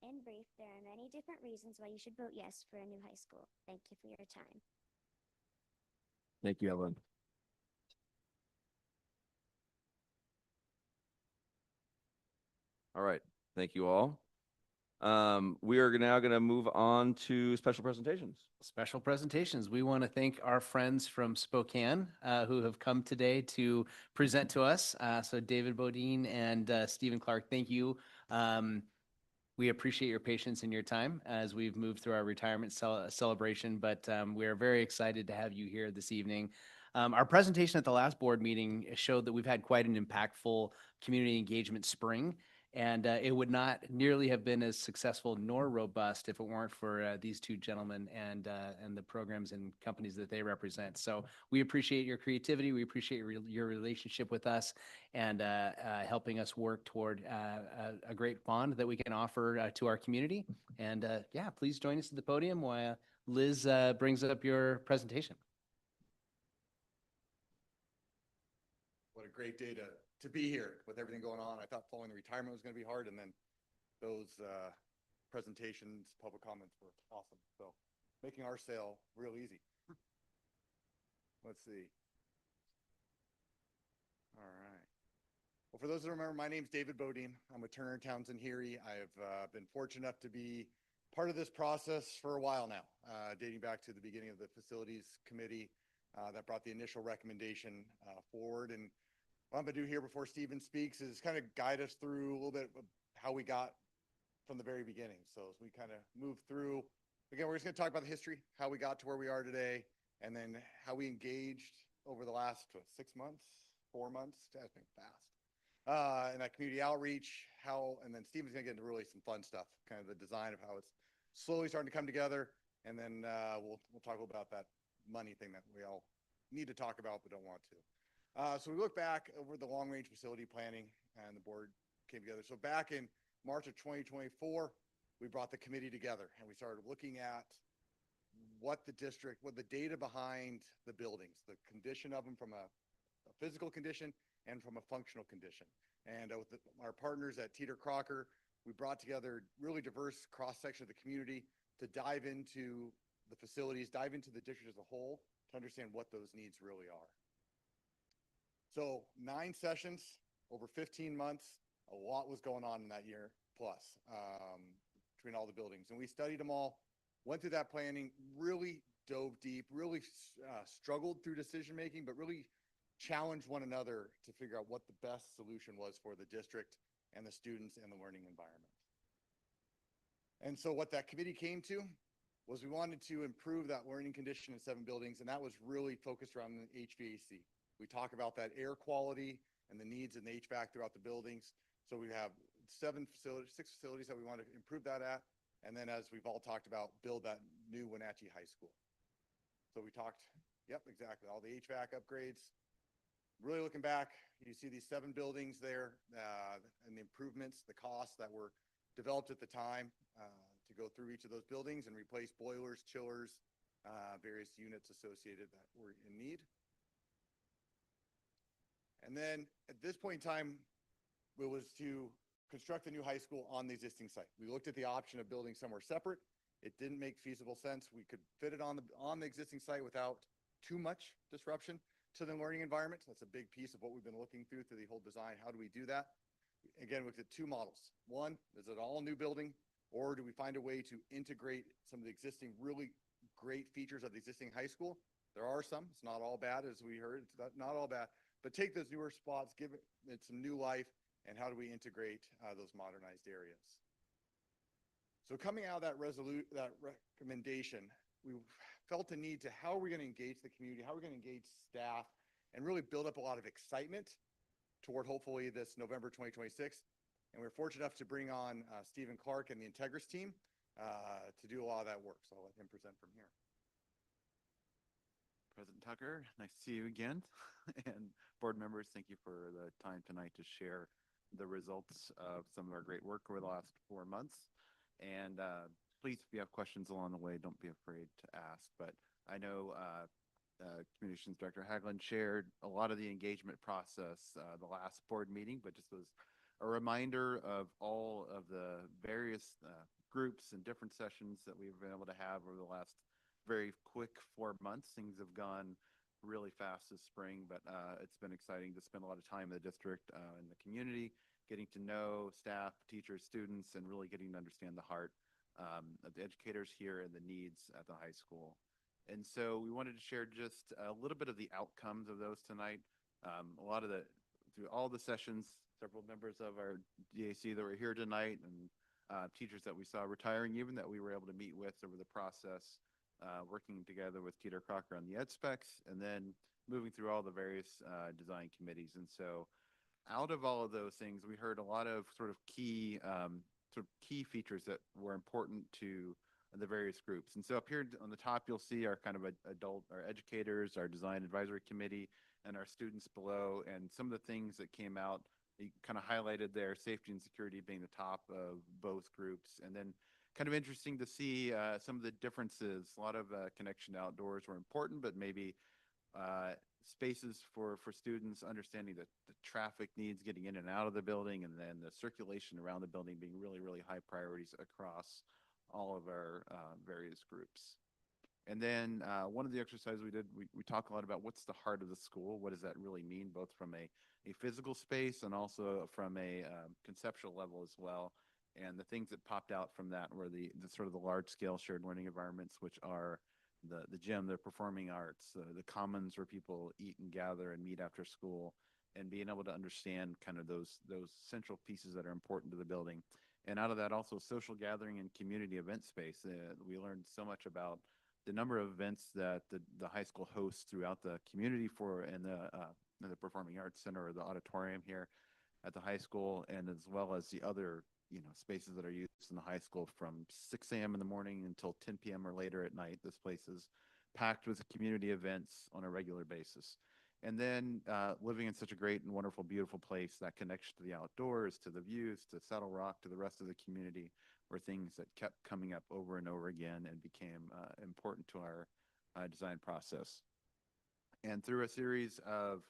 S22: In brief, there are many different reasons why you should vote yes for a new high school. Thank you for your time.
S1: Thank you, Ellen. All right. Thank you all. We are now going to move on to special presentations.
S3: Special presentations. We want to thank our friends from Spokane who have come today to present to us. So David Bodine and Stephen Clark, thank you. We appreciate your patience and your time as we've moved through our retirement celebration, but we are very excited to have you here this evening. Our presentation at the last board meeting showed that we've had quite an impactful community engagement spring. And it would not nearly have been as successful nor robust if it weren't for these two gentlemen and the programs and companies that they represent. So we appreciate your creativity. We appreciate your relationship with us and helping us work toward a great bond that we can offer to our community. And yeah, please join us at the podium while Liz brings up your presentation.
S9: What a great day to be here with everything going on. I thought following the retirement was going to be hard, and then those presentations, public comments were awesome. So making our sale real easy. Let's see. All right. Well, for those that remember, my name's David Bodine. I'm with Turner Townsend Heary. I've been fortunate enough to be part of this process for a while now, dating back to the beginning of the facilities committee that brought the initial recommendation forward. And what I'm going to do here before Stephen speaks is kind of guide us through a little bit of how we got from the very beginning. So as we kind of move through, again, we're just going to talk about the history, how we got to where we are today, and then how we engaged over the last 6 months, 4 months, I think fast, in that community outreach, and then Stephen's going to get into really some fun stuff, kind of the design of how it's slowly starting to come together. And then we'll talk about that money thing that we all need to talk about but don't want to. So we look back over the long-range facility planning, and the board came together. So back in March of 2024, we brought the committee together, and we started looking at what the data behind the buildings, the condition of them from a physical condition and from a functional condition. And with our partners at Teeter Crocker, we brought together really diverse cross-section of the community to dive into the facilities, dive into the district as a whole to understand what those needs really are. So 9 sessions over 15 months, a lot was going on in that year plus between all the buildings. And we studied them all, went through that planning, really dove deep, really struggled through decision-making, but really challenged one another to figure out what the best solution was for the district and the students and the learning environment. And so what that committee came to was we wanted to improve that learning condition in 7 buildings, and that was really focused around the HVAC. We talk about that air quality and the needs in the HVAC throughout the buildings. So we have 6 facilities that we want to improve that at. And then, as we've all talked about, build that new Wenatchee High School. So we talked, yep, exactly, all the HVAC upgrades. Really looking back, you see these 7 buildings there and the improvements, the costs that were developed at the time to go through each of those buildings and replace boilers, chillers, various units associated that were in need. And then at this point in time, it was to construct a new high school on the existing site. We looked at the option of building somewhere separate. It didn't make feasible sense. We could fit it on the existing site without too much disruption to the learning environment. That's a big piece of what we've been looking through the whole design. How do we do that? Again, we looked at 2 models. One, is it all a new building, or do we find a way to integrate some of the existing really great features of the existing high school? There are some. It's not all bad, as we heard. It's not all bad. But take those newer spots, give it some new life, and how do we integrate those modernized areas? So coming out of that recommendation, we felt the need to how are we going to engage the community, how are we going to engage staff, and really build up a lot of excitement toward hopefully this November 2026. And we're fortunate enough to bring on Stephen Clark and the Integris team to do a lot of that work. So I'll let him present from here.
S10: President Tucker, nice to see you again. And board members, thank you for the time tonight to share the results of some of our great work over the last 4 months. And please, if you have questions along the way, don't be afraid to ask. But I know Communications Director Haglund shared a lot of the engagement process the last board meeting, but just was a reminder of all of the various groups and different sessions that we've been able to have over the last very quick 4 months. Things have gone really fast this spring, but it's been exciting to spend a lot of time in the district in the community, getting to know staff, teachers, students, and really getting to understand the heart of the educators here and the needs at the high school. And so we wanted to share just a little bit of the outcomes of those tonight. Through all the sessions, several members of our DAC that were here tonight and teachers that we saw retiring, even that we were able to meet with over the process, working together with Teeter Crocker on the ed specs, and then moving through all the various design committees. And so out of all of those things, we heard a lot of sort of key features that were important to the various groups. And so up here on the top, you'll see our kind of our educators, our design advisory committee, and our students below. And some of the things that came out, you kind of highlighted there, safety and security being the top of both groups. And then kind of interesting to see some of the differences. A lot of connection to outdoors were important, but maybe spaces for students understanding that the traffic needs getting in and out of the building, and then the circulation around the building being really, really high priorities across all of our various groups. And then one of the exercises we did, we talk a lot about what's the heart of the school. What does that really mean, both from a physical space and also from a conceptual level as well. And the things that popped out from that were the sort of the large scale shared learning environments, which are the gym, the performing arts, the commons where people eat and gather and meet after school, and being able to understand kind of those central pieces that are important to the building. And out of that, also social gathering and community event space. We learned so much about the number of events that the high school hosts throughout the community in the Performing Arts Center or the auditorium here at the high school, and as well as the other spaces that are used in the high school from 6 a.m. in the morning until 10 p.m. or later at night. This place is packed with community events on a regular basis. And then living in such a great and wonderful, beautiful place that connects to the outdoors, to the views, to Saddle Rock, to the rest of the community, were things that kept coming up over and over again and became important to our design process. And through a series of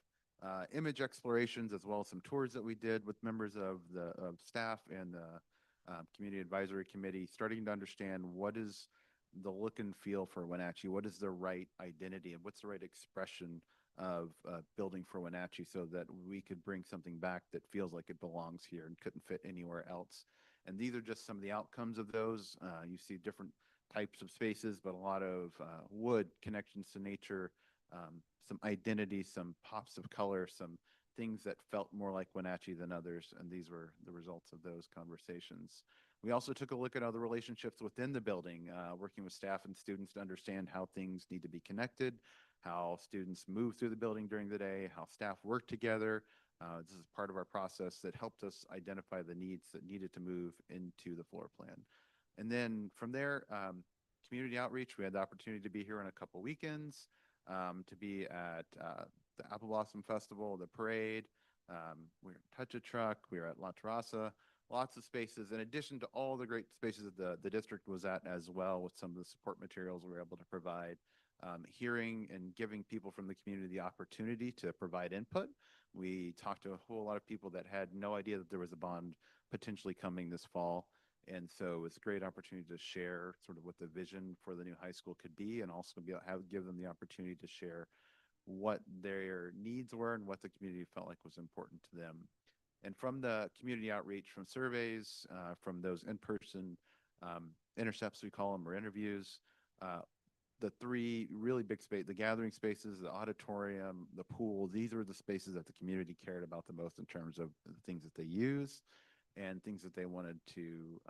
S10: image explorations, as well as some tours that we did with members of staff and the community advisory committee, starting to understand what is the look and feel for Wenatchee, what is the right identity, and what's the right expression of building for Wenatchee, so that we could bring something back that feels like it belongs here and couldn't fit anywhere else. And these are just some of the outcomes of those. You see different types of spaces, but a lot of wood, connections to nature, some identity, some pops of color, some things that felt more like Wenatchee than others, and these were the results of those conversations. We also took a look at other relationships within the building, working with staff and students to understand how things need to be connected, how students move through the building during the day, how staff work together. This is part of our process that helped us identify the needs that needed to move into the floor plan. And then from there, community outreach, we had the opportunity to be here on a couple weekends, to be at the Apple Blossom Festival, the parade. We were at Touch a Truck, we were at La Terraza, lots of spaces, in addition to all the great spaces that the district was at as well, with some of the support materials we were able to provide. Hearing and giving people from the community the opportunity to provide input. We talked to a whole lot of people that had no idea that there was a bond potentially coming this fall. And so it's a great opportunity to share sort of what the vision for the new high school could be, and also give them the opportunity to share what their needs were and what the community felt like was important to them. And from the community outreach, from surveys, from those in-person intercepts, we call them, or interviews, the three really big space, the gathering spaces, the auditorium, the pool, these were the spaces that the community cared about the most in terms of the things that they use and things that they wanted to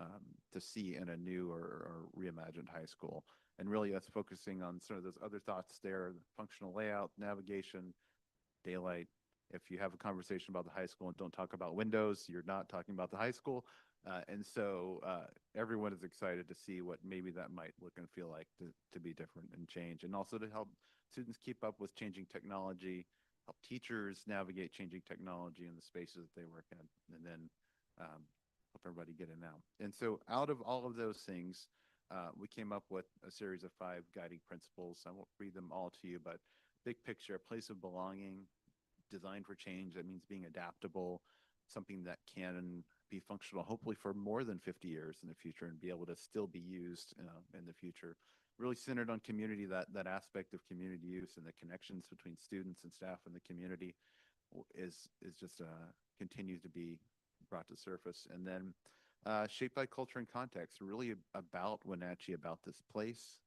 S10: see in a new or reimagined high school. And really us focusing on sort of those other thoughts there, functional layout, navigation, daylight. If you have a conversation about the high school and don't talk about windows, you're not talking about the high school. And so everyone is excited to see what maybe that might look and feel like to be different and change, and also to help students keep up with changing technology, help teachers navigate changing technology in the spaces that they work in, and then help everybody get in now. And so out of all of those things, we came up with a series of 5 guiding principles. I won't read them all to you, but big picture, a place of belonging, designed for change. That means being adaptable, something that can be functional, hopefully for more than 50 years in the future, and be able to still be used in the future. Really centered on community, that aspect of community use and the connections between students and staff and the community is just continues to be brought to surface. And then shaped by culture and context, really about Wenatchee, about this place.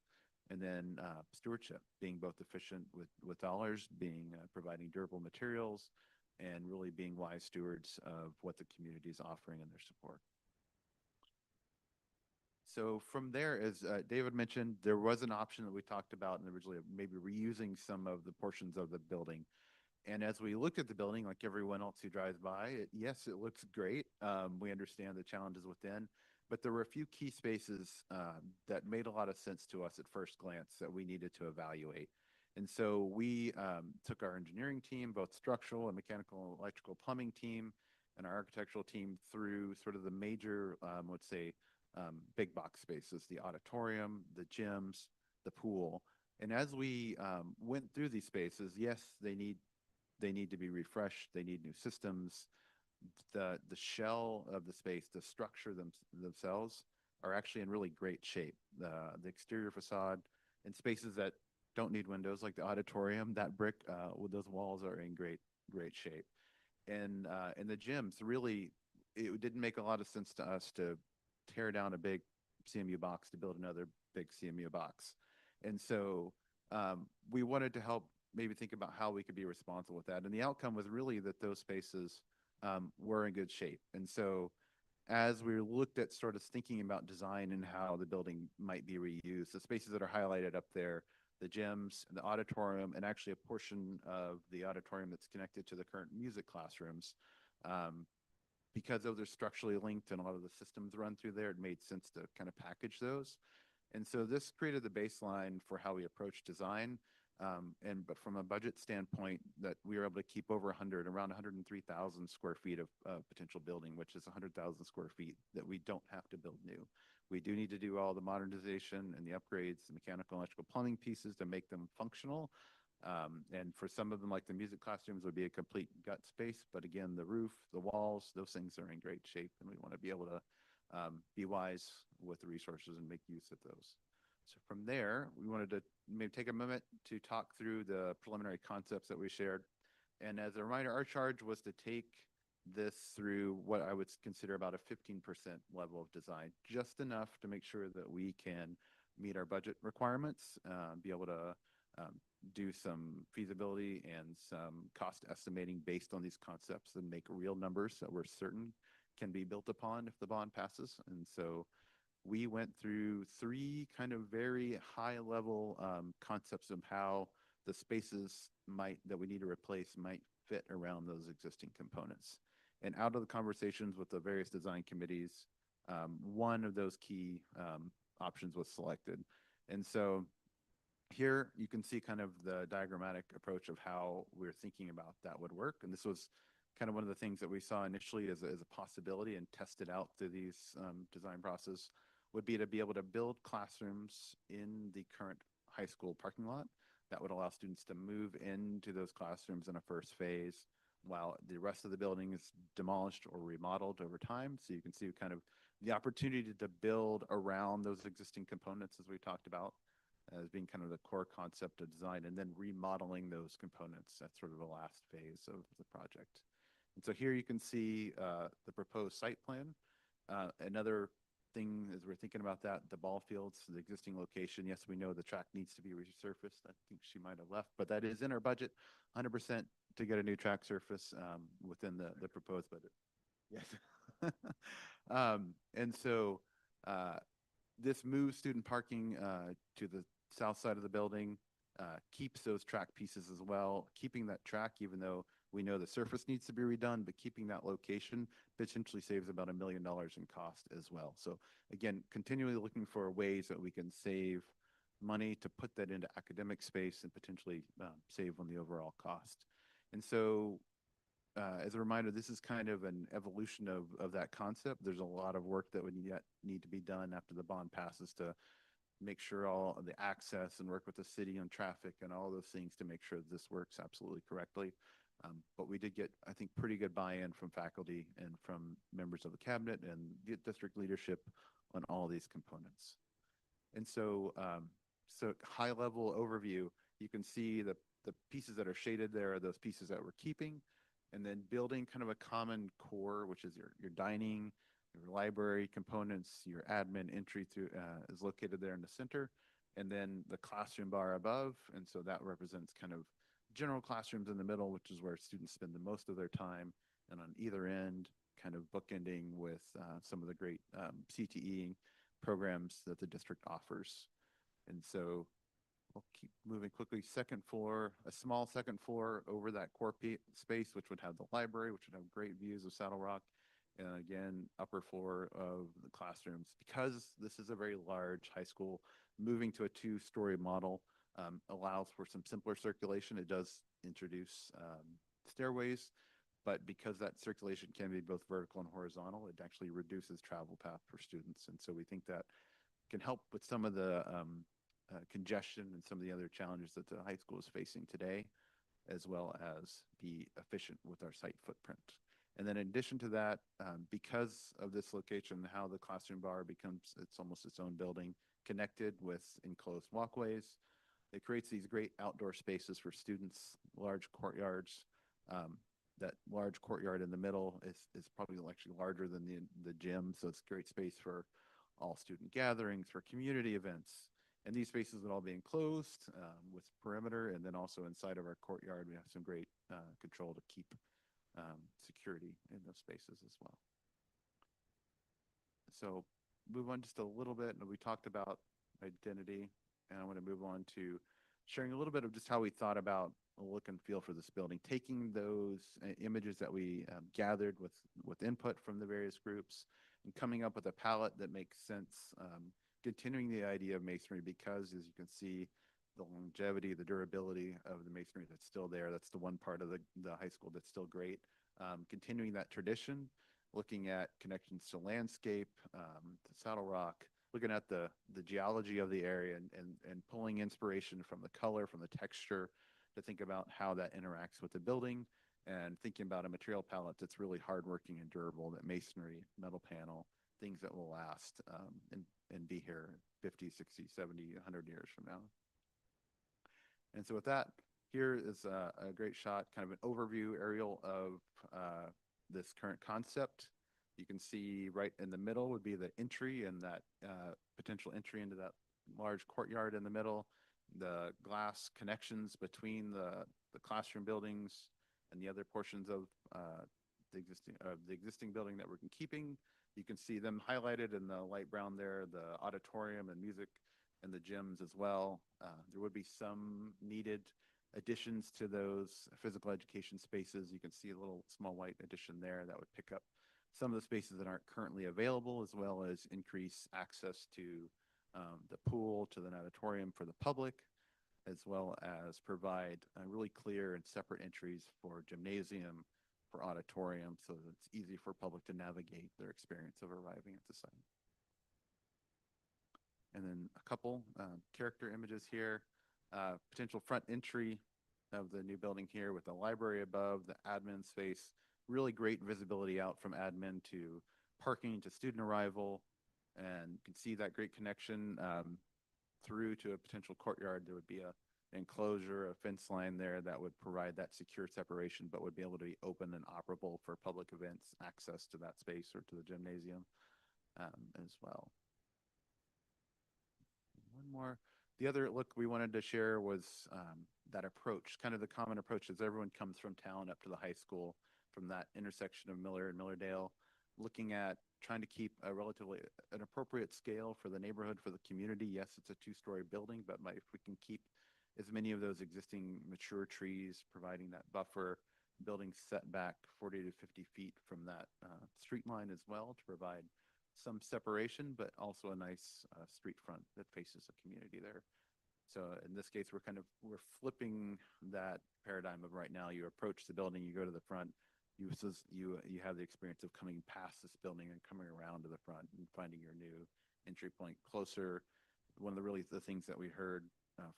S10: And then stewardship, being both efficient with dollars, being providing durable materials, and really being wise stewards of what the community is offering and their support. So from there, as David mentioned, there was an option that we talked about and originally, maybe reusing some of the portions of the building. And as we looked at the building, like everyone else who drives by, yes, it looks great. We understand the challenges within, but there were a few key spaces that made a lot of sense to us at first glance that we needed to evaluate. And so we took our engineering team, both structural and mechanical and electrical plumbing team, and our architectural team through sort of the major, let's say, big box spaces, the auditorium, the gyms, the pool. And as we went through these spaces, yes, they need to be refreshed. They need new systems. The shell of the space, the structure themselves are actually in really great shape. The exterior facade and spaces that don't need windows, like the auditorium, that brick with those walls are in great shape. And the gyms, really, it didn't make a lot of sense to us to tear down a big CMU box to build another big CMU box. And so we wanted to help maybe think about how we could be responsible with that. And the outcome was really that those spaces were in good shape. And so as we looked at sort of thinking about design and how the building might be reused, the spaces that are highlighted up there, the gyms, the auditorium, and actually a portion of the auditorium that's connected to the current music classrooms, because those are structurally linked and a lot of the systems run through there, it made sense to kind of package those. And so this created the baseline for how we approach design. But from a budget standpoint, that we were able to keep over around 103,000 square feet of potential building, which is 100,000 square feet that we don't have to build new. We do need to do all the modernization and the upgrades, the mechanical, electrical, plumbing pieces to make them functional. And for some of them, like the music classrooms, would be a complete gut space. But again, the roof, the walls, those things are in great shape, and we want to be able to be wise with the resources and make use of those. So from there, we wanted to maybe take a moment to talk through the preliminary concepts that we shared. And as a reminder, our charge was to take this through what I would consider about a 15% level of design, just enough to make sure that we can meet our budget requirements, be able to do some feasibility and some cost estimating based on these concepts and make real numbers that we're certain can be built upon if the bond passes. And so we went through three kind of very high level concepts of how the spaces that we need to replace might fit around those existing components. And out of the conversations with the various design committees, one of those key options was selected. And so here you can see kind of the diagrammatic approach of how we're thinking about that would work. And this was kind of one of the things that we saw initially as a possibility and tested out through these design process would be to be able to build classrooms in the current high school parking lot. That would allow students to move into those classrooms in a first phase while the rest of the building is demolished or remodeled over time. So you can see kind of the opportunity to build around those existing components as we talked about as being kind of the core concept of design, and then remodeling those components. That's sort of the last phase of the project. And so here you can see the proposed site plan. Another thing as we're thinking about that, the ball fields, the existing location. Yes, we know the track needs to be resurfaced. I think she might have left, but that is in our budget, 100% to get a new track surface within the proposed budget. Yes. And so this moves student parking to the south side of the building, keeps those track pieces as well, keeping that track even though we know the surface needs to be redone, but keeping that location potentially saves about $1 million in cost as well. So again, continually looking for ways that we can save money to put that into academic space and potentially save on the overall cost. And so as a reminder, this is kind of an evolution of that concept. There's a lot of work that would yet need to be done after the bond passes to make sure all of the access and work with the city on traffic and all those things to make sure this works absolutely correctly. But we did get, I think, pretty good buy-in from faculty and from members of the cabinet and the district leadership on all these components. And so, high-level overview, you can see the pieces that are shaded there are those pieces that we're keeping, and then building kind of a common core, which is your dining, your library components, your admin entry through is located there in the center, and then the classroom bar above. And so that represents kind of general classrooms in the middle, which is where students spend the most of their time, and on either end, kind of bookending with some of the great CTE programs that the district offers. And so we'll keep moving quickly. Second floor, a small second floor over that core space, which would have the library, which would have great views of Saddle Rock. And again, upper floor of the classrooms. Because this is a very large high school, moving to a two-story model allows for some simpler circulation. It does introduce stairways, but because that circulation can be both vertical and horizontal, it actually reduces travel path for students. And so we think that can help with some of the congestion and some of the other challenges that the high school is facing today, as well as be efficient with our site footprint. And then in addition to that, because of this location, how the classroom bar becomes, it's almost its own building, connected with enclosed walkways, it creates these great outdoor spaces for students, large courtyards. That large courtyard in the middle is probably actually larger than the gym, so it's great space for all student gatherings, for community events. And these spaces would all be enclosed with perimeter, and then also inside of our courtyard, we have some great control to keep security in those spaces as well. So move on just a little bit, and we talked about identity, and I want to move on to sharing a little bit of just how we thought about a look and feel for this building, taking those images that we gathered with input from the various groups and coming up with a palette that makes sense, continuing the idea of masonry because, as you can see, the longevity, the durability of the masonry that's still there. That's the one part of the high school that's still great. Continuing that tradition, looking at connections to landscape, to Saddle Rock, looking at the geology of the area and pulling inspiration from the color, from the texture, to think about how that interacts with the building, and thinking about a material palette that's really hardworking and durable, that masonry, metal panel, things that will last and be here 50, 60, 70, 100 years from now. And so with that, here is a great shot, kind of an overview aerial of this current concept. You can see right in the middle would be the entry and that potential entry into that large courtyard in the middle, the glass connections between the classroom buildings and the other portions of the existing building that we're keeping. You can see them highlighted in the light brown there, the auditorium and music and the gyms as well. There would be some needed additions to those physical education spaces. You can see a little small white addition there that would pick up some of the spaces that aren't currently available, as well as increase access to the pool, to the auditorium for the public, as well as provide really clear and separate entries for gymnasium, for auditorium, so that it's easy for public to navigate their experience of arriving at the site. And then a couple character images here, potential front entry of the new building here with the library above, the admin space, really great visibility out from admin to parking to student arrival, and you can see that great connection through to a potential courtyard. There would be an enclosure, a fence line there that would provide that secure separation, but would be able to be open and operable for public events, access to that space or to the gymnasium as well. One more. The other look we wanted to share was that approach, kind of the common approach as everyone comes from town up to the high school, from that intersection of Miller and Millardale, looking at trying to keep a relatively an appropriate scale for the neighborhood, for the community. Yes, it's a two-story building, but if we can keep as many of those existing mature trees, providing that buffer, building setback 40 to 50 feet from that street line as well to provide some separation, but also a nice street front that faces the community there. So in this case, we're flipping that paradigm of right now. You approach the building, you go to the front, you have the experience of coming past this building and coming around to the front and finding your new entry point closer. One of the things that we heard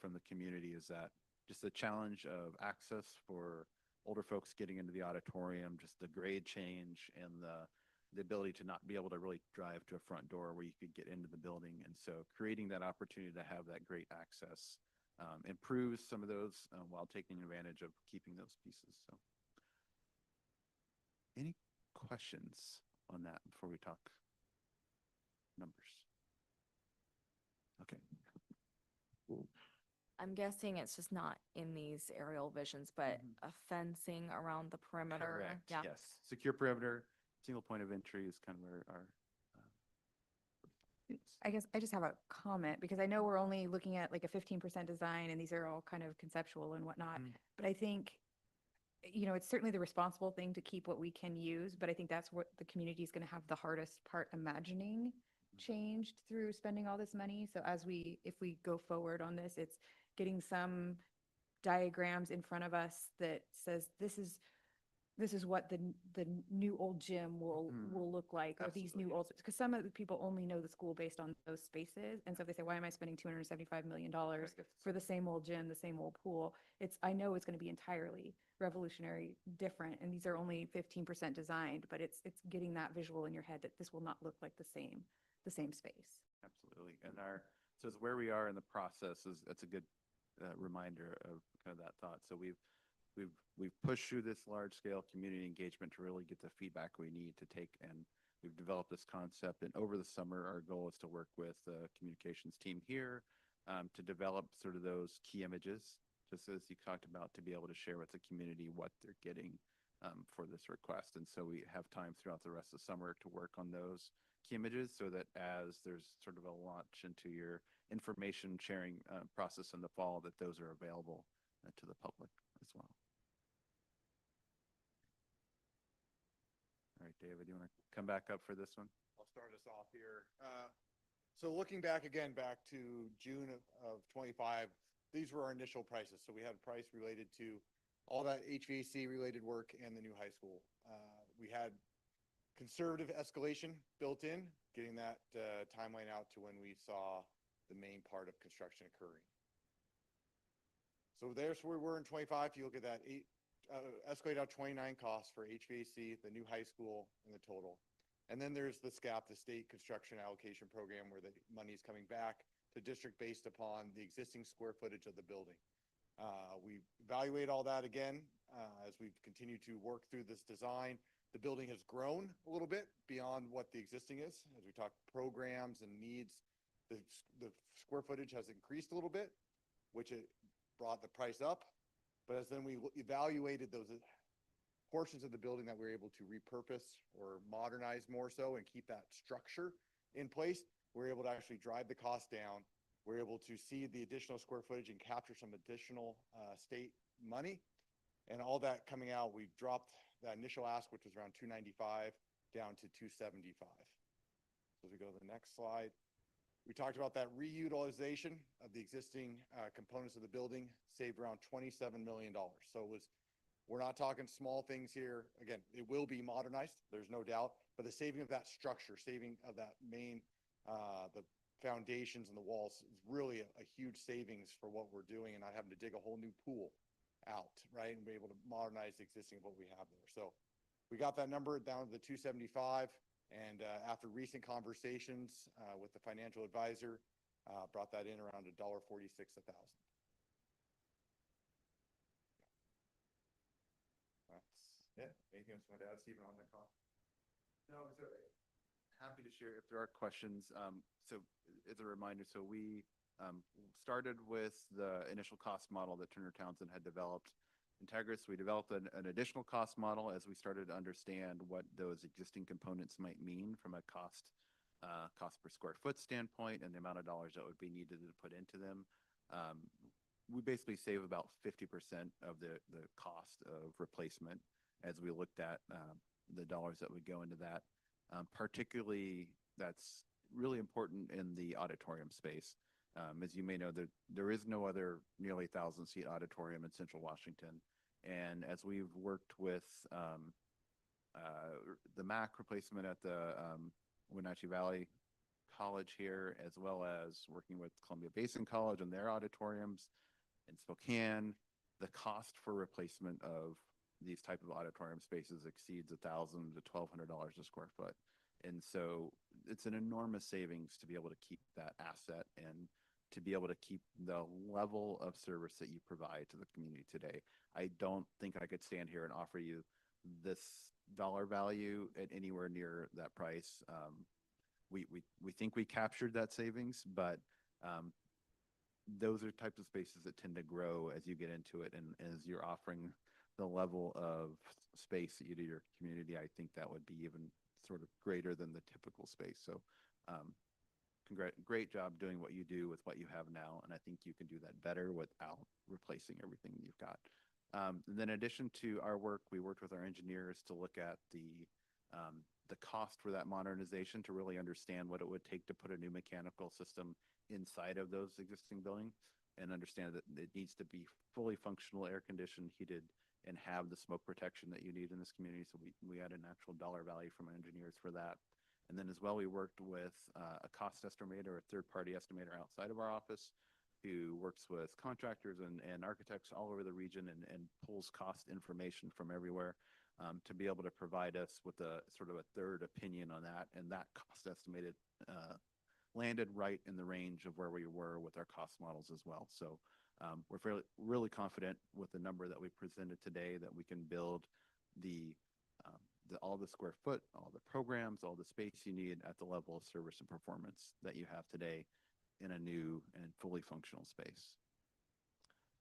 S10: from the community is that just the challenge of access for older folks getting into the auditorium, just the grade change and the ability to not be able to really drive to a front door where you could get into the building. And so creating that opportunity to have that great access improves some of those while taking advantage of keeping those pieces. So any questions on that before we talk numbers? Okay.
S2: I'm guessing it's just not in these aerial visions, but a fencing around the perimeter.
S10: Correct.
S2: Yeah.
S10: Yes. Secure perimeter, single point of entry is kind of where our
S20: I guess I just have a comment because I know we're only looking at like a 15% design and these are all kind of conceptual and whatnot. But I think, it's certainly the responsible thing to keep what we can use, but I think that's what the community is going to have the hardest part imagining changed through spending all this money. So if we go forward on this, it's getting some diagrams in front of us that says this is this is what the new old gym will look like, or these new old, because some of the people only know the school based on those spaces. And so if they say, why am I spending $275 million for the same old gym, the same old pool? I know it's going to be entirely revolutionary different. And these are only 15% designed, but it's getting that visual in your head that this will not look like the same space.
S10: Absolutely. And so it's where we are in the process that's a good reminder of kind of that thought. So we've pushed through this large scale community engagement to really get the feedback we need to take, and we've developed this concept. And over the summer, our goal is to work with the communications team here to develop sort of those key images, just as you talked about, to be able to share with the community what they're getting for this request. And so we have time throughout the rest of the summer to work on those key images, so that as there's sort of a launch into your information sharing process in the fall, that those are available to the public as well. All right, David, you want to come back up for this one?
S9: I'll start us off here. So looking back to June of 25, these were our initial prices. So we had a price related to all that HVAC related work and the new high school. We had conservative escalation built in, getting that timeline out to when we saw the main part of construction occurring. So there's where we were in 25. If you look at that escalate out 29 costs for HVAC, the new high school, and the total. And then there's the SCAP, the State Construction Allocation Program, where the money is coming back to district based upon the existing square footage of the building. We evaluate all that again as we've continued to work through this design. The building has grown a little bit beyond what the existing is. As we talk programs and needs, the square footage has increased a little bit, which it brought the price up. But as then we evaluated those portions of the building that we were able to repurpose or modernize more so and keep that structure in place, we're able to actually drive the cost down. We're able to see the additional square footage and capture some additional state money. And all that coming out, we've dropped that initial ask, which was around 295, down to 275. So as we go to the next slide, we talked about that reutilization of the existing components of the building, saved around $27 million. So we're not talking small things here. Again, it will be modernized, there's no doubt, but the saving of that structure, saving of that main, the foundations and the walls is really a huge savings for what we're doing, and not having to dig a whole new pool out, right? And be able to modernize the existing of what we have there. So we got that number down to the 275. And after recent conversations with the financial advisor, brought that in around $1.46 a thousand. That's it. Anything else you want to add, Stephen, on that cost?
S10: No, so happy to share if there are questions. So as a reminder, so we started with the initial cost model that Turner Townsend had developed. Integris, we developed an additional cost model as we started to understand what those existing components might mean from a cost per square foot standpoint and the amount of dollars that would be needed to put into them. We basically save about 50% of the cost of replacement as we looked at the dollars that would go into that. Particularly, that's really important in the auditorium space. As you may know, there is no other nearly 1,000-seat auditorium in Central Washington. And as we've worked with the MAC replacement at the Wenatchee Valley College here, as well as working with Columbia Basin College and their auditoriums in Spokane, the cost for replacement of these type of auditorium spaces exceeds $1,000 to $1,200 a square foot. And so it's an enormous savings to be able to keep that asset and to be able to keep the level of service that you provide to the community today. I don't think I could stand here and offer you this dollar value at anywhere near that price. We think we captured that savings, but those are types of spaces that tend to grow as you get into it, and as you're offering the level of space that you do your community, I think that would be even sort of greater than the typical space. So great job doing what you do with what you have now, and I think you can do that better without replacing everything you've got. Then in addition to our work, we worked with our engineers to look at the cost for that modernization, to really understand what it would take to put a new mechanical system inside of those existing buildings, and understand that it needs to be fully functional, air conditioned, heated, and have the smoke protection that you need in this community. So we had an actual dollar value from engineers for that. And then as well, we worked with a cost estimator, a third-party estimator outside of our office who works with contractors and architects all over the region and pulls cost information from everywhere to be able to provide us with a sort of a third opinion on that. And that cost estimated landed right in the range of where we were with our cost models as well. So we're really confident with the number that we presented today that we can build all the square foot, all the programs, all the space you need at the level of service and performance that you have today in a new and fully functional space.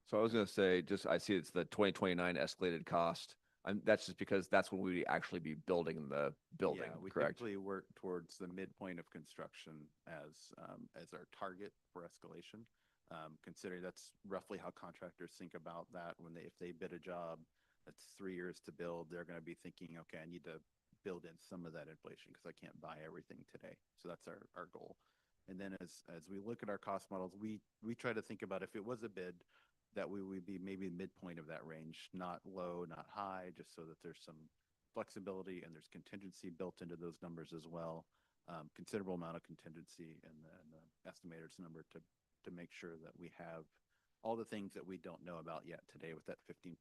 S1: So I was going to say, I see it's the 2029 escalated cost. That's just because that's when we actually be building the building,
S10: Yeah, we
S1: correct?
S10: typically work towards the midpoint of construction as our target for escalation. Considering that's roughly how contractors think about that if they bid a job that's 3 years to build, they're going to be thinking, okay, I need to build in some of that inflation because I can't buy everything today. So that's our goal. And then as we look at our cost models, we try to think about if it was a bid, that we would be maybe midpoint of that range, not low, not high, just so that there's some flexibility and there's contingency built into those numbers as well. Considerable amount of contingency in the estimator's number to make sure that we have all the things that we don't know about yet today with that 15%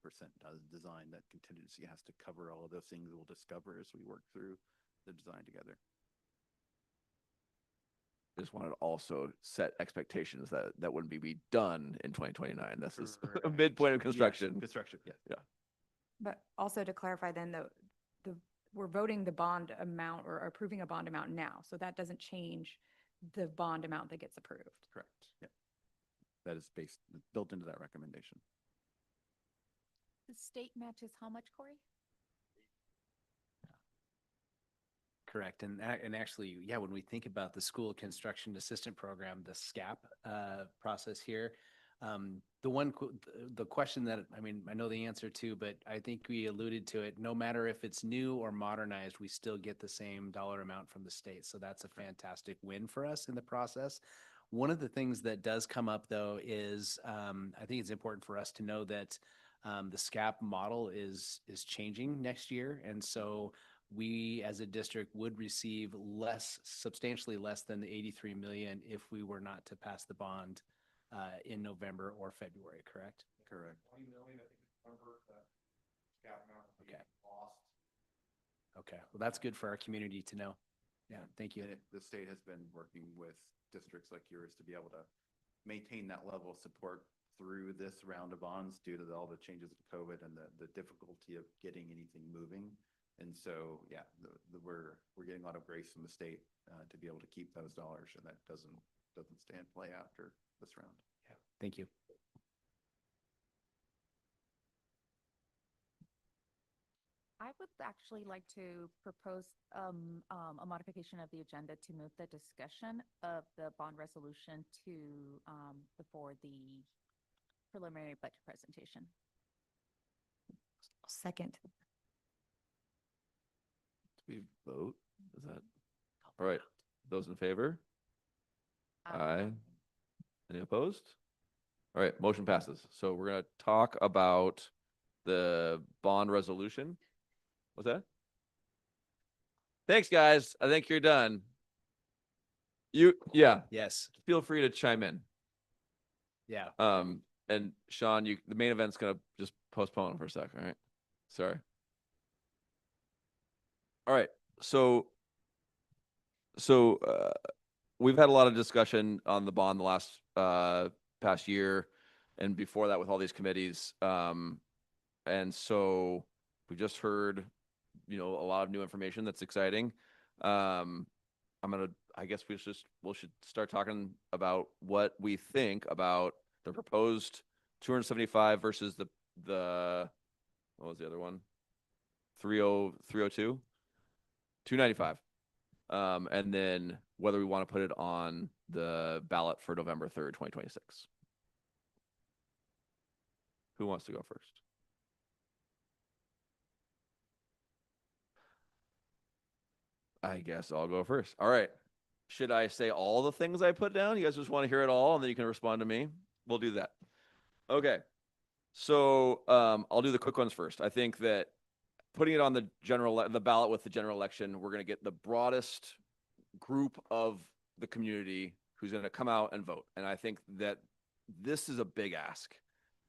S10: design. That contingency has to cover all of those things we'll discover as we work through the design together.
S1: Just wanted to also set expectations that wouldn't be done in 2029. This is a midpoint of construction.
S10: Yes, construction, yeah.
S1: Yeah.
S20: But also to clarify then, we're voting the bond amount or approving a bond amount now. So that doesn't change the bond amount that gets approved.
S10: Correct. Yeah. That is built into that recommendation.
S8: The state matches how much, Corey?
S3: Correct. And actually, yeah, when we think about the School Construction Assistant Program, the SCAP process here, the question that, I know the answer to, but I think we alluded to it, no matter if it's new or modernized, we still get the same dollar amount from the state. So that's a fantastic win for us in the process. One of the things that does come up, though, is I think it's important for us to know that the SCAP model is changing next year. And so we as a district would receive substantially less than the 83 million if we were not to pass the bond in November or February, correct?
S10: Correct.
S11: 20 million, I think it's the number that SCAP amount will be lost.
S3: Okay, well, that's good for our community to know. Yeah, thank you.
S10: And the state has been working with districts like yours to be able to maintain that level of support through this round of bonds due to all the changes of COVID and the difficulty of getting anything moving. And so, yeah, we're getting a lot of grace from the state to be able to keep those dollars, and that doesn't stay in play after this round.
S3: Yeah, thank you.
S2: I would actually like to propose a modification of the agenda to move the discussion of the bond resolution to before the preliminary budget presentation.
S20: Second.
S1: Do we vote? Is that all right? Those in favor? Aye. Any opposed? All right, motion passes. So we're going to talk about the bond resolution. What's that? Thanks, guys. I think you're done. Yeah.
S3: Yes.
S1: Feel free to chime in.
S3: Yeah.
S1: And Sean, the main event's gonna just postpone for a second, all right? Sorry. All right. So we've had a lot of discussion on the bond the last past year, and before that with all these committees. And so we just heard, a lot of new information that's exciting. I guess we should start talking about what we think about the proposed 275 versus the what was the other one? 302? 295. And then whether we want to put it on the ballot for November 3rd, 2026. Who wants to go first? I guess I'll go first. All right. Should I say all the things I put down? You guys just want to hear it all, and then you can respond to me? We'll do that. Okay. So I'll do the quick ones first. I think that putting it on the the ballot with the general election, we're going to get the broadest group of the community who's going to come out and vote. And I think that this is a big ask.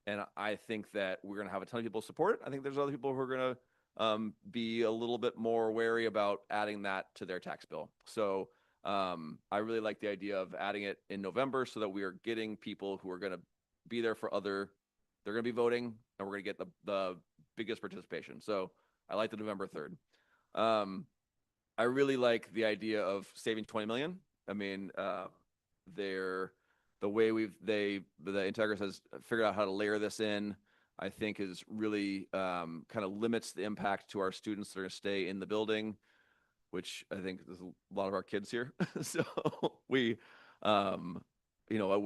S1: And I think that we're going to have a ton of people support it. I think there's other people who are going to be a little bit more wary about adding that to their tax bill. So I really like the idea of adding it in November so that we are getting people who are going to be there for they're going to be voting, and we're going to get the biggest participation. So I like the November 3rd. I really like the idea of saving 20 million. I mean, the way the Integris has figured out how to layer this in, I think is really kind of limits the impact to our students that are going to stay in the building, which I think there's a lot of our kids here. So we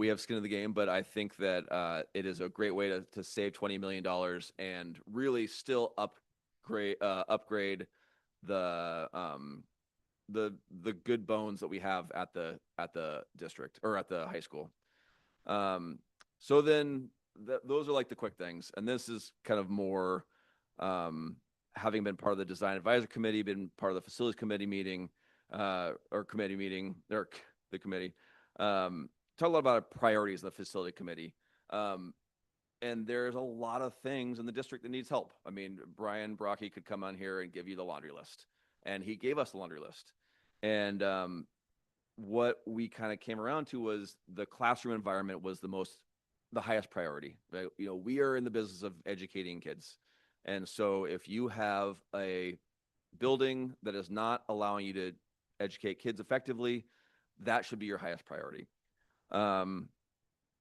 S1: have skin in the game, but I think that it is a great way to save $20 million and really still upgrade the good bones that we have at the district or at the high school. So then those are like the quick things. And this is kind of more having been part of the design advisor committee, been part of the facilities committee meeting, or the committee. Talk a lot about priorities in the facility committee. And there's a lot of things in the district that needs help. I mean, Brian Brocky could come on here and give you the laundry list. And he gave us the laundry list. And what we kind of came around to was the classroom environment was the highest priority. Right? We are in the business of educating kids. And so if you have a building that is not allowing you to educate kids effectively, that should be your highest priority.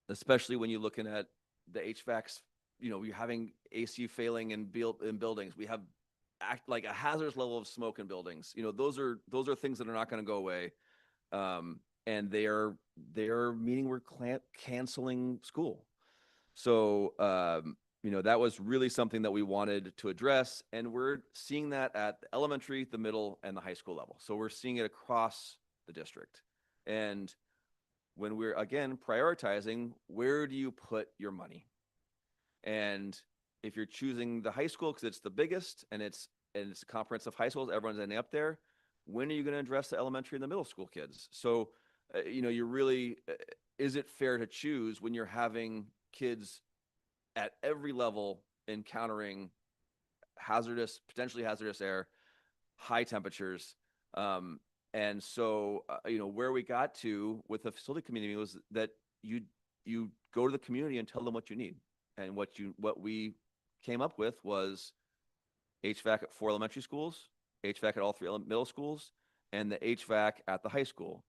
S1: Especially when you're looking at the HVACs, you're having AC failing in buildings. We have like a hazardous level of smoke in buildings. Those are things that are not going to go away. And they are meaning we're canceling school. So, that was really something that we wanted to address. And we're seeing that at the elementary, the middle, and the high school level. So we're seeing it across the district. And when we're, again, prioritizing, where do you put your money? And if you're choosing the high school because it's the biggest and it's a comprehensive high schools, everyone's ending up there, when are you going to address the elementary and the middle school kids? So, you're really, is it fair to choose when you're having kids at every level encountering potentially hazardous air, high temperatures? And so, where we got to with the facility community was that you go to the community and tell them what you need. And what we came up with was HVAC at 4 elementary schools, HVAC at all 3 middle schools, and the HVAC at the high school.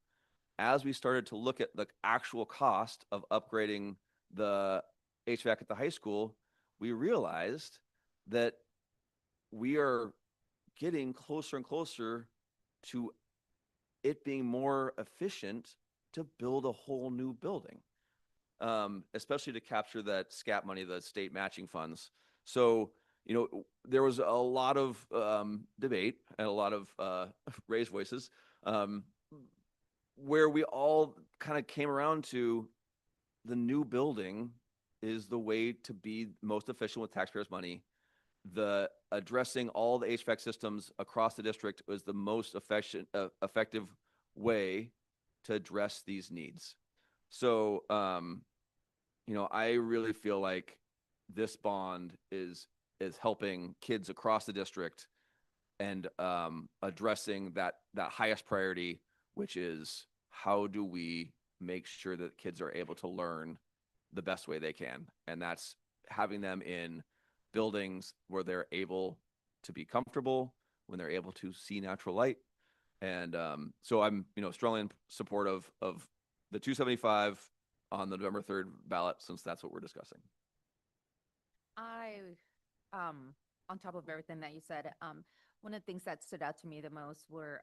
S1: As we started to look at the actual cost of upgrading the HVAC at the high school, we realized that we are getting closer and closer to it being more efficient to build a whole new building, especially to capture that SCAP money, the state matching funds. So, there was a lot of debate and a lot of raised voices where we all kind of came around to the new building is the way to be most efficient with taxpayers' money. The addressing all the HVAC systems across the district was the most effective way to address these needs. So, I really feel like this bond is helping kids across the district and addressing that highest priority, which is how do we make sure that kids are able to learn the best way they can. And that's having them in buildings where they're able to be comfortable, when they're able to see natural light. And so I'm, strongly in support of the 275 on the November 3rd ballot, since that's what we're discussing.
S2: On top of everything that you said, one of the things that stood out to me the most were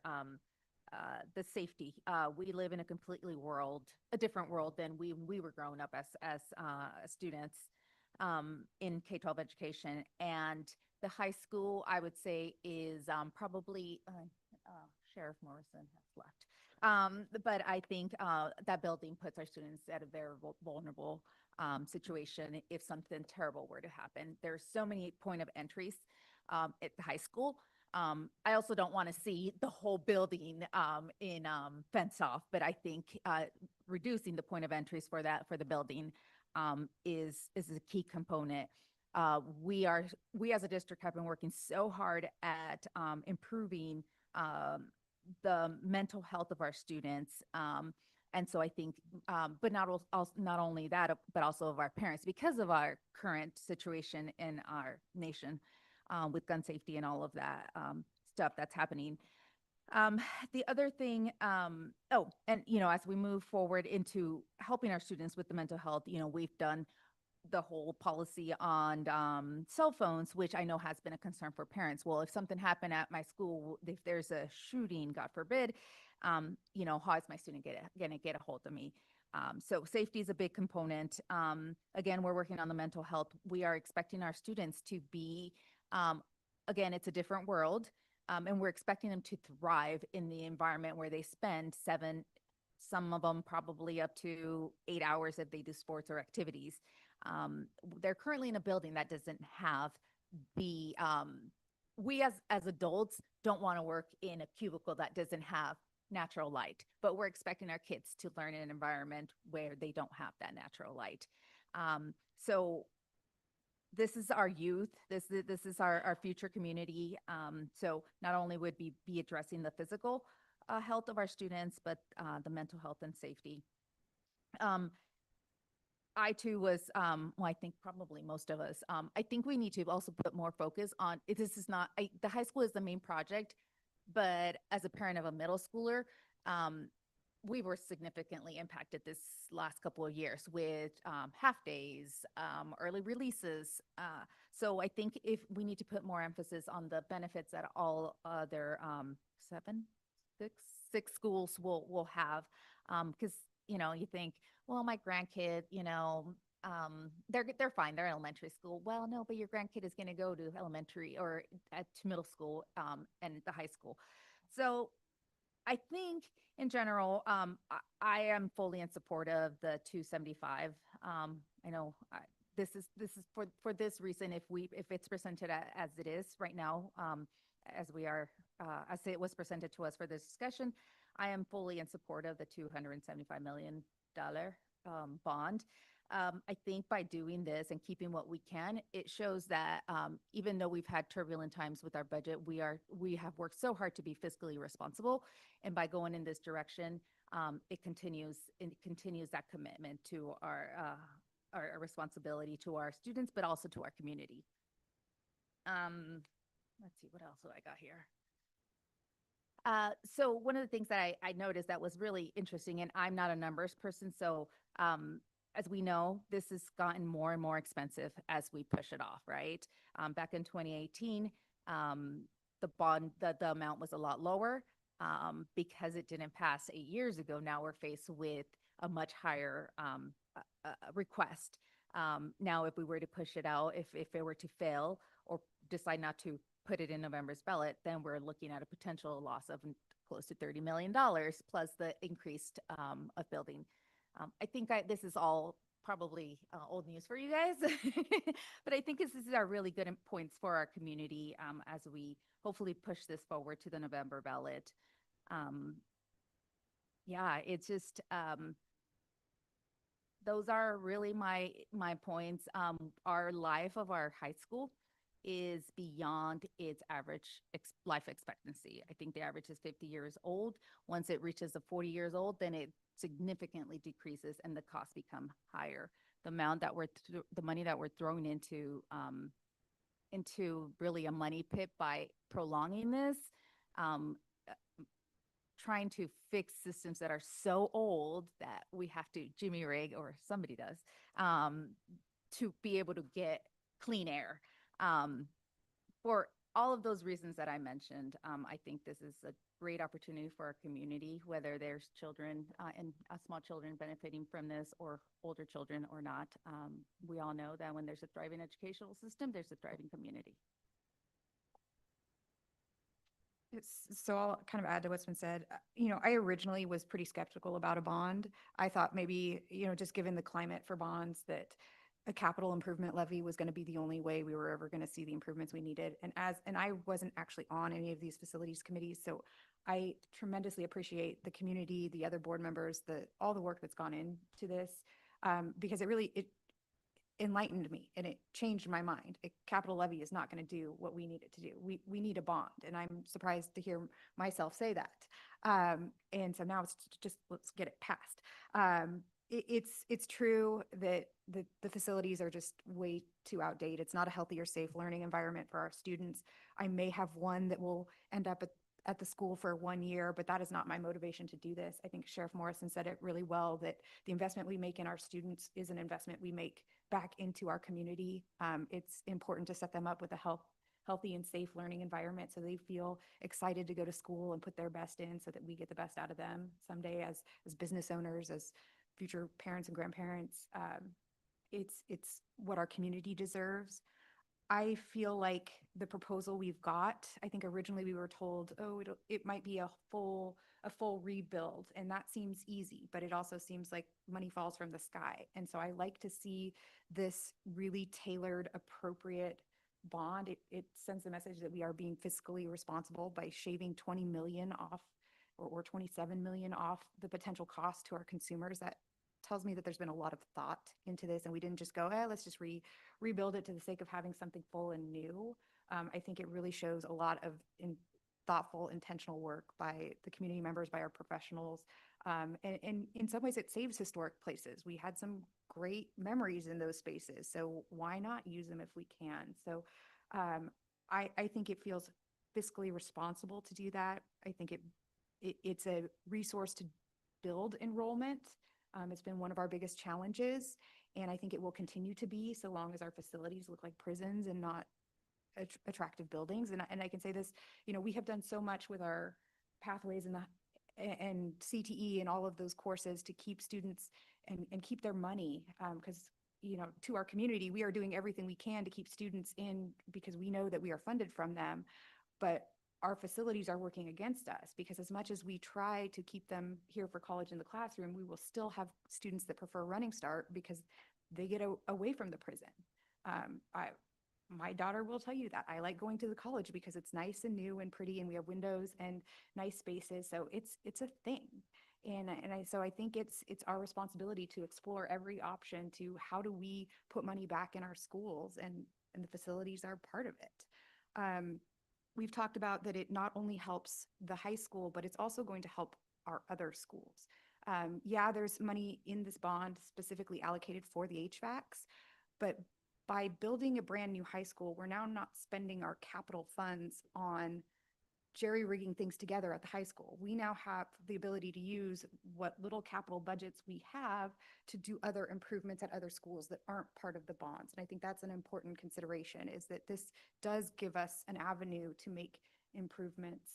S2: the safety. We live in a different world than we were growing up as students in K-12 education. And the high school, I would say, is probably Sheriff Morrison has left. But I think that building puts our students at a very vulnerable situation if something terrible were to happen. There's so many point of entries at the high school. I also don't want to see the whole building in fenced off, but I think reducing the point of entries for the building is a key component. We as a district have been working so hard at improving the mental health of our students. And so I think, but not only that, but also of our parents, because of our current situation in our nation with gun safety and all of that stuff that's happening. The other thing, and as we move forward into helping our students with the mental health, we've done the whole policy on cell phones, which I know has been a concern for parents. Well, if something happened at my school, if there's a shooting, God forbid, how is my student going to get a hold of me? So safety is a big component. Again, we're working on the mental health. We are expecting our students to be, again, it's a different world, and we're expecting them to thrive in the environment where they spend some of them probably up to 8 hours if they do sports or activities. They're currently in a building that doesn't have the, we as adults don't want to work in a cubicle that doesn't have natural light, but we're expecting our kids to learn in an environment where they don't have that natural light. So this is our youth. This is our future community. So not only would we be addressing the physical health of our students, but the mental health and safety. I too was, I think probably most of us, I think we need to also put more focus on, this is not, the high school is the main project, but as a parent of a middle schooler, we were significantly impacted this last couple of years with half days, early releases. So I think if we need to put more emphasis on the benefits that all other six schools will have, because you think, well, my grandkid, they're fine. They're elementary school. Well, no, but your grandkid is going to go to elementary or to middle school and the high school. So I think in general, I am fully in support of the 275. I know this is for this reason. If it's presented as it is right now, as it was presented to us for this discussion, I am fully in support of the $275 million bond. I think by doing this and keeping what we can, it shows that even though we've had turbulent times with our budget, we have worked so hard to be fiscally responsible. And by going in this direction, it continues that commitment to our responsibility to our students, but also to our community. Let's see, what else do I got here? So one of the things that I noticed that was really interesting, and I'm not a numbers person, so as we know, this has gotten more and more expensive as we push it off, right? Back in 2018, the amount was a lot lower because it didn't pass 8 years ago. Now we're faced with a much higher request. Now, if we were to push it out, if it were to fail or decide not to put it in November's ballot, then we're looking at a potential loss of close to $30 million plus the increased of building. I think this is all probably old news for you guys, but I think this are really good points for our community as we hopefully push this forward to the November ballot. Yeah, it's just, those are really my points. Our life of our high school is beyond its average life expectancy. I think the average is 50 years old. Once it reaches the 40 years old, then it significantly decreases and the costs become higher. The amount that the money that we're throwing into really a money pit by prolonging this, trying to fix systems that are so old that we have to Jimmy rig, or somebody does, to be able to get clean air. For all of those reasons that I mentioned, I think this is a great opportunity for our community, whether there's children and small children benefiting from this or older children or not. We all know that when there's a thriving educational system, there's a thriving community.
S20: So I'll kind of add to what's been said. I originally was pretty skeptical about a bond. I thought maybe, just given the climate for bonds, that a capital improvement levy was going to be the only way we were ever going to see the improvements we needed. And I wasn't actually on any of these facilities committees, so I tremendously appreciate the community, the other board members, all the work that's gone into this, because it enlightened me and it changed my mind. A capital levy is not going to do what we need it to do. We need a bond, and I'm surprised to hear myself say that. And so now it's just let's get it passed. It's true that the facilities are just way too outdated. It's not a healthy or safe learning environment for our students. I may have one that will end up at the school for 1 year, but that is not my motivation to do this. I think Sheriff Morrison said it really well, that the investment we make in our students is an investment we make back into our community. It's important to set them up with a healthy and safe learning environment so they feel excited to go to school and put their best in so that we get the best out of them someday as business owners, as future parents and grandparents. It's what our community deserves. I feel like the proposal we've got, I think originally we were told, oh, it might be a full rebuild, and that seems easy, but it also seems like money falls from the sky. And so I like to see this really tailored, appropriate bond. It sends the message that we are being fiscally responsible by shaving 20 million off or 27 million off the potential cost to our consumers. That tells me that there's been a lot of thought into this, and we didn't just go, let's just rebuild it to the sake of having something full and new. I think it really shows a lot of thoughtful, intentional work by the community members, by our professionals. And in some ways it saves historic places. We had some great memories in those spaces, so why not use them if we can? So I think it feels fiscally responsible to do that. I think it's a resource to build enrollment. It's been one of our biggest challenges, and I think it will continue to be so long as our facilities look like prisons and not attractive buildings. And I can say this, we have done so much with our pathways and CTE and all of those courses to keep students and keep their money, because to our community, we are doing everything we can to keep students in because we know that we are funded from them. But our facilities are working against us, because as much as we try to keep them here for college in the classroom, we will still have students that prefer Running Start because they get away from the prison. My daughter will tell you that. I like going to the college because it's nice and new and pretty, and we have windows and nice spaces. So it's a thing. So I think it's our responsibility to explore every option to how do we put money back in our schools, and the facilities are part of it. We've talked about that it not only helps the high school, but it's also going to help our other schools. Yeah, there's money in this bond specifically allocated for the HVACs, but by building a brand new high school, we're now not spending our capital funds on jerry-rigging things together at the high school. We now have the ability to use what little capital budgets we have to do other improvements at other schools that aren't part of the bonds. And I think that's an important consideration, is that this does give us an avenue to make improvements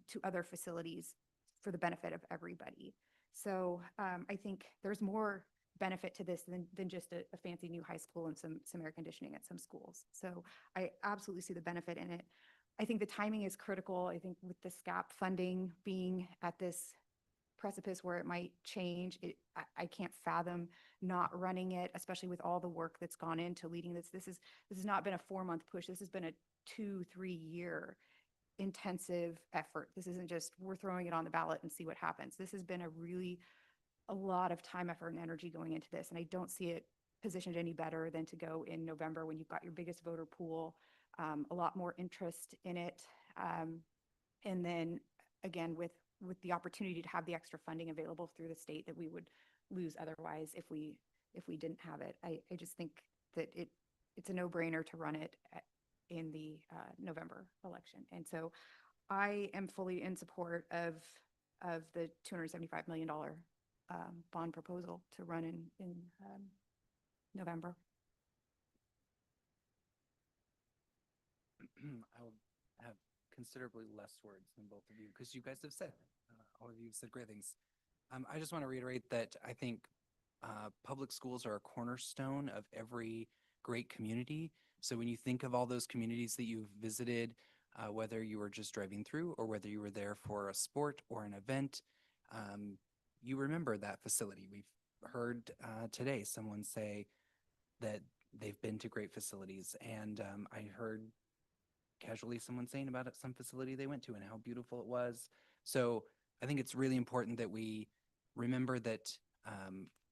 S20: to other facilities for the benefit of everybody. So I think there's more benefit to this than just a fancy new high school and some air conditioning at some schools. So I absolutely see the benefit in it. I think the timing is critical. I think with the SCAP funding being at this precipice where it might change, I can't fathom not running it, especially with all the work that's gone into leading this. This has not been a 4-month push. This has been a 2-3 year intensive effort. This isn't just we're throwing it on the ballot and see what happens. This has been a lot of time, effort, and energy going into this, and I don't see it positioned any better than to go in November when you've got your biggest voter pool, a lot more interest in it, and then again with the opportunity to have the extra funding available through the state that we would lose otherwise if we didn't have it. I just think that it's a no-brainer to run it in the November election, and so I am fully in support of the $275 million bond proposal to run in November.
S3: I will have considerably less words than both of you because you guys have said, all of you have said great things. I just want to reiterate that I think public schools are a cornerstone of every great community. So when you think of all those communities that you've visited,
S12: whether you were just driving through or whether you were there for a sport or an event, you remember that facility. We've heard today someone say that they've been to great facilities, and I heard casually someone saying about some facility they went to and how beautiful it was. So I think it's really important that we remember that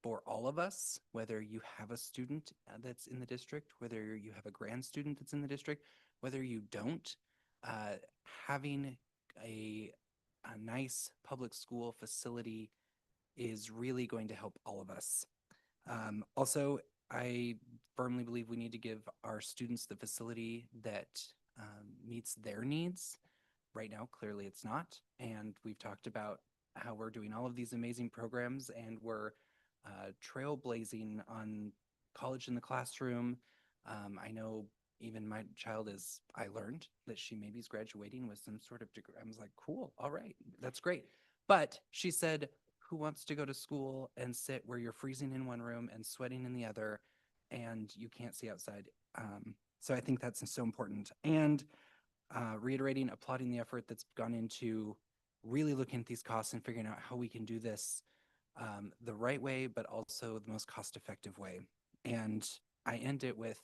S12: for all of us, whether you have a student that's in the district, whether you have a grand student that's in the district, whether you don't, having a nice public school facility is really going to help all of us. Also, I firmly believe we need to give our students the facility that meets their needs. Right now, clearly it's not. And we've talked about how we're doing all of these amazing programs and we're trailblazing on college in the classroom. I know even my child I learned that she maybe is graduating with some sort of degree. I was like, cool, all right, that's great. But she said, who wants to go to school and sit where you're freezing in one room and sweating in the other and you can't see outside? So I think that's so important. And reiterating, applauding the effort that's gone into really looking at these costs and figuring out how we can do this the right way, but also the most cost-effective way. And I end it with,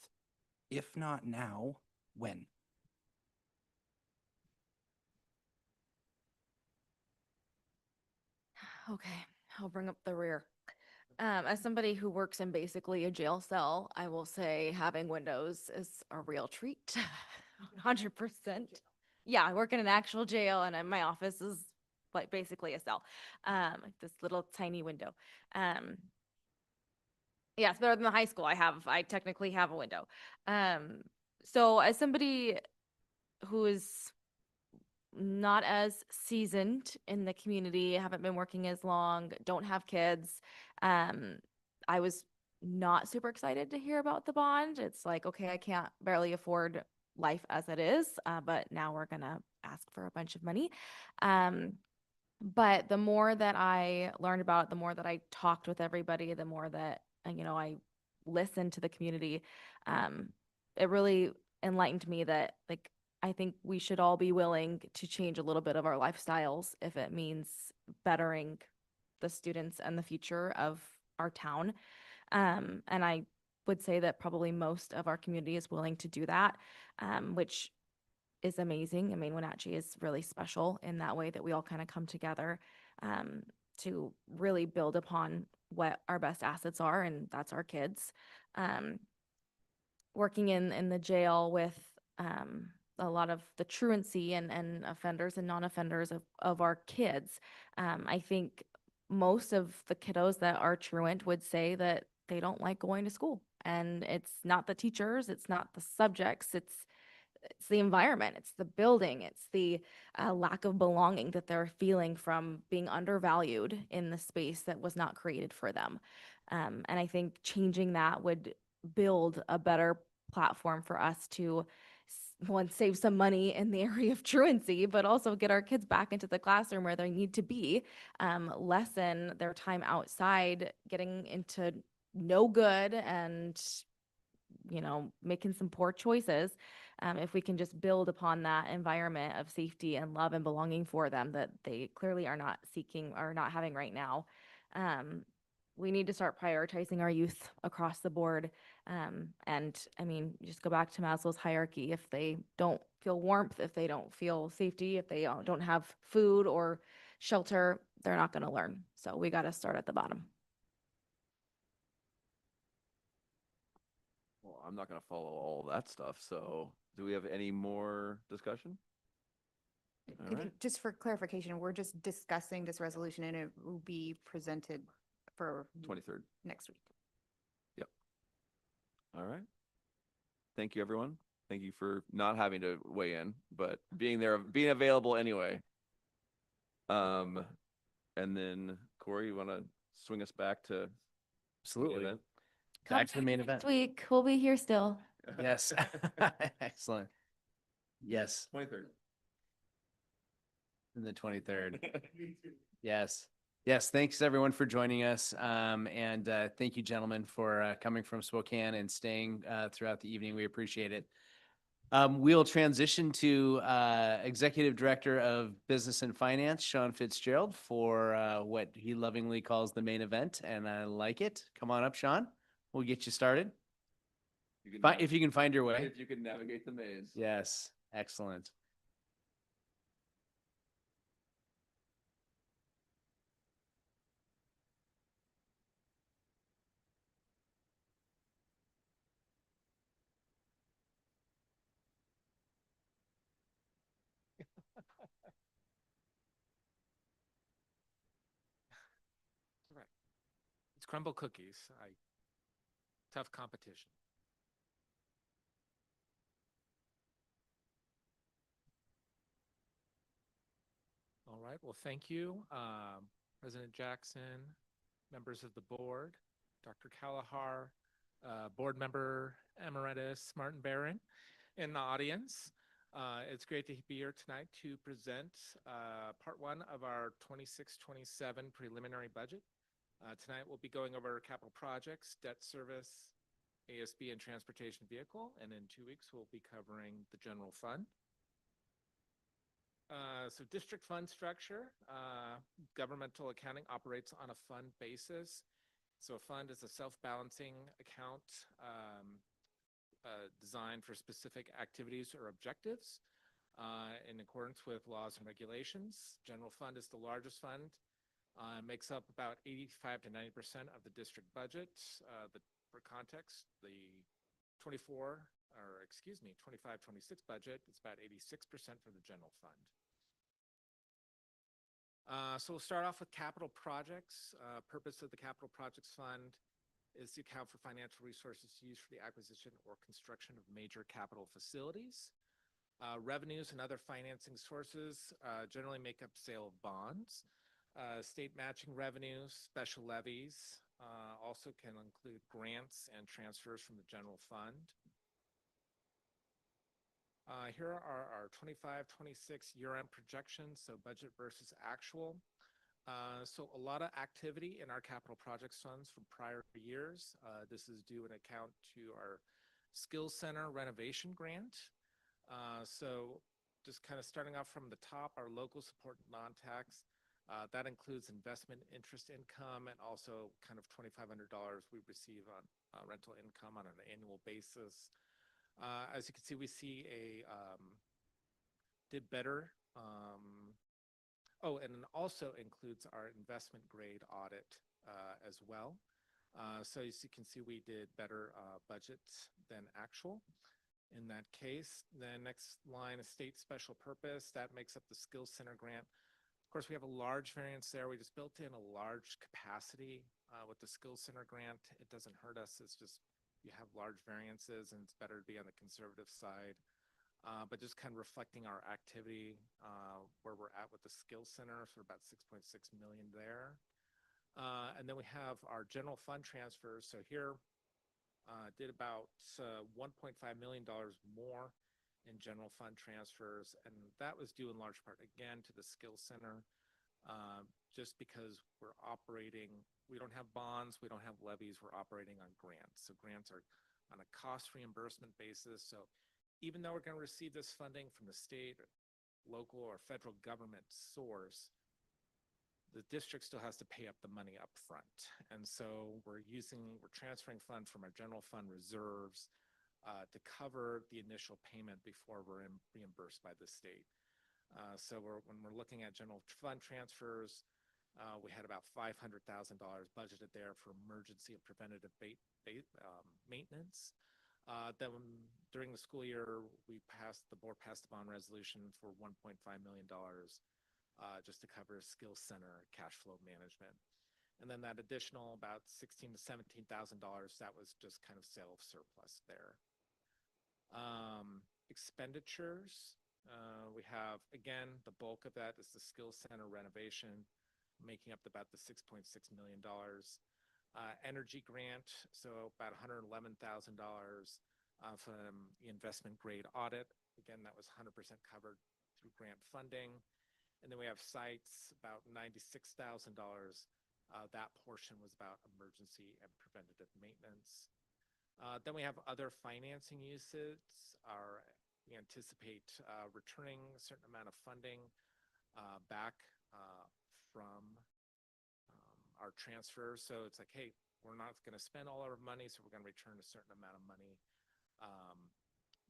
S12: if not now, when?
S8: Okay, I'll bring up the rear. As somebody who works in basically a jail cell, I will say having windows is a real treat. 100%. Yeah, I work in an actual jail and my office is like basically a cell. Like this little tiny window. Yeah, it's better than the high school. I technically have a window. So as somebody who is not as seasoned in the community, haven't been working as long, don't have kids. I was not super excited to hear about the bond. It's like, okay, I can't barely afford life as it is, but now we're gonna ask for a bunch of money. But the more that I learned about it, the more that I talked with everybody, the more that, I listened to the community, it really enlightened me that, like, I think we should all be willing to change a little bit of our lifestyles if it means bettering the students and the future of our town. And I would say that probably most of our community is willing to do that, which is amazing. I mean, Wenatchee is really special in that way that we all kind of come together to really build upon what our best assets are, and that's our kids. Working in the jail with a lot of the truancy and offenders and non-offenders of our kids, I think most of the kiddos that are truant would say that they don't like going to school. And it's not the teachers, it's not the subjects, it's the environment, it's the building, it's the lack of belonging that they're feeling from being undervalued in the space that was not created for them. And I think changing that would build a better platform for us to, one, save some money in the area of truancy, but also get our kids back into the classroom where they need to be, lessen their time outside, getting into no good and making some poor choices. If we can just build upon that environment of safety and love and belonging for them that they clearly are not seeking or not having right now. We need to start prioritizing our youth across the board. And I mean, just go back to Maslow's hierarchy. If they don't feel warmth, if they don't feel safety, if they don't have food or shelter, they're not going to learn. So we got to start at the bottom.
S1: Well, I'm not going to follow all that stuff. So do we have any more discussion? All right.
S20: Just for clarification, we're just discussing this resolution and it will be presented for
S1: 23rd.
S20: next week.
S1: Yep. All right. Thank you, everyone. Thank you for not having to weigh in, but being there, being available anyway. And then Corey, you want to swing us back to
S3: Absolutely.
S1: event?
S3: Back to the main event.
S8: Next week, we'll be here still.
S3: Yes. Excellent. Yes.
S1: 23rd.
S3: And the 23rd. Yes. Yes. Thanks everyone for joining us. And thank you, gentlemen, for coming from Spokane and staying throughout the evening. We appreciate it. We'll transition to Executive Director of Business and Finance, Sean Fitzgerald, for what he lovingly calls the main event, and I like it. Come on up, Sean. We'll get you started. If you can find your way.
S1: If you can navigate the maze.
S3: Yes, excellent.
S18: Right. It's crumble cookies. Tough competition. All right. Well, thank you, President Jackson, members of the board, Dr. Kalahar, board member emeritus Martin Barron, in the audience. It's great to be here tonight to present part one of our 26-27 preliminary budget. Tonight we'll be going over capital projects, debt service, ASB, and transportation vehicle. And in 2 weeks, we'll be covering the general fund. So district fund structure, governmental accounting operates on a fund basis. So a fund is a self-balancing account designed for specific activities or objectives in accordance with laws and regulations. General fund is the largest fund. Makes up about 85 to 90% of the district budget. For context, the 25-26 budget is about 86% for the general fund. So we'll start off with capital projects. Purpose of the capital projects fund is to account for financial resources used for the acquisition or construction of major capital facilities. Revenues and other financing sources generally make up sale of bonds. State matching revenues, special levies, also can include grants and transfers from the general fund. Here are our 25-26 year-end projections, so budget versus actual. So a lot of activity in our capital projects funds from prior years. This is due an account to our Skills Center renovation grant. So just kind of starting off from the top, our local support non-tax. That includes investment interest income and also kind of $2,500 we receive on rental income on an annual basis. As you can see, we did better. And it also includes our investment grade audit as well. So as you can see, we did better budgets than actual in that case. The next line is state special purpose. That makes up the Skills Center grant. Of course, we have a large variance there. We just built in a large capacity with the Skills Center grant. It doesn't hurt us. It's just you have large variances and it's better to be on the conservative side. But just kind of reflecting our activity where we're at with the Skills Center, so about 6.6 million there. And then we have our general fund transfers. So here did about $1.5 million more in general fund transfers, and that was due in large part again to the Skills Center, just because we're operating, we don't have bonds, we don't have levies, we're operating on grants. So grants are on a cost reimbursement basis. So even though we're going to receive this funding from the state, local, or federal government source, the district still has to pay up the money up front. And so we're transferring funds from our general fund reserves to cover the initial payment before we're reimbursed by the state. So when we're looking at general fund transfers, we had about $500,000 budgeted there for emergency and preventative maintenance. Then during the school year, the board passed the bond resolution for $1.5 million just to cover Skills Center cash flow management. And then that additional about $16,000 to $17,000, that was just kind of sale of surplus there. Expenditures, we have, again, the bulk of that is the Skills Center renovation, making up about the $6.6 million. Energy grant, so about $111,000 from the investment grade audit. Again, that was 100% covered through grant funding. And then we have sites, about $96,000. That portion was about emergency and preventative maintenance. Then we have other financing uses. we anticipate returning a certain amount of funding back from our transfers. So it's like, hey, we're not going to spend all our money, so we're going to return a certain amount of money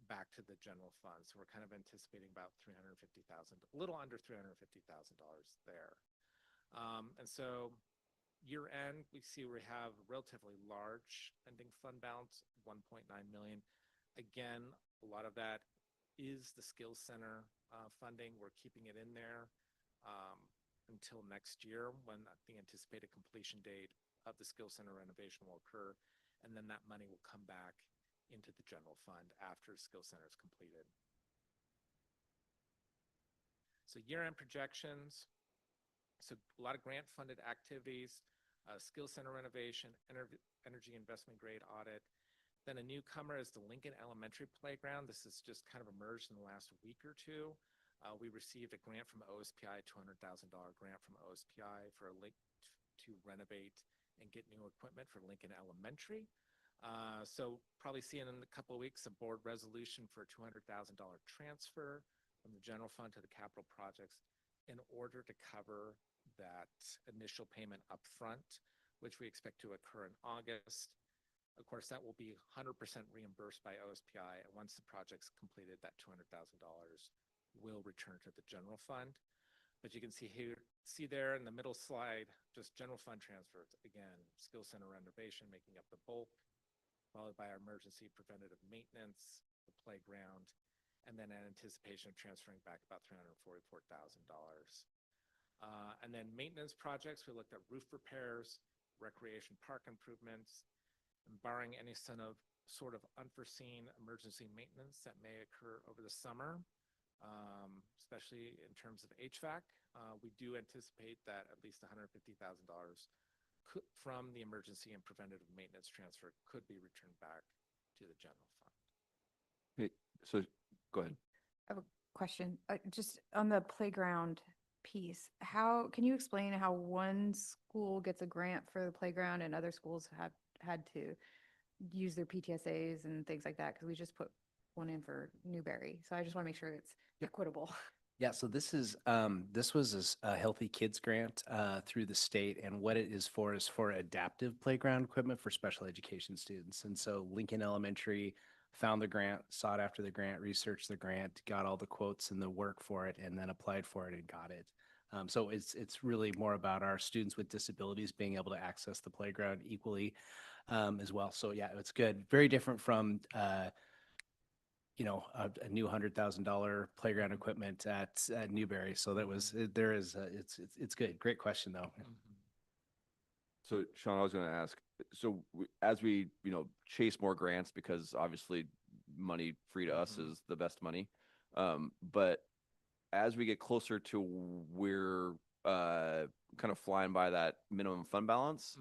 S18: back to the general fund. So we're kind of anticipating about $350,000, a little under $350,000 there. And so year end, we see we have a relatively large ending fund balance, 1.9 million. Again, a lot of that is the Skills Center funding. We're keeping it in there until next year when the anticipated completion date of the Skills Center renovation will occur. And then that money will come back into the general fund after Skills Center is completed. So year-end projections. So a lot of grant-funded activities, Skills Center renovation, energy investment grade audit. Then a newcomer is the Lincoln Elementary Playground. This has just kind of emerged in the last week or two. We received a grant from OSPI, $200,000 grant from OSPI for a link to renovate and get new equipment for Lincoln Elementary. So probably see in a couple of weeks a board resolution for a $200,000 transfer from the general fund to the capital projects in order to cover that initial payment up front, which we expect to occur in August. Of course, that will be 100% reimbursed by OSPI, and once the project's completed, that $200,000 will return to the general fund. But you can see here, there in the middle slide, just general fund transfers. Again, Skills Center renovation making up the bulk, followed by our emergency preventative maintenance, the playground, and then in anticipation of transferring back about $344,000. And then maintenance projects, we looked at roof repairs, recreation park improvements, and barring any sort of unforeseen emergency maintenance that may occur over the summer, especially in terms of HVAC, we do anticipate that at least $150,000 from the emergency and preventative maintenance transfer could be returned back to the general fund.
S1: Okay, so go ahead.
S20: I have a question. Just on the playground piece, how can you explain how one school gets a grant for the playground and other schools have had to use their PTSAs and things like that? Because we just put one in for Newberry. So I just want to make sure it's equitable.
S3: Yeah, so this was a Healthy Kids grant through the state, and what it is for adaptive playground equipment for special education students. And so Lincoln Elementary found the grant, sought after the grant, researched the grant, got all the quotes and the work for it, and then applied for it and got it. So it's really more about our students with disabilities being able to access the playground equally as well. So yeah, it's good. Very different from a new $100,000 playground equipment at Newberry. So it's good. Great question though.
S1: So Sean, I was going to ask, so as we, chase more grants, because obviously money free to us is the best money. But as we get closer to we're kind of flying by that minimum fund balance,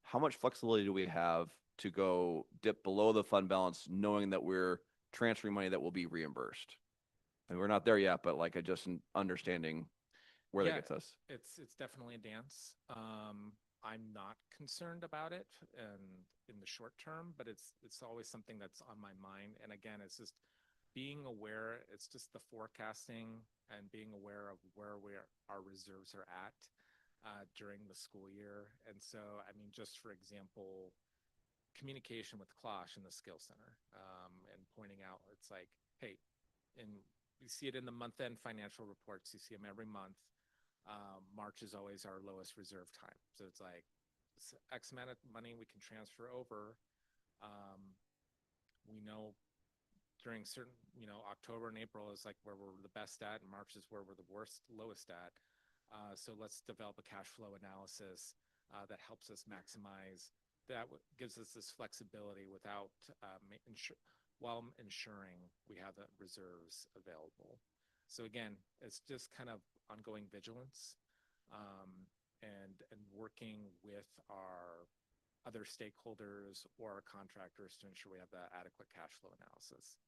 S1: how much flexibility do we have to go dip below the fund balance, knowing that we're transferring money that will be reimbursed? And we're not there yet, but like just understanding where that gets us.
S18: It's definitely a dance. I'm not concerned about it in the short term, but it's always something that's on my mind. And again, it's just being aware. It's just the forecasting and being aware of where our reserves are at during the school year. And so, I mean, just for example, communication with Klosh in the Skill Center and pointing out, it's like, hey, and you see it in the month-end financial reports. You see them every month. March is always our lowest reserve time. So it's like X amount of money we can transfer over. We know during certain, October and April is like where we're the best at, and March is where we're the lowest at. So let's develop a cash flow analysis that helps us maximize. That gives us this flexibility without while ensuring we have the reserves available. So again, it's just kind of ongoing vigilance and working with our other stakeholders or our contractors to ensure we have that adequate cash flow analysis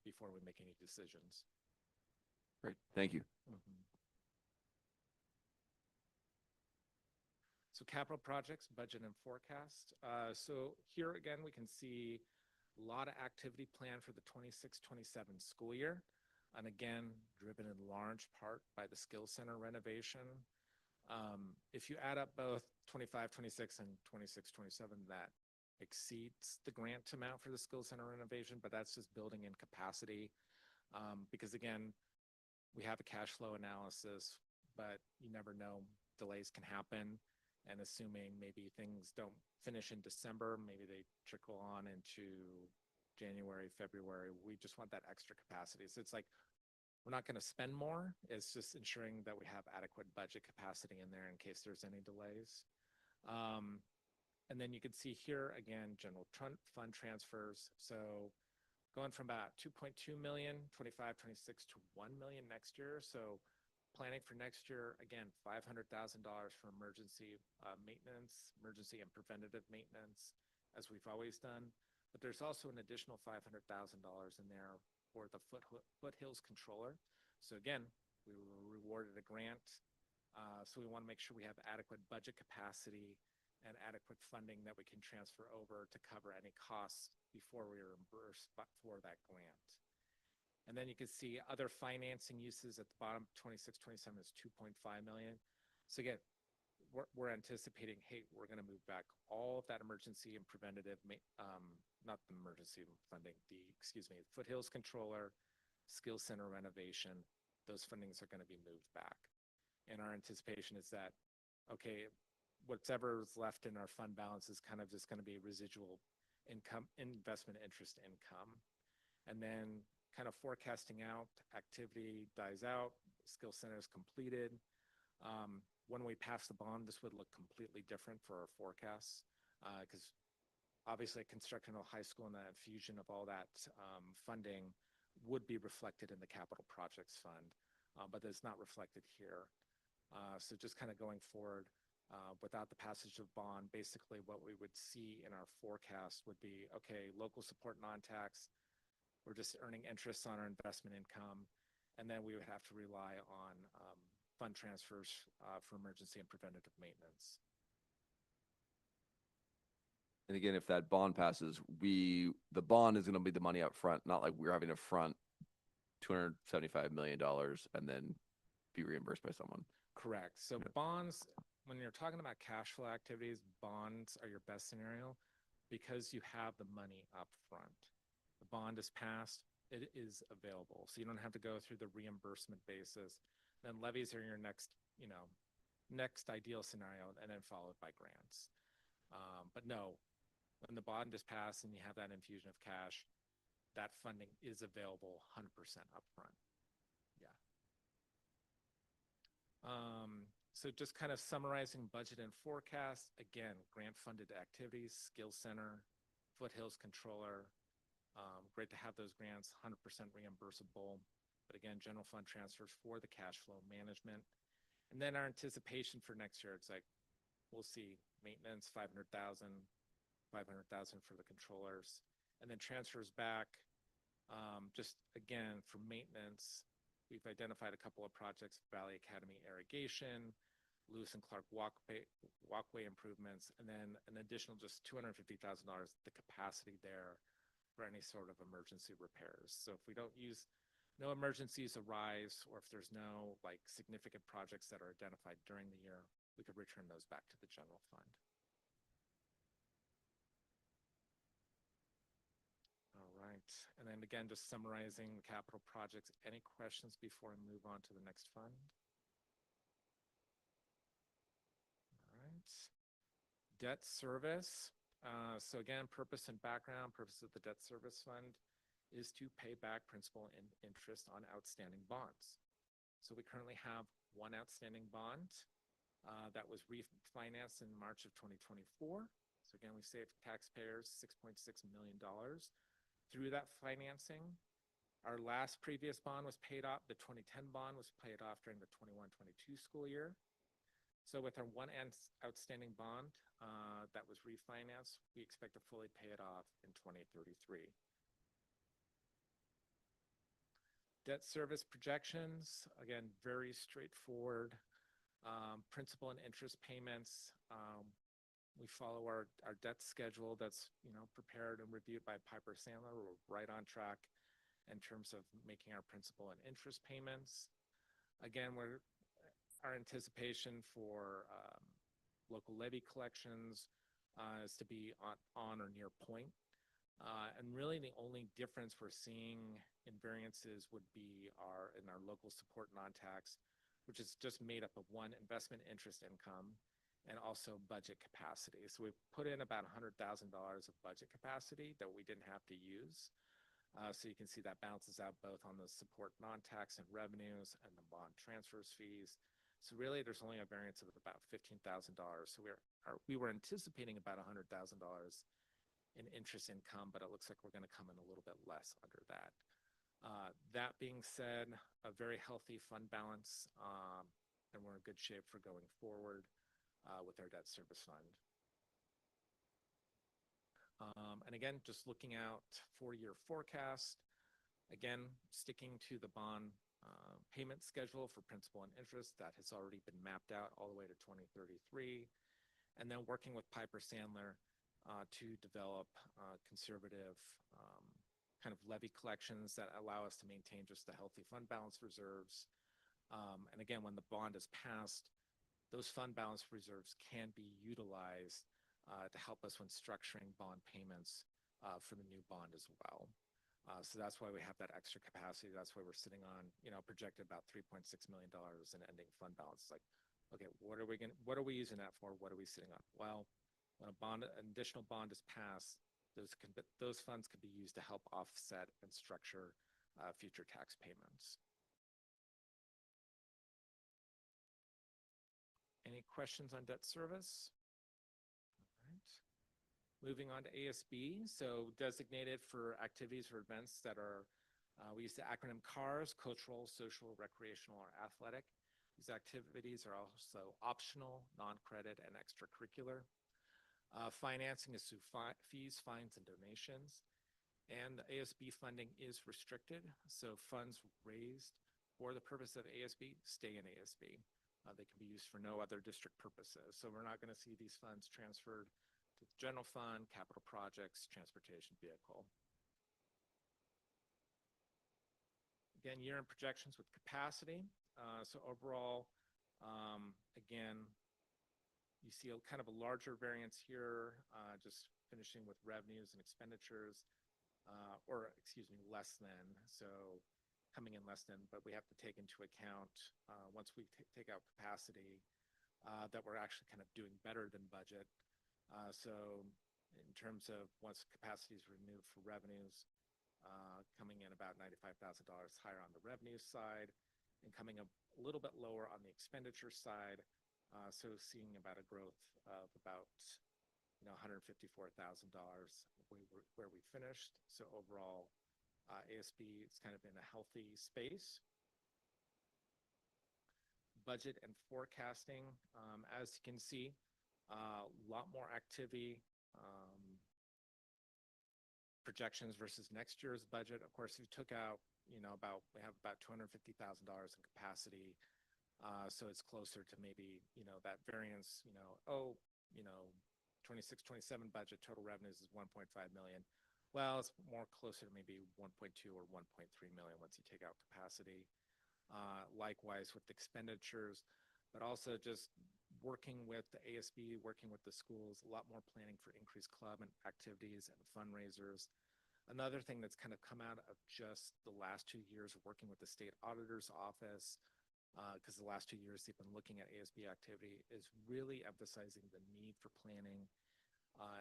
S18: before we make any decisions.
S1: Great, thank you.
S18: So capital projects, budget and forecast. So here again, we can see A lot of activity planned for the 26-27 school year. And again, driven in large part by the Skills Center renovation. If you add up both 25-26 and 26-27, that exceeds the grant amount for the Skills Center renovation, but that's just building in capacity. Because again, we have a cash flow analysis, but you never know, delays can happen. And assuming maybe things don't finish in December, maybe they trickle on into January, February, we just want that extra capacity. So it's like, we're not going to spend more. It's just ensuring that we have adequate budget capacity in there in case there's any delays. And then you can see here again, general fund transfers. So going from about 2.2 million, 25-26 to 1 million next year. So planning for next year, again, $500,000 for emergency maintenance, emergency and preventative maintenance, as we've always done. But there's also an additional $500,000 in there for the Foothills controller. So again, we were rewarded a grant. So we want to make sure we have adequate budget capacity and adequate funding that we can transfer over to cover any costs before we are reimbursed for that grant. And then you can see other financing uses at the bottom, 26-27 is 2.5 million. So again, we're anticipating, hey, we're going to move back all of that emergency and preventative, not the emergency funding, Foothills controller, Skills Center renovation, those fundings are going to be moved back. And our anticipation is that, okay, whatever's left in our fund balance is kind of just going to be residual income, investment interest income. And then kind of forecasting out, activity dies out, Skills Center is completed. When we pass the bond, this would look completely different for our forecasts because obviously constructing a high school and the infusion of all that funding would be reflected in the capital projects fund, but it's not reflected here. So just kind of going forward, without the passage of bond, basically what we would see in our forecast would be, okay, local support non-tax, we're just earning interest on our investment income, and then we would have to rely on fund transfers for emergency and preventative maintenance.
S1: And again, if that bond passes, the bond is going to be the money up front, not like we're having to front $275 million and then be reimbursed by someone.
S18: Correct. So bonds, when you're talking about cash flow activities, bonds are your best scenario because you have the money up front. The bond is passed, it is available. So you don't have to go through the reimbursement basis. Then levies are your next ideal scenario, and then followed by grants. But no, when the bond is passed and you have that infusion of cash, that funding is available 100% upfront. Yeah. So just kind of summarizing budget and forecast, again, grant-funded activities, Skills Center, Foothills Controller. Great to have those grants, 100% reimbursable. But again, general fund transfers for the cash flow management. And then our anticipation for next year, it's like, we'll see maintenance, 500,000 for the controllers. And then transfers back, just again, for maintenance, we've identified a couple of projects, Valley Academy irrigation, Lewis and Clark walkway improvements, and then an additional just $250,000, the capacity there for any sort of emergency repairs. So if we don't use, no emergencies arise, or if there's no like significant projects that are identified during the year, we could return those back to the general fund. All right, and then again, just summarizing the capital projects. Any questions before I move on to the next fund? Debt service. So again, purpose and background, purpose of the debt service fund is to pay back principal and interest on outstanding bonds. So we currently have one outstanding bond that was refinanced in March of 2024. So again, we saved taxpayers $6.6 million through that financing. Our last previous bond was paid off. The 2010 bond was paid off during the 21-22 school year. So with our one outstanding bond that was refinanced, we expect to fully pay it off in 2033. Debt service projections, again, very straightforward. Principal and interest payments We follow our debt schedule that's, prepared and reviewed by Piper Sandler. We're right on track in terms of making our principal and interest payments. Again, our anticipation for local levy collections is to be on or near point. And really the only difference we're seeing in variances would be in our local support non-tax, which is just made up of one, investment interest income, and also budget capacity. So we put in about $100,000 of budget capacity that we didn't have to use. So you can see that balances out both on the support non-tax and revenues and the bond transfers fees. So really there's only a variance of about $15,000. So we were anticipating about $100,000 in interest income, but it looks like we're going to come in a little bit less under that. That being said, a very healthy fund balance, and we're in good shape for going forward with our debt service fund. And again, just looking out 4-year forecast, again, sticking to the bond payment schedule for principal and interest that has already been mapped out all the way to 2033, and then working with Piper Sandler to develop conservative kind of levy collections that allow us to maintain just the healthy fund balance reserves. And again, when the bond is passed, those fund balance reserves can be utilized to help us when structuring bond payments for the new bond as well. So that's why we have that extra capacity. That's why we're sitting on, projected about $3.6 million in ending fund balance. Like, okay, what are we using that for? What are we sitting on? Well, when an additional bond is passed, those funds could be used to help offset and structure future tax payments. Any questions on debt service? All right. Moving on to ASB, so designated for activities or events that are, we use the acronym CARS, cultural, social, recreational, or athletic. These activities are also optional, non-credit, and extracurricular. Financing is through fees, fines, and donations. And the ASB funding is restricted, so funds raised for the purpose of ASB stay in ASB. They can be used for no other district purposes. So we're not going to see these funds transferred to the general fund, capital projects, transportation vehicle. Again, year-end projections with capacity. So overall, again, you see a kind of a larger variance here, just finishing with revenues and expenditures, less than. So coming in less than, but we have to take into account once we take out capacity that we're actually kind of doing better than budget. So in terms of once capacity is removed for revenues, coming in about $95,000 higher on the revenue side and coming a little bit lower on the expenditure side. So seeing about a growth of about $154,000 where we finished. So overall, ASB is kind of in a healthy space. Budget and forecasting, as you can see, a lot more activity, projections versus next year's budget. Of course, if you took out, we have about $250,000 in capacity. So it's closer to maybe, that variance, 26-27 budget total revenues is 1.5 million. Well, it's more closer to maybe 1.2 or 1.3 million once you take out capacity. Likewise with expenditures, but also just working with the ASB, working with the schools, a lot more planning for increased club and activities and fundraisers. Another thing that's kind of come out of just the last 2 years of working with the state auditor's office, because the last 2 years they've been looking at ASB activity, is really emphasizing the need for planning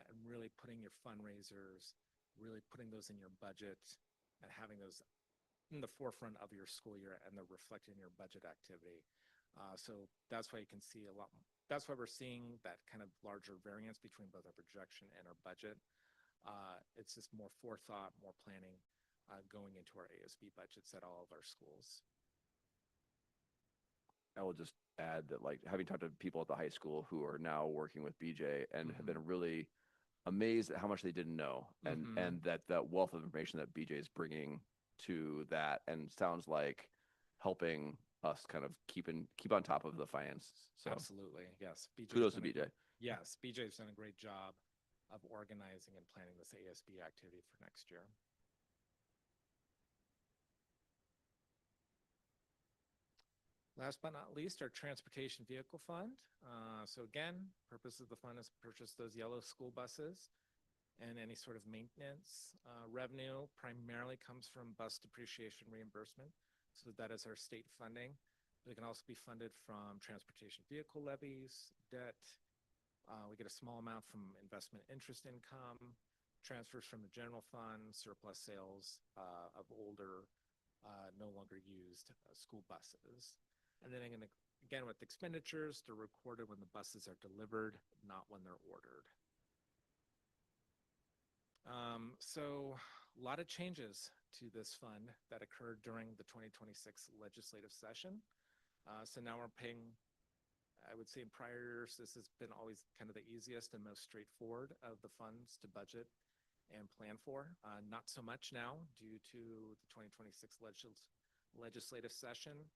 S18: and really putting your fundraisers, really putting those in your budget and having those in the forefront of your school year and they're reflecting your budget activity. So that's why you can see a lot. That's why we're seeing that kind of larger variance between both our projection and our budget. It's just more forethought, more planning going into our ASB budgets at all of our schools.
S1: I will just add that, like, having talked to people at the high school who are now working with BJ and have been really amazed at how much they didn't know, and that wealth of information that BJ is bringing to that, and sounds like helping us kind of keep on top of the finances. So
S18: Absolutely, yes. BJ's
S1: kudos to
S18: done a
S1: BJ.
S18: gr- Yes, BJ's done a great job of organizing and planning this ASB activity for next year. Last but not least, our transportation vehicle fund. So again, purpose of the fund is to purchase those yellow school buses, and any sort of maintenance revenue primarily comes from bus depreciation reimbursement. So that is our state funding. But it can also be funded from transportation vehicle levies, debt. We get a small amount from investment interest income, transfers from the general fund, surplus sales of older, no longer used school buses. And then again, with expenditures, they're recorded when the buses are delivered, not when they're ordered. So a lot of changes to this fund that occurred during the 2026 legislative session. So now we're paying, I would say in prior years, this has been always kind of the easiest and most straightforward of the funds to budget and plan for. Not so much now due to the 2026 legislative session.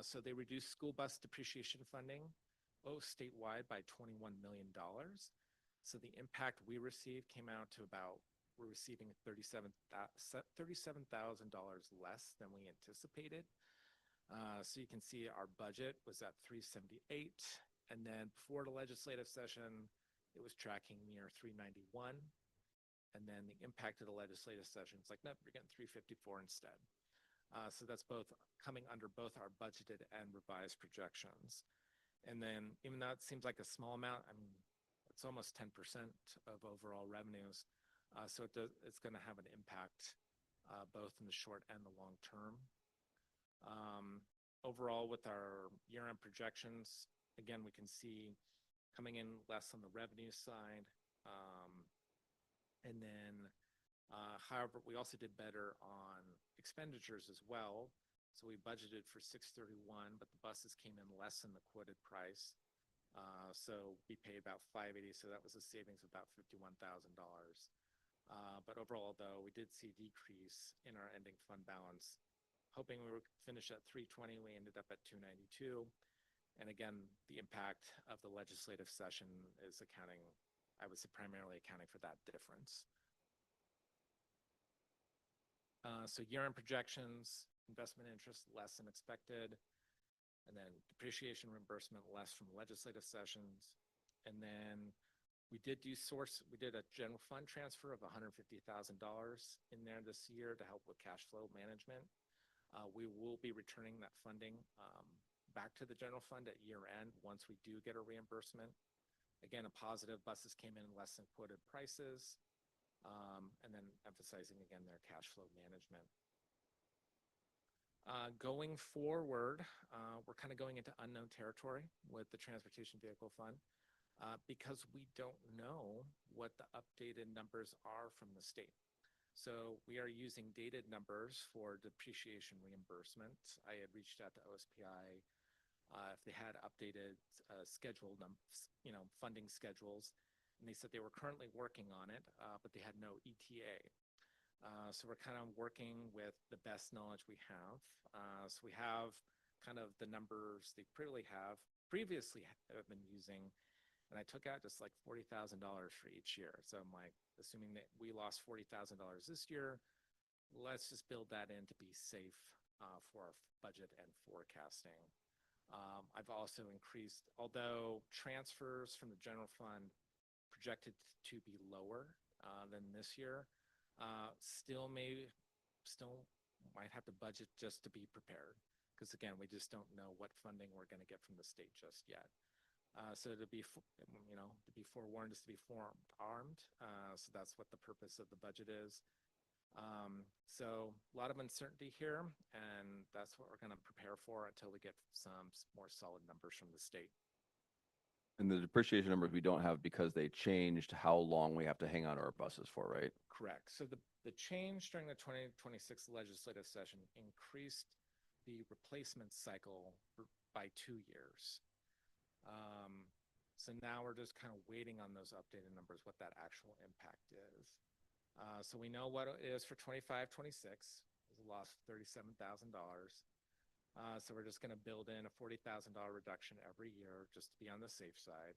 S18: So they reduced school bus depreciation funding, statewide by $21 million. So the impact we received came out to about, we're receiving $37,000 less than we anticipated. So you can see our budget was at 378, and then before the legislative session, it was tracking near 391. And then the impact of the legislative session, it's like, nope, you're getting 354 instead. So that's both coming under both our budgeted and revised projections. And then even though it seems like a small amount, I mean, it's almost 10% of overall revenues. So it's going to have an impact both in the short and the long term. Overall, with our year-end projections, again, we can see coming in less on the revenue side. And then, however, we also did better on expenditures as well. So we budgeted for 631, but the buses came in less than the quoted price. So we paid about 580, so that was a savings of about $51,000. But overall, though, we did see a decrease in our ending fund balance. Hoping we would finish at 320, we ended up at 292. And again, the impact of the legislative session is accounting, I would say primarily accounting for that difference. So year-end projections, investment interest less than expected, and then depreciation reimbursement less from legislative sessions. And then we did a general fund transfer of $150,000 in there this year to help with cash flow management. We will be returning that funding back to the general fund at year end once we do get a reimbursement. Again, a positive, buses came in less than quoted prices, and then emphasizing again their cash flow management. Going forward, we're kind of going into unknown territory with the Transportation Vehicle Fund because we don't know what the updated numbers are from the state. So we are using dated numbers for depreciation reimbursement. I had reached out to OSPI if they had updated funding schedules, and they said they were currently working on it, but they had no ETA. So we're kind of working with the best knowledge we have. So we have kind of the numbers they previously have been using, and I took out just like $40,000 for each year. So I'm like, assuming that we lost $40,000 this year, let's just build that in to be safe for our budget and forecasting. I've also increased, although transfers from the general fund projected to be lower than this year, still might have to budget just to be prepared. Because again, we just don't know what funding we're going to get from the state just yet. So to be forewarned is to be forearmed. So that's what the purpose of the budget is. So a lot of uncertainty here, and that's what we're going to prepare for until we get some more solid numbers from the state.
S1: And the depreciation numbers we don't have because they changed how long we have to hang on to our buses for, right?
S18: Correct. So the change during the 2026 legislative session increased the replacement cycle by 2 years. So now we're just kind of waiting on those updated numbers, what that actual impact is. So we know what it is for 25-26. It was a loss of $37,000. So we're just going to build in a $40,000 reduction every year just to be on the safe side.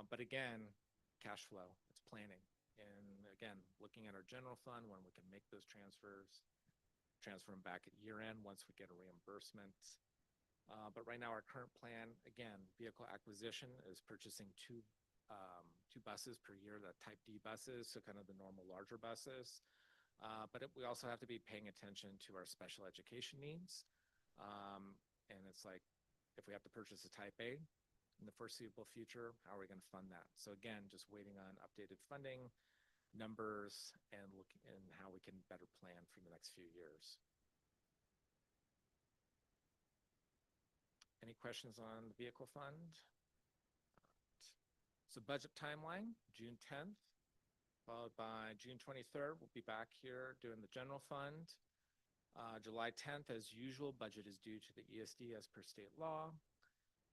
S18: But again, cash flow, it's planning. And again, looking at our general fund when we can make those transfers, transfer them back at year end once we get a reimbursement. But right now, our current plan, again, vehicle acquisition is purchasing two buses per year, the Type D buses, so kind of the normal larger buses. But we also have to be paying attention to our special education needs. And it's like, if we have to purchase a Type A in the foreseeable future, how are we going to fund that? So again, just waiting on updated funding numbers and looking in how we can better plan for the next few years. Any questions on the vehicle fund? So budget timeline, June 10th, followed by June 23rd. We'll be back here doing the general fund. July 10th, as usual, budget is due to the ESD as per state law.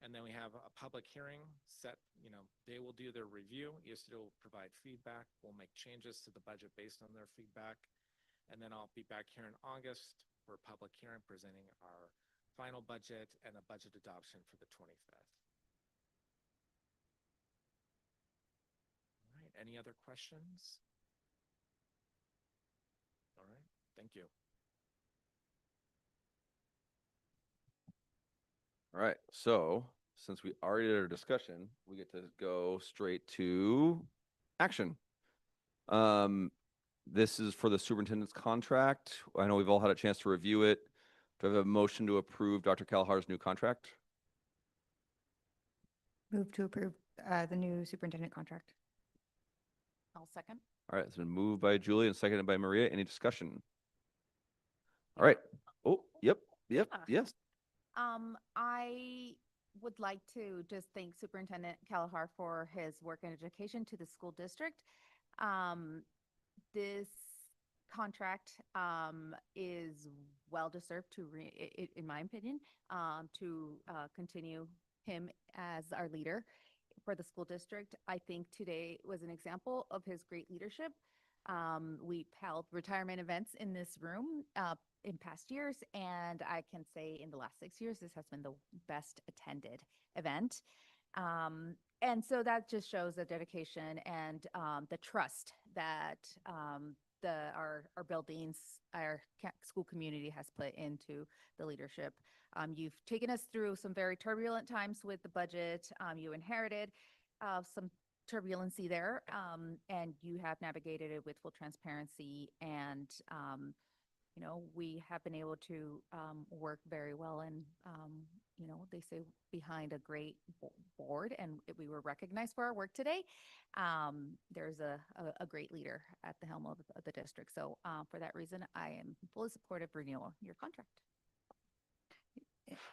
S18: And then we have a public hearing set, they will do their review. ESD will provide feedback. We'll make changes to the budget based on their feedback. And then I'll be back here in August for a public hearing presenting our final budget and a budget adoption for the 25th. All right, any other questions? All right, thank you.
S1: All right, so since we already did our discussion, we get to go straight to action. This is for the superintendent's contract. I know we've all had a chance to review it. Do I have a motion to approve Dr. Kalhar's new contract?
S20: Move to approve the new superintendent contract.
S2: I'll second.
S1: All right, it's been moved by Julie and seconded by Maria. Any discussion? All right. Oh, yep,
S2: Yeah.
S1: yes.
S2: I would like to just thank Superintendent Kalahar for his work in education to the school district. This contract is well deserved in my opinion, to continue him as our leader for the school district. I think today was an example of his great leadership. We've held retirement events in this room in past years, and I can say in the last 6 years, this has been the best attended event. And so that just shows the dedication and the trust that our buildings, our school community has put into the leadership. You've taken us through some very turbulent times with the budget. You inherited some turbulency there, and you have navigated it with full transparency. And we have been able to work very well, and they say behind a great board, and we were recognized for our work today. There's a great leader at the helm of the district. So for that reason, I am fully supportive of renewal your contract.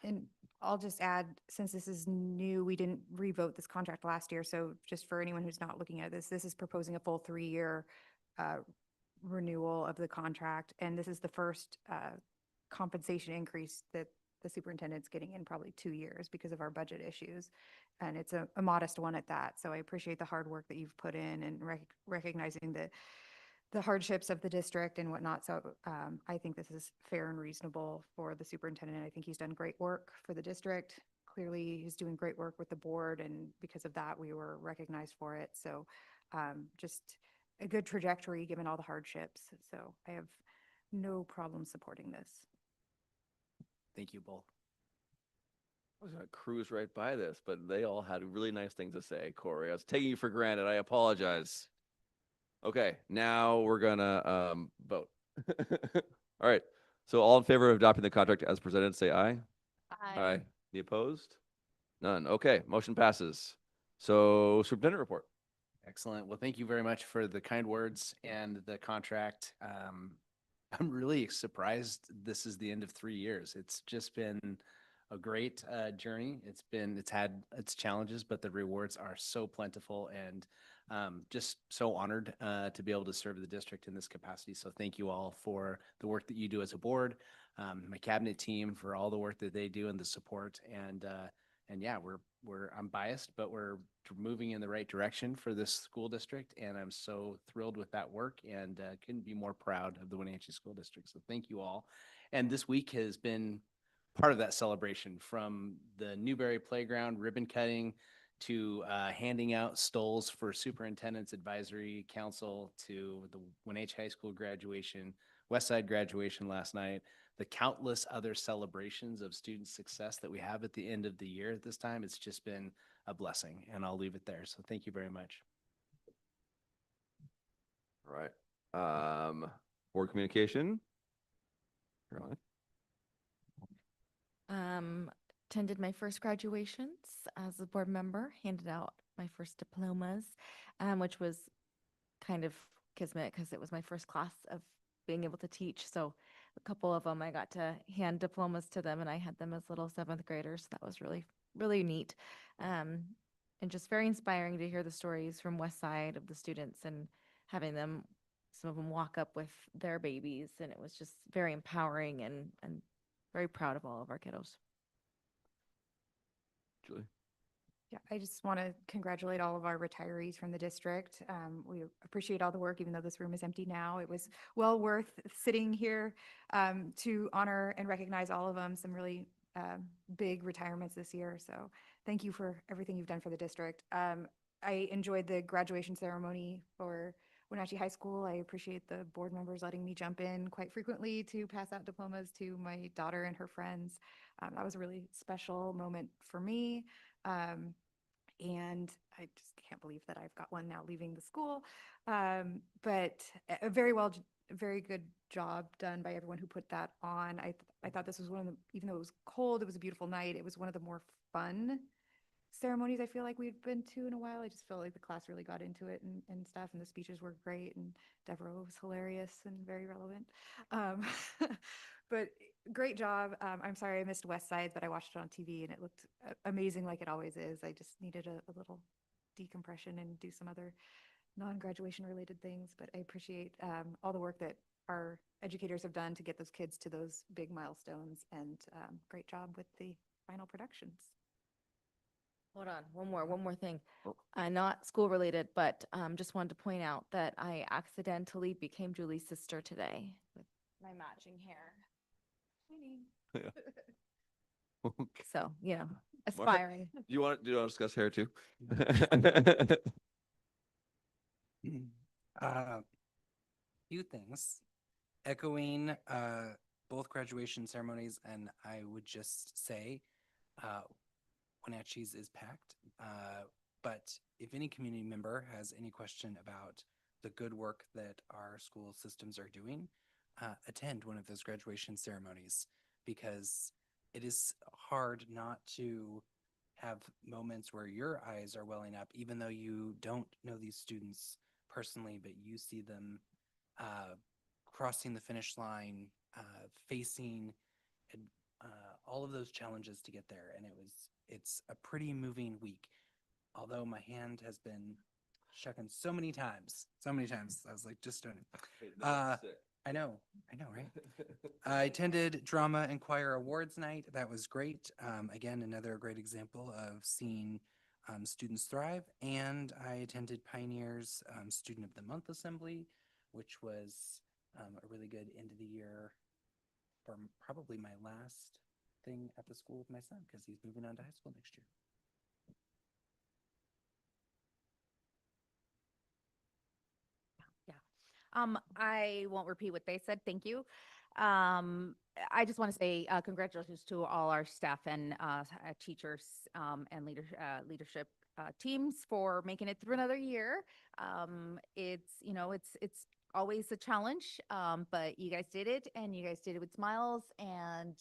S20: And I'll just add, since this is new, we didn't revote this contract last year. So just for anyone who's not looking at this is proposing a full 3-year renewal of the contract. And this is the first compensation increase that the superintendent's getting in probably 2 years because of our budget issues. And it's a modest one at that. So I appreciate the hard work that you've put in and recognizing the hardships of the district and whatnot. So I think this is fair and reasonable for the superintendent. I think he's done great work for the district. Clearly, he's doing great work with the board, and because of that, we were recognized for it. So just a good trajectory given all the hardships. So I have no problem supporting this.
S3: Thank you both.
S1: I was going to cruise right by this, but they all had really nice things to say, Corey. I was taking you for granted. I apologize. Okay, now we're gonna vote. All right. So all in favor of adopting the contract as presented, say aye.
S2: Aye.
S1: Any opposed? None. Okay, motion passes. So superintendent report.
S3: Excellent. Well, thank you very much for the kind words and the contract. I'm really surprised this is the end of 3 years. It's just been a great journey. It's had its challenges, but the rewards are so plentiful, and just so honored to be able to serve the district in this capacity. So thank you all for the work that you do as a board, my cabinet team for all the work that they do and the support. And yeah, I'm biased, but we're moving in the right direction for this school district, and I'm so thrilled with that work, and couldn't be more proud of the Wenatchee School District. So thank you all. And this week has been part of that celebration, from the Newberry Playground ribbon cutting to handing out stoles for Superintendent's Advisory Council, to the Wenatchee High School graduation, West Side graduation last night, the countless other celebrations of student success that we have at the end of the year at this time. It's just been a blessing, and I'll leave it there. So thank you very much.
S1: All right. Board communication. Caroline.
S8: Attended my first graduations as a board member, handed out my first diplomas, which was kind of kismet because it was my first class of being able to teach. So a couple of them, I got to hand diplomas to them, and I had them as little seventh graders. That was really, really neat. And just very inspiring to hear the stories from West Side of the students and having them, some of them walk up with their babies. And it was just very empowering and very proud of all of our kiddos.
S1: Julie.
S20: Yeah, I just want to congratulate all of our retirees from the district. We appreciate all the work, even though this room is empty now. It was well worth sitting here to honor and recognize all of them. Some really big retirements this year. So thank you for everything you've done for the district. I enjoyed the graduation ceremony for Wenatchee High School. I appreciate the board members letting me jump in quite frequently to pass out diplomas to my daughter and her friends. That was a really special moment for me. And I just can't believe that I've got one now leaving the school. But a very good job done by everyone who put that on. I thought this was one of the, even though it was cold, it was a beautiful night. It was one of the more fun ceremonies I feel like we've been to in a while. I just felt like the class really got into it and stuff, and the speeches were great, and Deborah was hilarious and very relevant. But great job. I'm sorry I missed West Side, but I watched it on TV and it looked amazing like it always is. I just needed a little decompression and do some other non-graduation related things, but I appreciate all the work that our educators have done to get those kids to those big milestones, and great job with the final productions.
S8: Hold on, one more thing. Not school related, but just wanted to point out that I accidentally became Julie's sister today with my matching hair.
S1: Yeah. Okay.
S8: So,
S1: Mark,
S8: aspiring.
S1: Do you want to discuss hair too?
S12: Few things. Echoing both graduation ceremonies, and I would just say Wenatchee's is packed. But if any community member has any question about the good work that our school systems are doing, attend one of those graduation ceremonies, because it is hard not to have moments where your eyes are welling up, even though you don't know these students personally, but you see them crossing the finish line, facing all of those challenges to get there. And it's a pretty moving week. Although my hand has been shucking so many times. I was like, just doing it. I know, right? I attended Drama and Choir Awards Night. That was great. Again, another great example of seeing students thrive. And I attended Pioneers Student of the Month Assembly, which was a really good end of the year for probably my last thing at the school with my son, because he's moving on to high school next year.
S2: I won't repeat what they said. Thank you. I just want to say congratulations to all our staff and teachers and leadership teams for making it through another year. It's always a challenge, but you guys did it, and you guys did it with smiles. And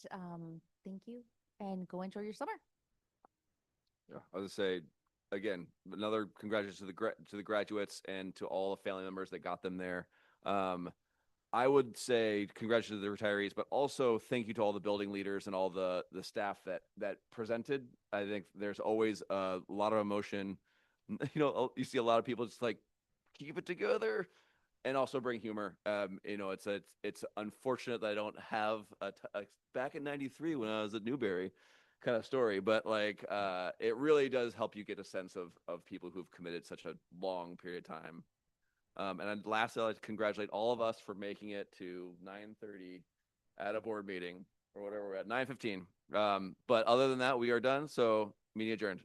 S2: thank you, and go enjoy your summer.
S1: Yeah, I was gonna say again, another congratulations to the graduates and to all the family members that got them there. I would say congratulations to the retirees, but also thank you to all the building leaders and all the staff that presented. I think there's always a lot of emotion. You see a lot of people just like keep it together and also bring humor. It's unfortunate that I don't have back in '93 when I was at Newberry kind of story, but it really does help you get a sense of people who've committed such a long period of time. And lastly, I'd like to congratulate all of us for making it to 9:30 at a board meeting. or whatever we're at, 9:15. But other than that, we are done. So meeting adjourned.